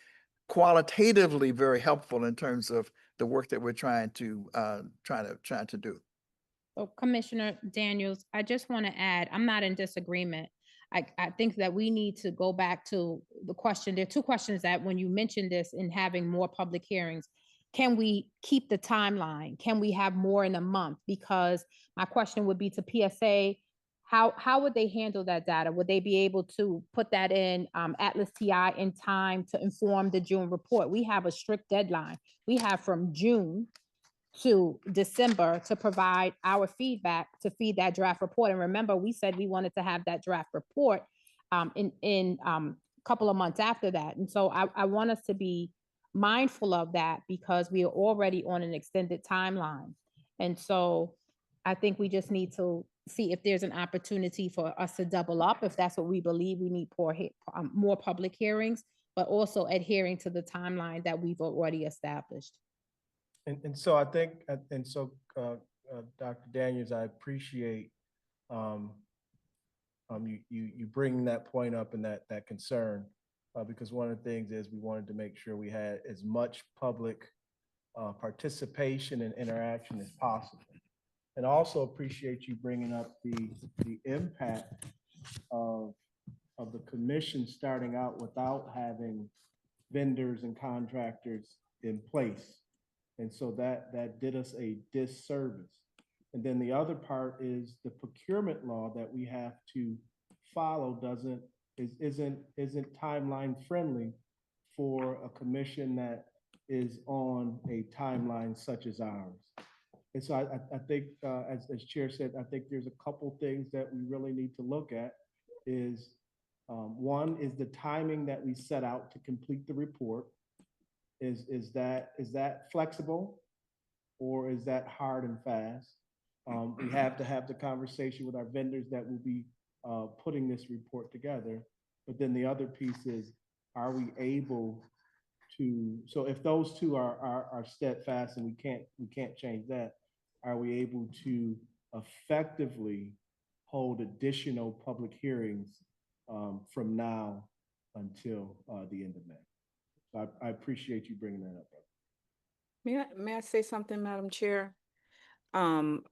qualitatively very helpful in terms of the work that we're trying to do. So Commissioner Daniels, I just want to add, I'm not in disagreement. I think that we need to go back to the question. There are two questions that when you mentioned this in having more public hearings, can we keep the timeline? Can we have more in a month? Because my question would be to PSA, how would they handle that data? Would they be able to put that in Atlas TI in time to inform the June report? We have a strict deadline. We have from June to December to provide our feedback to feed that draft report. And remember, we said we wanted to have that draft report in couple of months after that. And so I want us to be mindful of that because we are already on an extended timeline. And so I think we just need to see if there's an opportunity for us to double up, if that's what we believe. We need more public hearings, but also adhering to the timeline that we've already established. And so I think, Dr. Daniels, I appreciate you bringing that point up and that concern, because one of the things is we wanted to make sure we had as much public participation and interaction as possible. And also appreciate you bringing up the impact of the commission starting out without having vendors and contractors in place. And so that did us a disservice. And then the other part is the procurement law that we have to follow isn't timeline friendly for a commission that is on a timeline such as ours. And so I think, as Chair said, I think there's a couple things that we really need to look at. Is one is the timing that we set out to complete the report. Is that flexible, or is that hard and fast? We have to have the conversation with our vendors that will be putting this report together. But then the other piece is, are we able to? So if those two are steadfast and we can't change that, are we able to effectively hold additional public hearings from now until the end of May? So I appreciate you bringing that up. May I say something, Madam Chair? Again,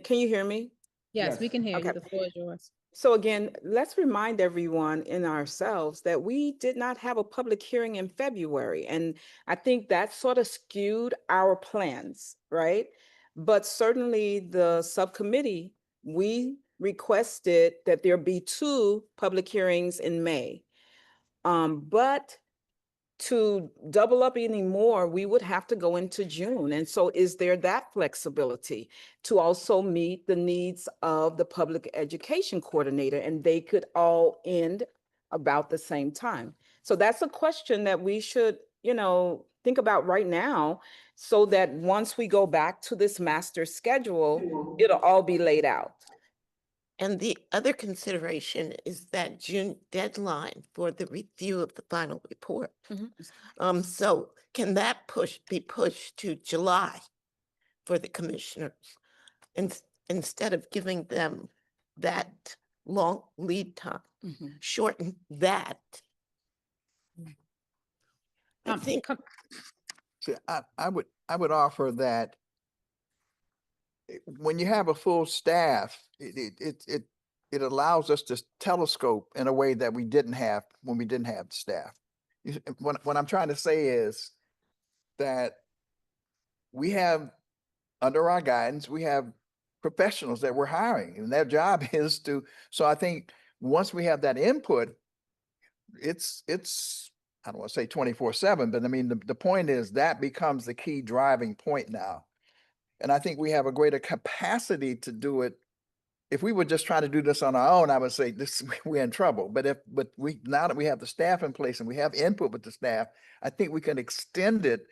can you hear me? Yes, we can hear you. Okay. The floor is yours. So again, let's remind everyone and ourselves that we did not have a public hearing in February. And I think that sort of skewed our plans, right? But certainly the subcommittee, we requested that there be 2 public hearings in May. But to double up any more, we would have to go into June. And so is there that flexibility to also meet the needs of the public education coordinator, and they could all end about the same time? So that's a question that we should, think about right now, so that once we go back to this master schedule, it'll all be laid out. And the other consideration is that June deadline for the review of the final report. So can that be pushed to July for the commissioners, instead of giving them that long lead time? Shorten that. I think. So I would offer that when you have a full staff, it allows us to telescope in a way that we didn't have when we didn't have the staff. What I'm trying to say is that we have, under our guidance, we have professionals that we're hiring, and their job is to, so I think once we have that input, it's I don't want to say 24/7, but I mean, the point is that becomes the key driving point now. And I think we have a greater capacity to do it. If we were just trying to do this on our own, I would say we're in trouble. But now that we have the staff in place and we have input with the staff, I think we can extend it.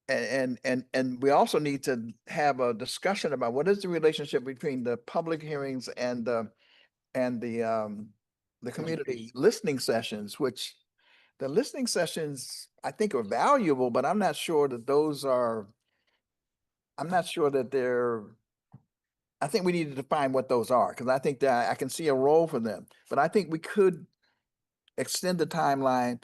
And we also need to have a discussion about what is the relationship between the public hearings and the community listening sessions, which the listening sessions I think are valuable, but I'm not sure that I think we need to define what those are, because I think that I can see a role for them. But I think we could extend the timeline,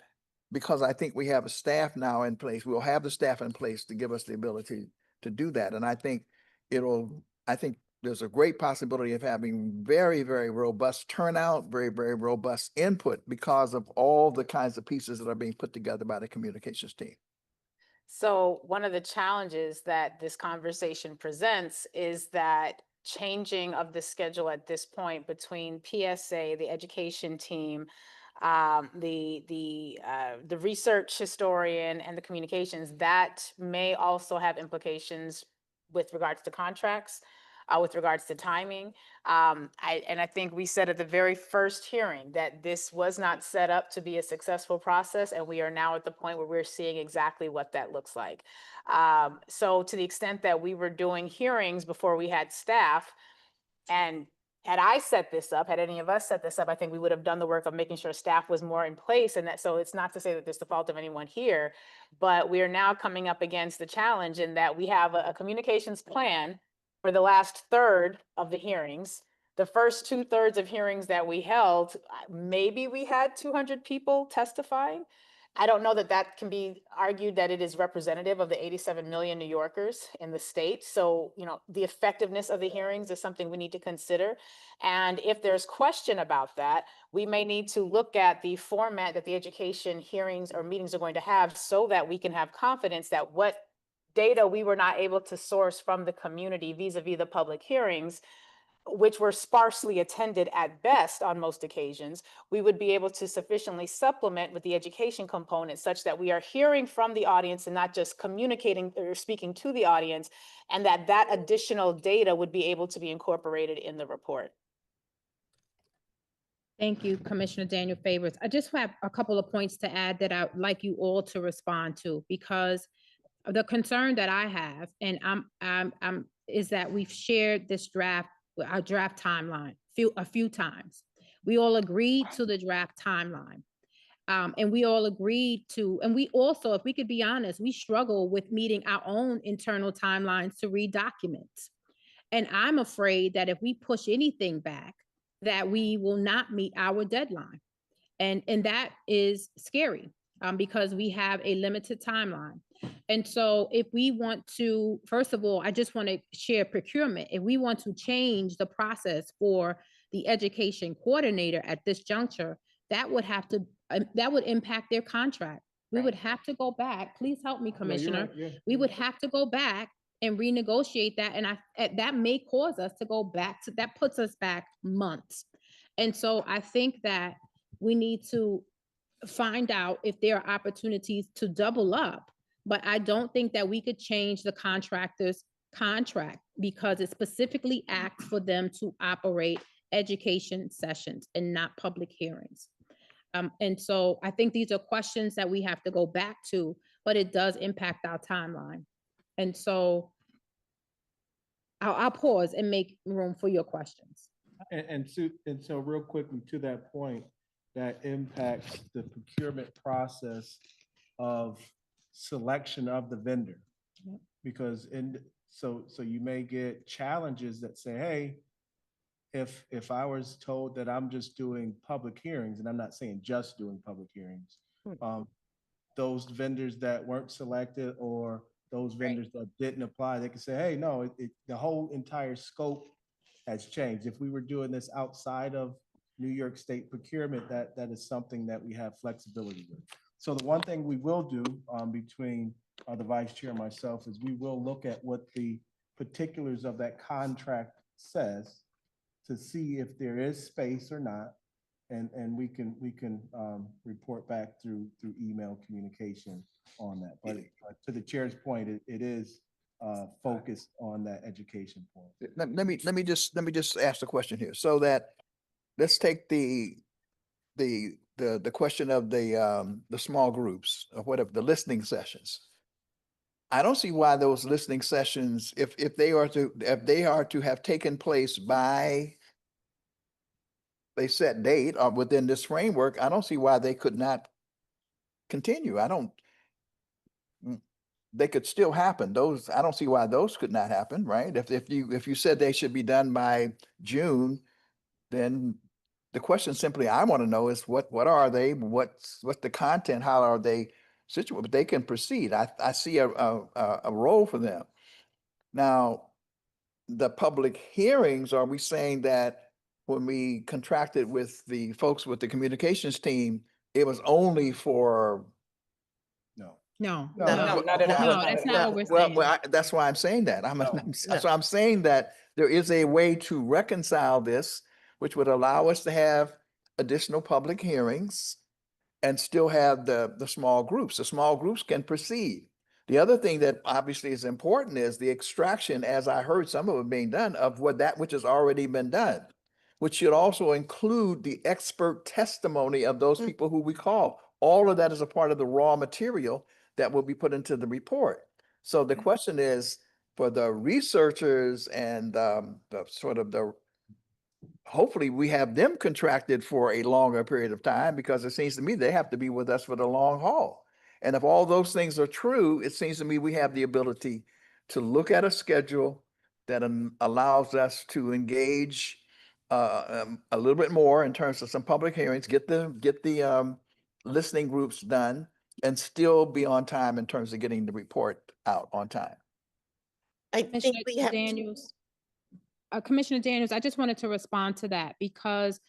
because I think we have a staff now in place. We'll have the staff in place to give us the ability to do that. And I think there's a great possibility of having very, very robust turnout, very, very robust input, because of all the kinds of pieces that are being put together by the communications team. So one of the challenges that this conversation presents is that changing of the schedule at this point between PSA, the education team, the research historian and the communications, that may also have implications with regards to contracts, with regards to timing. I think we said at the very first hearing that this was not set up to be a successful process, and we are now at the point where we're seeing exactly what that looks like. So to the extent that we were doing hearings before we had staff, and had I set this up, had any of us set this up, I think we would have done the work of making sure staff was more in place. And that, so it's not to say that there's the fault of anyone here, but we are now coming up against the challenge in that we have a communications plan for the last third of the hearings. The first 2/3 of hearings that we held, maybe we had 200 people testifying. I don't know that that can be argued that it is representative of the 87 million New Yorkers in the state. So, you know, the effectiveness of the hearings is something we need to consider. And if there's question about that, we may need to look at the format that the education hearings or meetings are going to have so that we can have confidence that what data we were not able to source from the community vis-a-vis the public hearings, which were sparsely attended at best on most occasions, we would be able to sufficiently supplement with the education component such that we are hearing from the audience and not just communicating or speaking to the audience, and that that additional data would be able to be incorporated in the report. Thank you, Commissioner Daniel Favors. I just have a couple of points to add that I'd like you all to respond to, because the concern that I have, and is that we've shared this draft, our draft timeline, a few times. We all agreed to the draft timeline. And we all agreed to, and we also, if we could be honest, we struggle with meeting our own internal timelines to read documents. And I'm afraid that if we push anything back, that we will not meet our deadline. And that is scary because we have a limited timeline. And so if we want to, first of all, I just want to share procurement. If we want to change the process for the education coordinator at this juncture, that would have to, that would impact their contract. We would have to go back. Please help me, Commissioner. We would have to go back and renegotiate that. And that may cause us to go back to, that puts us back months. And so I think that we need to find out if there are opportunities to double up, but I don't think that we could change the contractor's contract because it specifically asks for them to operate education sessions and not public hearings. And so I think these are questions that we have to go back to, but it does impact our timeline. And so I'll pause and make room for your questions. And so real quickly to that point, that impacts the procurement process of selection of the vendor. Yep. Because so you may get challenges that say, hey, if I was told that I'm just doing public hearings, and I'm not saying just doing public hearings, those vendors that weren't selected or those vendors that didn't apply, they could say, hey, no, the whole entire scope has changed. If we were doing this outside of New York State procurement, that is something that we have flexibility with. So the one thing we will do between the vice chair and myself is we will look at what the particulars of that contract says to see if there is space or not, and we can report back through email communication on that. But to the chair's point, it is focused on that education point. Let me just ask the question here. So that let's take the question of the small groups or whatever, the listening sessions. I don't see why those listening sessions, if they are to have taken place by a set date or within this framework, I don't see why they could not continue. They could still happen. Those, I don't see why those could not happen, right? If you said they should be done by June, then the question simply I want to know is what are they? What's the content? How are they situated? But they can proceed. I see a role for them. Now, the public hearings, are we saying that when we contracted with the folks with the communications team, it was only for No. No, not at all. No, Not that's at not all. what we're saying. That's why I'm saying that. So I'm saying that there is a way to reconcile this, which would allow us to have additional public hearings and still have the small groups. The small groups can proceed. The other thing that obviously is important is the extraction, as I heard some of it being done, of that which has already been done, which should also include the expert testimony of those people who we call. All of that is a part of the raw material that will be put into the report. So the question is for the researchers and hopefully we have them contracted for a longer period of time, because it seems to me they have to be with us for the long haul. And if all those things are true, it seems to me we have the ability to look at a schedule that allows us to engage a little bit more in terms of some public hearings, get the listening groups done, and still be on time in terms of getting the report out on time. I think Commissioner we have to. Daniels. Commissioner Daniels, I just wanted to respond to that because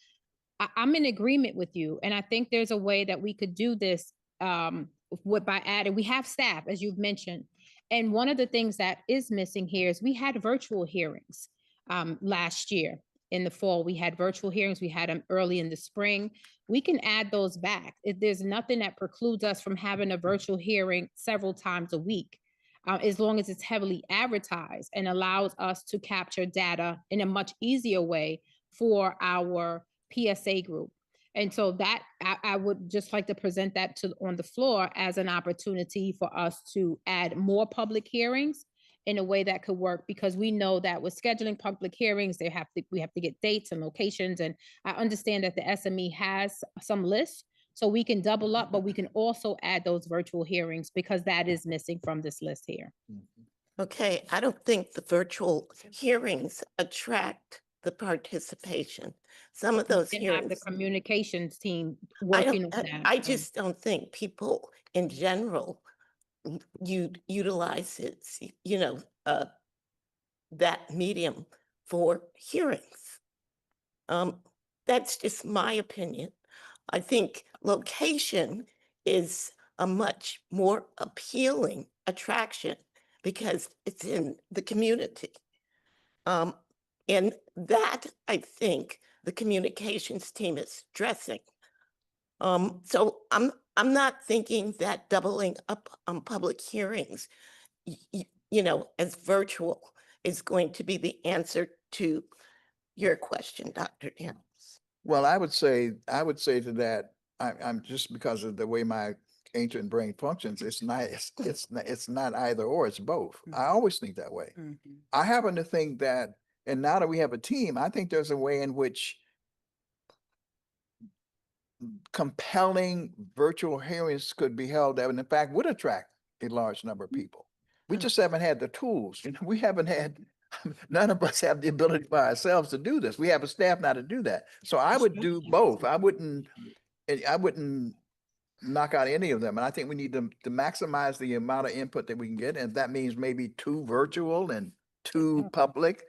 I'm in agreement with you. And I think there's a way that we could do this by adding, we have staff, as you've mentioned. And one of the things that is missing here is we had virtual hearings last year. In the fall, we had virtual hearings. We had them early in the spring. We can add those back. There's nothing that precludes us from having a virtual hearing several times a week. As long as it's heavily advertised and allows us to capture data in a much easier way for our PSA group. And so that I would just like to present that on the floor as an opportunity for us to add more public hearings in a way that could work, because we know that with scheduling public hearings, we have to get dates and locations. And I understand that the SME has some lists, so we can double up, but we can also add those virtual hearings because that is missing from this list here. Okay, I don't think the virtual hearings attract the participation. Some of those We can have hearings. the communications team I working on don't, that. I just don't think people in general utilize it, that medium for hearings. That's just my opinion. I think location is a much more appealing attraction because it's in the community. And that, I think, the communications team is stressing. So I'm not thinking that doubling up on public hearings, as virtual is going to be the answer to your question, Dr. Daniels. Well, I would say to that, I'm just because of the way my ancient brain functions, it's not either or, it's both. I always think that way. I happen to think that, and now that we have a team, I think there's a way in which compelling virtual hearings could be held that in fact would attract a large number of people. We just haven't had the tools. We haven't had, none of us have the ability by ourselves to do this. We have a staff now to do that. So I would do both. I wouldn't knock out any of them. And I think we need to maximize the amount of input that we can get. And if that means maybe 2 virtual and 2 public,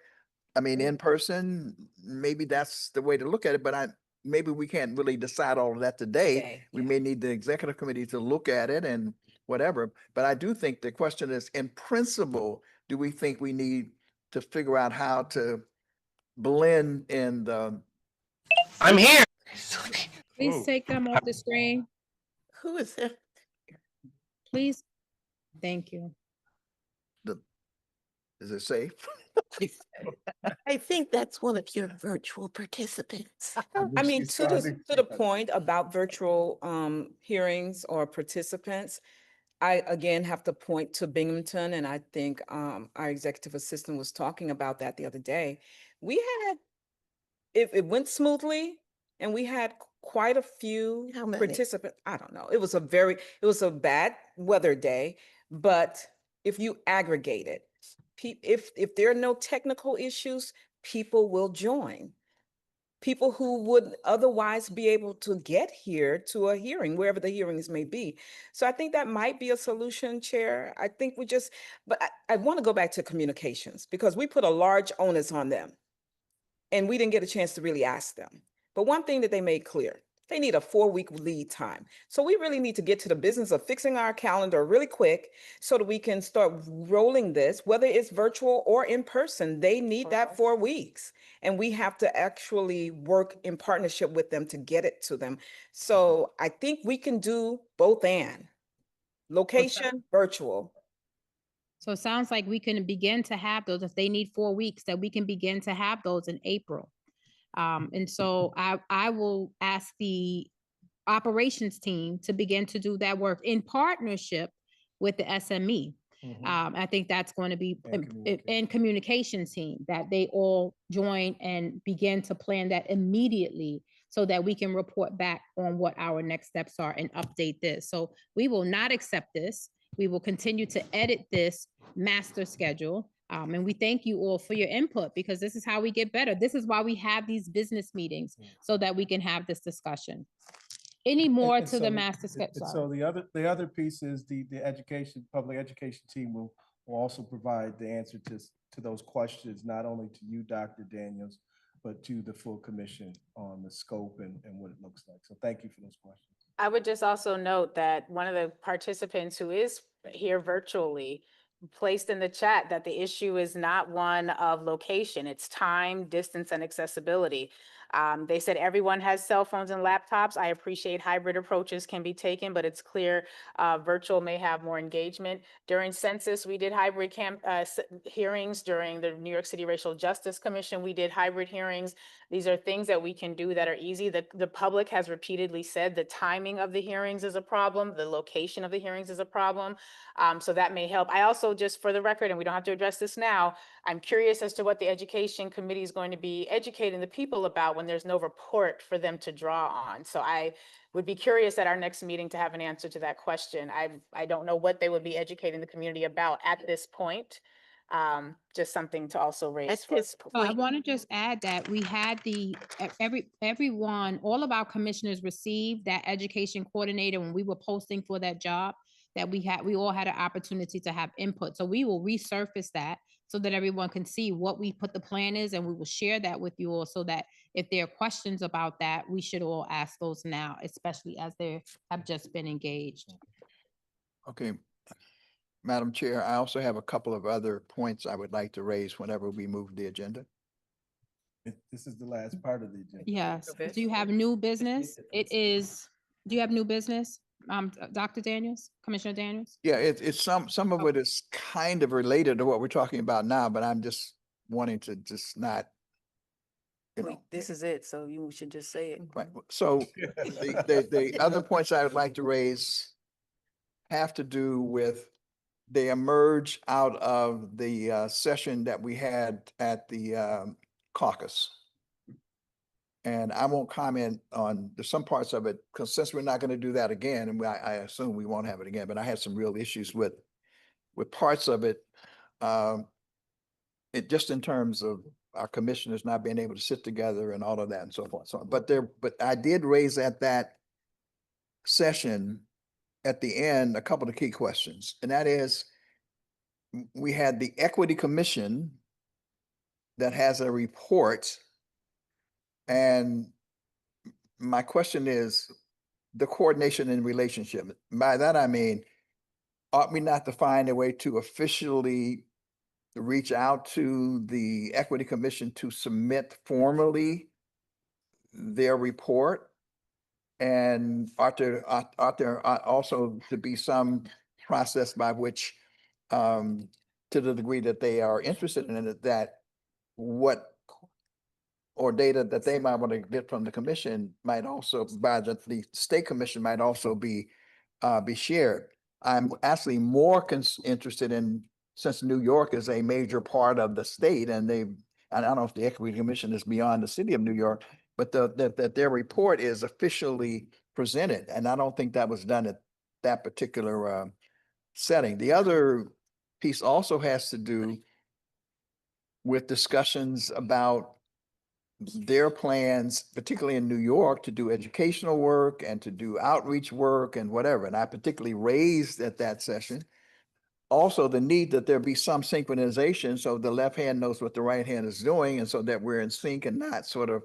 in person, maybe that's the way to look at it. But maybe we can't really decide all of that today. We may need the executive committee to look at it and whatever. But I do think the question is, in principle, do we think we need to figure out how to blend in the... I'm here. Please take them off the screen. Who is there? Please. Thank you. Is it safe? I think that's one of your virtual participants. I mean, to the point about virtual hearings or participants, I again have to point to Binghamton, and I think our executive assistant was talking about that the other day. We had, it went smoothly, and we had quite a few participants. I don't know. It was a bad weather day, but if you aggregate it, if there are no technical issues, people will join. People who would otherwise be able to get here to a hearing, wherever the hearings may be. So I think that might be a solution, Chair. I think but I want to go back to communications because we put a large onus on them and we didn't get a chance to really ask them. But one thing that they made clear, they need a 4-week lead time. So we really need to get to the business of fixing our calendar really quick so that we can start rolling this, whether it's virtual or in person. They need that 4 weeks. And we have to actually work in partnership with them to get it to them. So I think we can do both and location, virtual. So it sounds like we can begin to have those, if they need 4 weeks, that we can begin to have those in April. And so I will ask the operations team to begin to do that work in partnership with the SME. I think that's going to be and communications team, that they all join and begin to plan that immediately so that we can report back on what our next steps are and update this. So we will not accept this. We will continue to edit this master schedule. And we thank you all for your input, because this is how we get better. This is why we have these business meetings, so that we can have this discussion. Any more to the master schedule? So the other piece is the public education team will also provide the answer to those questions, not only to you, Dr. Daniels, but to the full commission on the scope and what it looks like. So thank you for those questions. I would just also note that one of the participants who is here virtually placed in the chat that the issue is not one of location, it's time, distance, and accessibility. They said everyone has cell phones and laptops. I appreciate hybrid approaches can be taken, but it's clear virtual may have more engagement. During census, we did hybrid hearings. During the New York City Racial Justice Commission, we did hybrid hearings. These are things that we can do that are easy. The public has repeatedly said the timing of the hearings is a problem. The location of the hearings is a problem. So that may help. I also, just for the record, and we don't have to address this now, I'm curious as to what the education committee is going to be educating the people about when there's no report for them to draw on. So I would be curious at our next meeting to have an answer to that question. I don't know what they would be educating the community about at this point. Just something to also raise. At this I point, want to just add that we had everyone, all of our commissioners received that education coordinator when we were posting for that job, that we all had an opportunity to have input. So we will resurface that so that everyone can see what we put the plan is, and we will share that with you all, so that if there are questions about that, we should all ask those now, especially as they have just been engaged. Okay. Madam Chair, I also have a couple of other points I would like to raise whenever we move the agenda. This is the last part of the agenda. Yes. Do you have new business? Do you have new business? Dr. Daniels, Commissioner Daniels? Yeah, it's some of it is kind of related to what we're talking about now, but I'm just wanting to just not, This is it, so you should just say it. Right. So the other points I would like to raise have to do with, they emerge out of the session that we had at the caucus. And I won't comment on some parts of it, because since we're not going to do that again, and I assume we won't have it again, but I had some real issues with parts of it. It just in terms of our commissioners not being able to sit together and all of that and so forth. So, but I did raise at that session at the end a couple of key questions, and that is, we had the Equity Commission that has a report, and my question is the coordination and relationship. By that I mean, ought we not to find a way to officially reach out to the Equity Commission to submit formally their report? And ought there also to be some process by which, to the degree that they are interested in it, that what or data that they might want to get from the commission might also, by the state commission, might also be shared. I'm actually more interested in, since New York is a major part of the state, and I don't know if the Equity Commission is beyond the city of New York, but that their report is officially presented, and I don't think that was done at that particular setting. The other piece also has to do with discussions about their plans, particularly in New York, to do educational work and to do outreach work and whatever. And I particularly raised at that session also the need that there be some synchronization, so the left hand knows what the right hand is doing, and so that we're in sync and not sort of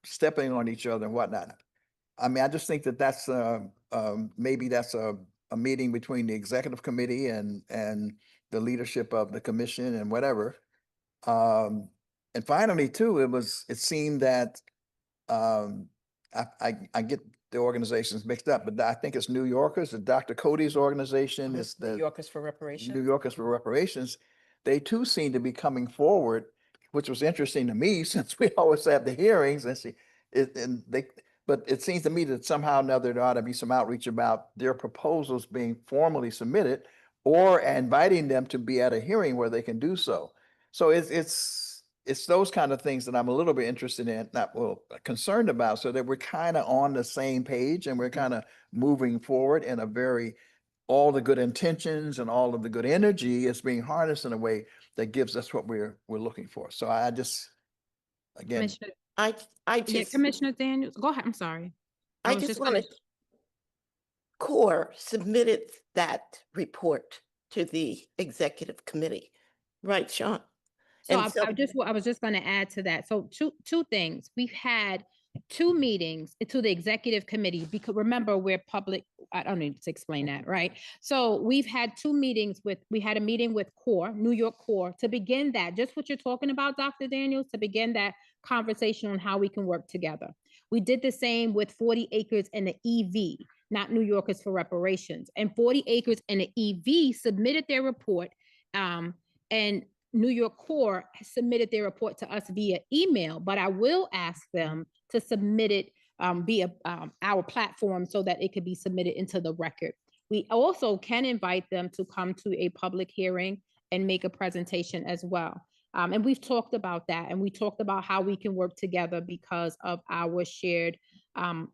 stepping on each other and whatnot. I mean, I just think that that's, maybe that's a meeting between the executive committee and the leadership of the commission and whatever. And finally, too, it seemed that, I get the organizations mixed up, but I think it's New Yorkers, Dr. Cody's organization, it's New the Yorkers for Reparations. New Yorkers for Reparations. They too seem to be coming forward, which was interesting to me since we always have the hearings and see it, and they, but it seems to me that somehow or another there ought to be some outreach about their proposals being formally submitted or inviting them to be at a hearing where they can do so. So it's those kind of things that I'm a little bit interested in, not well concerned about, so that we're kind of on the same page and we're kind of moving forward in a very, all the good intentions and all of the good energy is being harnessed in a way that gives us what we're looking for. So I just, again, Commissioner, I yeah, just, Commissioner Daniels, go ahead, I'm sorry. I was just gonna- wanted, CORE submitted that report to the executive committee, right, Sean? So And so, I was just gonna add to that. So two things. We've had 2 meetings to the executive committee, because remember, we're public, I don't need to explain that, right? So we've had 2 meetings we had a meeting with CORE, New York CORE, to begin that, just what you're talking about, Dr. Daniels, to begin that conversation on how we can work together. We did the same with 40 Acres and the EV, not New Yorkers for Reparations. And 40 Acres and the EV submitted their report, and New York CORE submitted their report to us via email, but I will ask them to submit it via our platform so that it could be submitted into the record. We also can invite them to come to a public hearing and make a presentation as well. And we've talked about that, and we talked about how we can work together because of our shared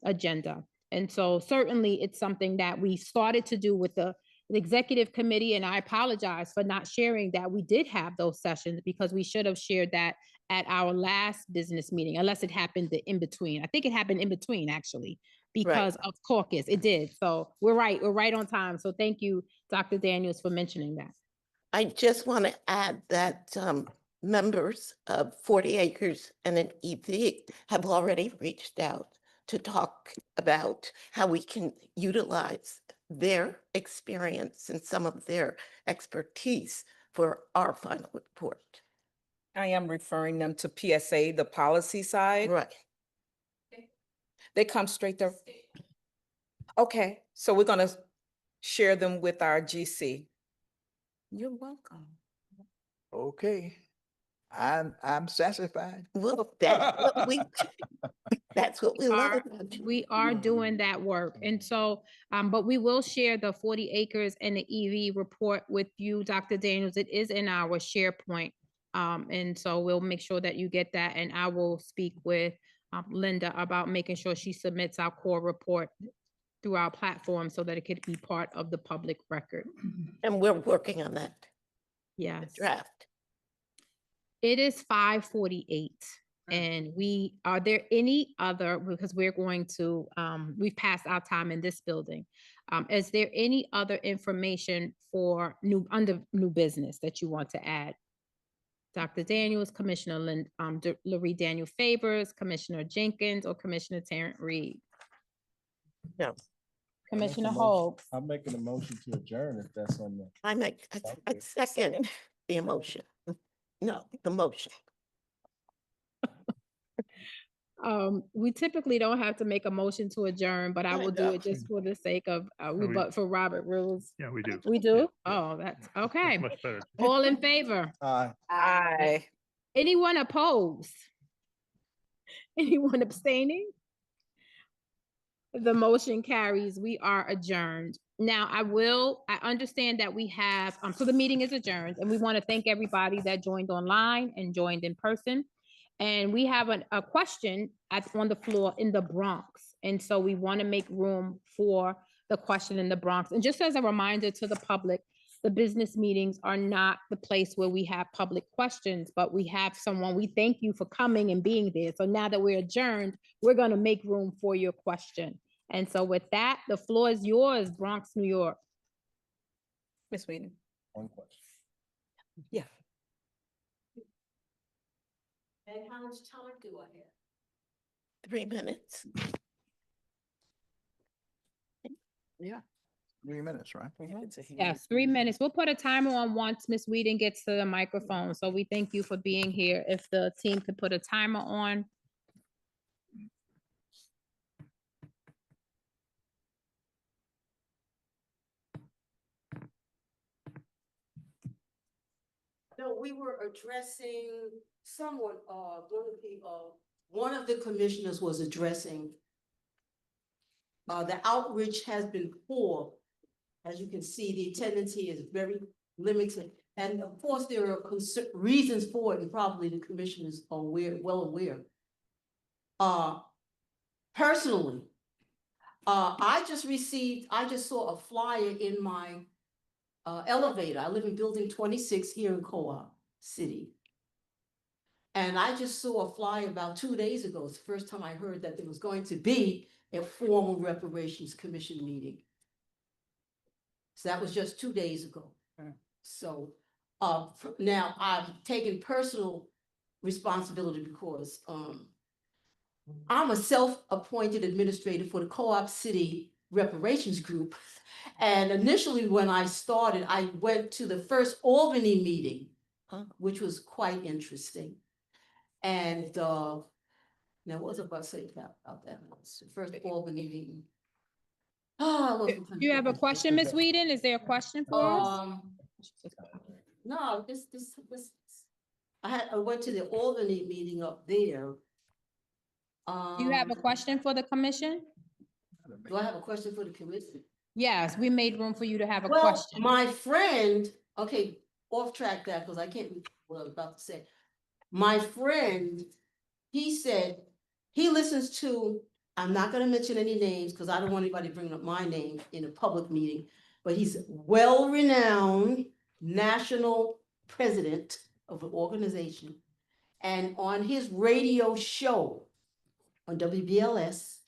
agenda. And so certainly it's something that we started to do with the executive committee, and I apologize for not sharing that we did have those sessions, because we should have shared that at our last business meeting, unless it happened in between. I think it happened in between, actually, because of caucus. It did. So we're right on time. So thank you, Dr. Daniels, for mentioning that. I just want to add that members of 40 Acres and an EV have already reached out to talk about how we can utilize their experience and some of their expertise for our final report. I am referring them to PSA, the policy side. Right. They come straight there. Okay, so we're gonna share them with our GC. You're welcome. okay. I'm satisfied. Well, that's what we, that's what we love are- about you. We are doing that work. And so, but we will share the 40 Acres and the EV report with you, Dr. Daniels. It is in our SharePoint. And so we'll make sure that you get that. And I will speak with Linda about making sure she submits our core report through our platform so that it could be part of the public record. And we're working on that Yes. draft. It is 5:48. And are there any other, because we're going to, we've passed our time in this building. Is there any other information for under new business that you want to add? Dr. Daniels, Commissioner Loree Daniel Favors, Commissioner Jenkins, or Commissioner Terrence Reed? No. Commissioner Holt. I'm making a motion to adjourn if that's on the. I second the emotion. No, the motion. We typically don't have to make a motion to adjourn, but I will do it just for the sake of, but for Robert rules. Yeah, we do. We do? Yeah. Oh, that's okay. Much better. All in favor? Aye. Anyone opposed? Anyone abstaining? The motion carries. We are adjourned. Now, I understand that we have, so the meeting is adjourned, and we want to thank everybody that joined online and joined in person. And we have a question on the floor in the Bronx. And so we want to make room for the question in the Bronx. And just as a reminder to the public, the business meetings are not the place where we have public questions, but we have someone, we thank you for coming and being there. So now that we're adjourned, we're going to make room for your question. And so with that, the floor is yours, Bronx, New York. Ms. Whedon. One question. Yeah. And how much time do I have? 3 minutes. Yeah. 3 minutes, right? Yes, 3 minutes. We'll put a timer on once Ms. Whedon gets to the microphone. So we thank you for being here. If the team could put a timer on. No, we were addressing someone, one of the commissioners was addressing the outreach has been poor. As you can see, the attendance here is very limited. And of course, there are reasons for it, and probably the commissioners are well aware. Personally, I just saw a flyer in my elevator. I live in building 26 here in Co-op City. And I just saw a flyer about 2 days ago. It's the first time I heard that there was going to be a formal Reparations Commission meeting. So that was just 2 days ago. So now I've taken personal responsibility because I'm a self-appointed administrator for the Co-op City Reparations Group. And initially when I started, I went to the first Albany meeting, which was quite interesting. And now what was I about to say about that? The first Albany meeting. Do you have a question, Ms. Whedon? Is there a question for us? No, this I went to the Albany meeting up there. Do you have a question for the commission? Do I have a question for the commission? Yes, we made room for you to have a Well, question. my friend, okay, off track that because I can't remember what I was about to say. My friend, he said he listens to, I'm not going to mention any names because I don't want anybody bringing up my name in a public meeting, but he's well-renowned national president of an organization. And on his radio show on WBLS,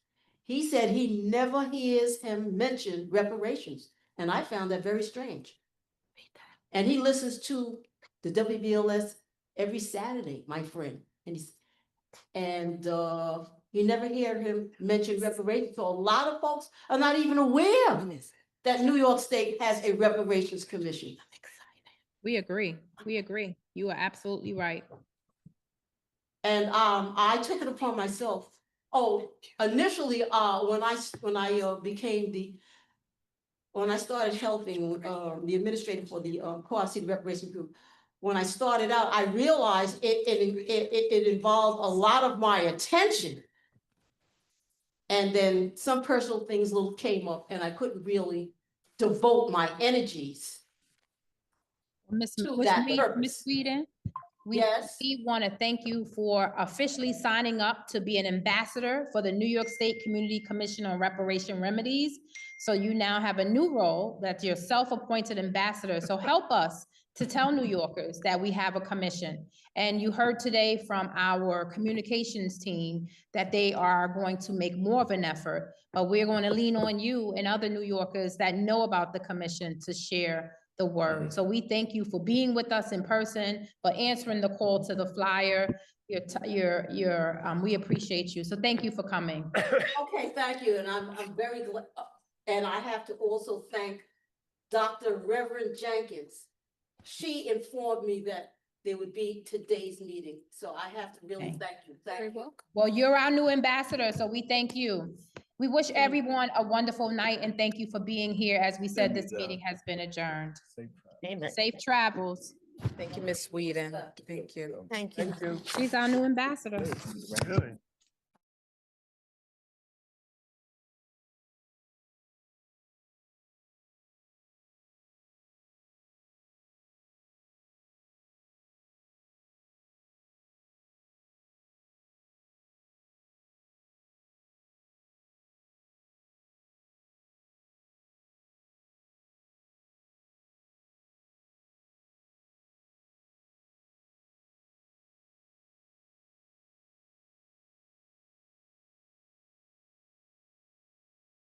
he said he never hears him mention reparations. And I found that very strange. And he listens to the WBLS every Saturday, my friend. And you never hear him mention reparations. So a lot of folks are not even aware that New York State has a reparations commission. We agree. We agree. You are absolutely right. And I took it upon myself. Oh, initially, when I started helping the administrator for the Co-op City Reparations Group, when I started out, I realized it involved a lot of my attention. And then some personal things came up and I couldn't really devote my energies to that purpose. Ms. Whedon, Yes. we want to thank you for officially signing up to be an ambassador for the New York State Community Commission on Reparation Remedies. So you now have a new role that you're self-appointed ambassador. So help us to tell New Yorkers that we have a commission. And you heard today from our communications team that they are going to make more of an effort, but we're going to lean on you and other New Yorkers that know about the commission to share the word. So we thank you for being with us in person, for answering the call to the flyer. We appreciate you. So thank you for coming. Okay, thank you. And I'm very glad. And I have to also thank Dr. Reverend Jenkins. She informed me that there would be today's meeting. So I have to really thank you. Thank you. Well, you're our new ambassador, so we thank you. We wish everyone a wonderful night and thank you for being here. As we said, this meeting has been adjourned. Safe travels. Thank you, Ms. Whedon. Thank you. Thank you. She's our new ambassador. Really?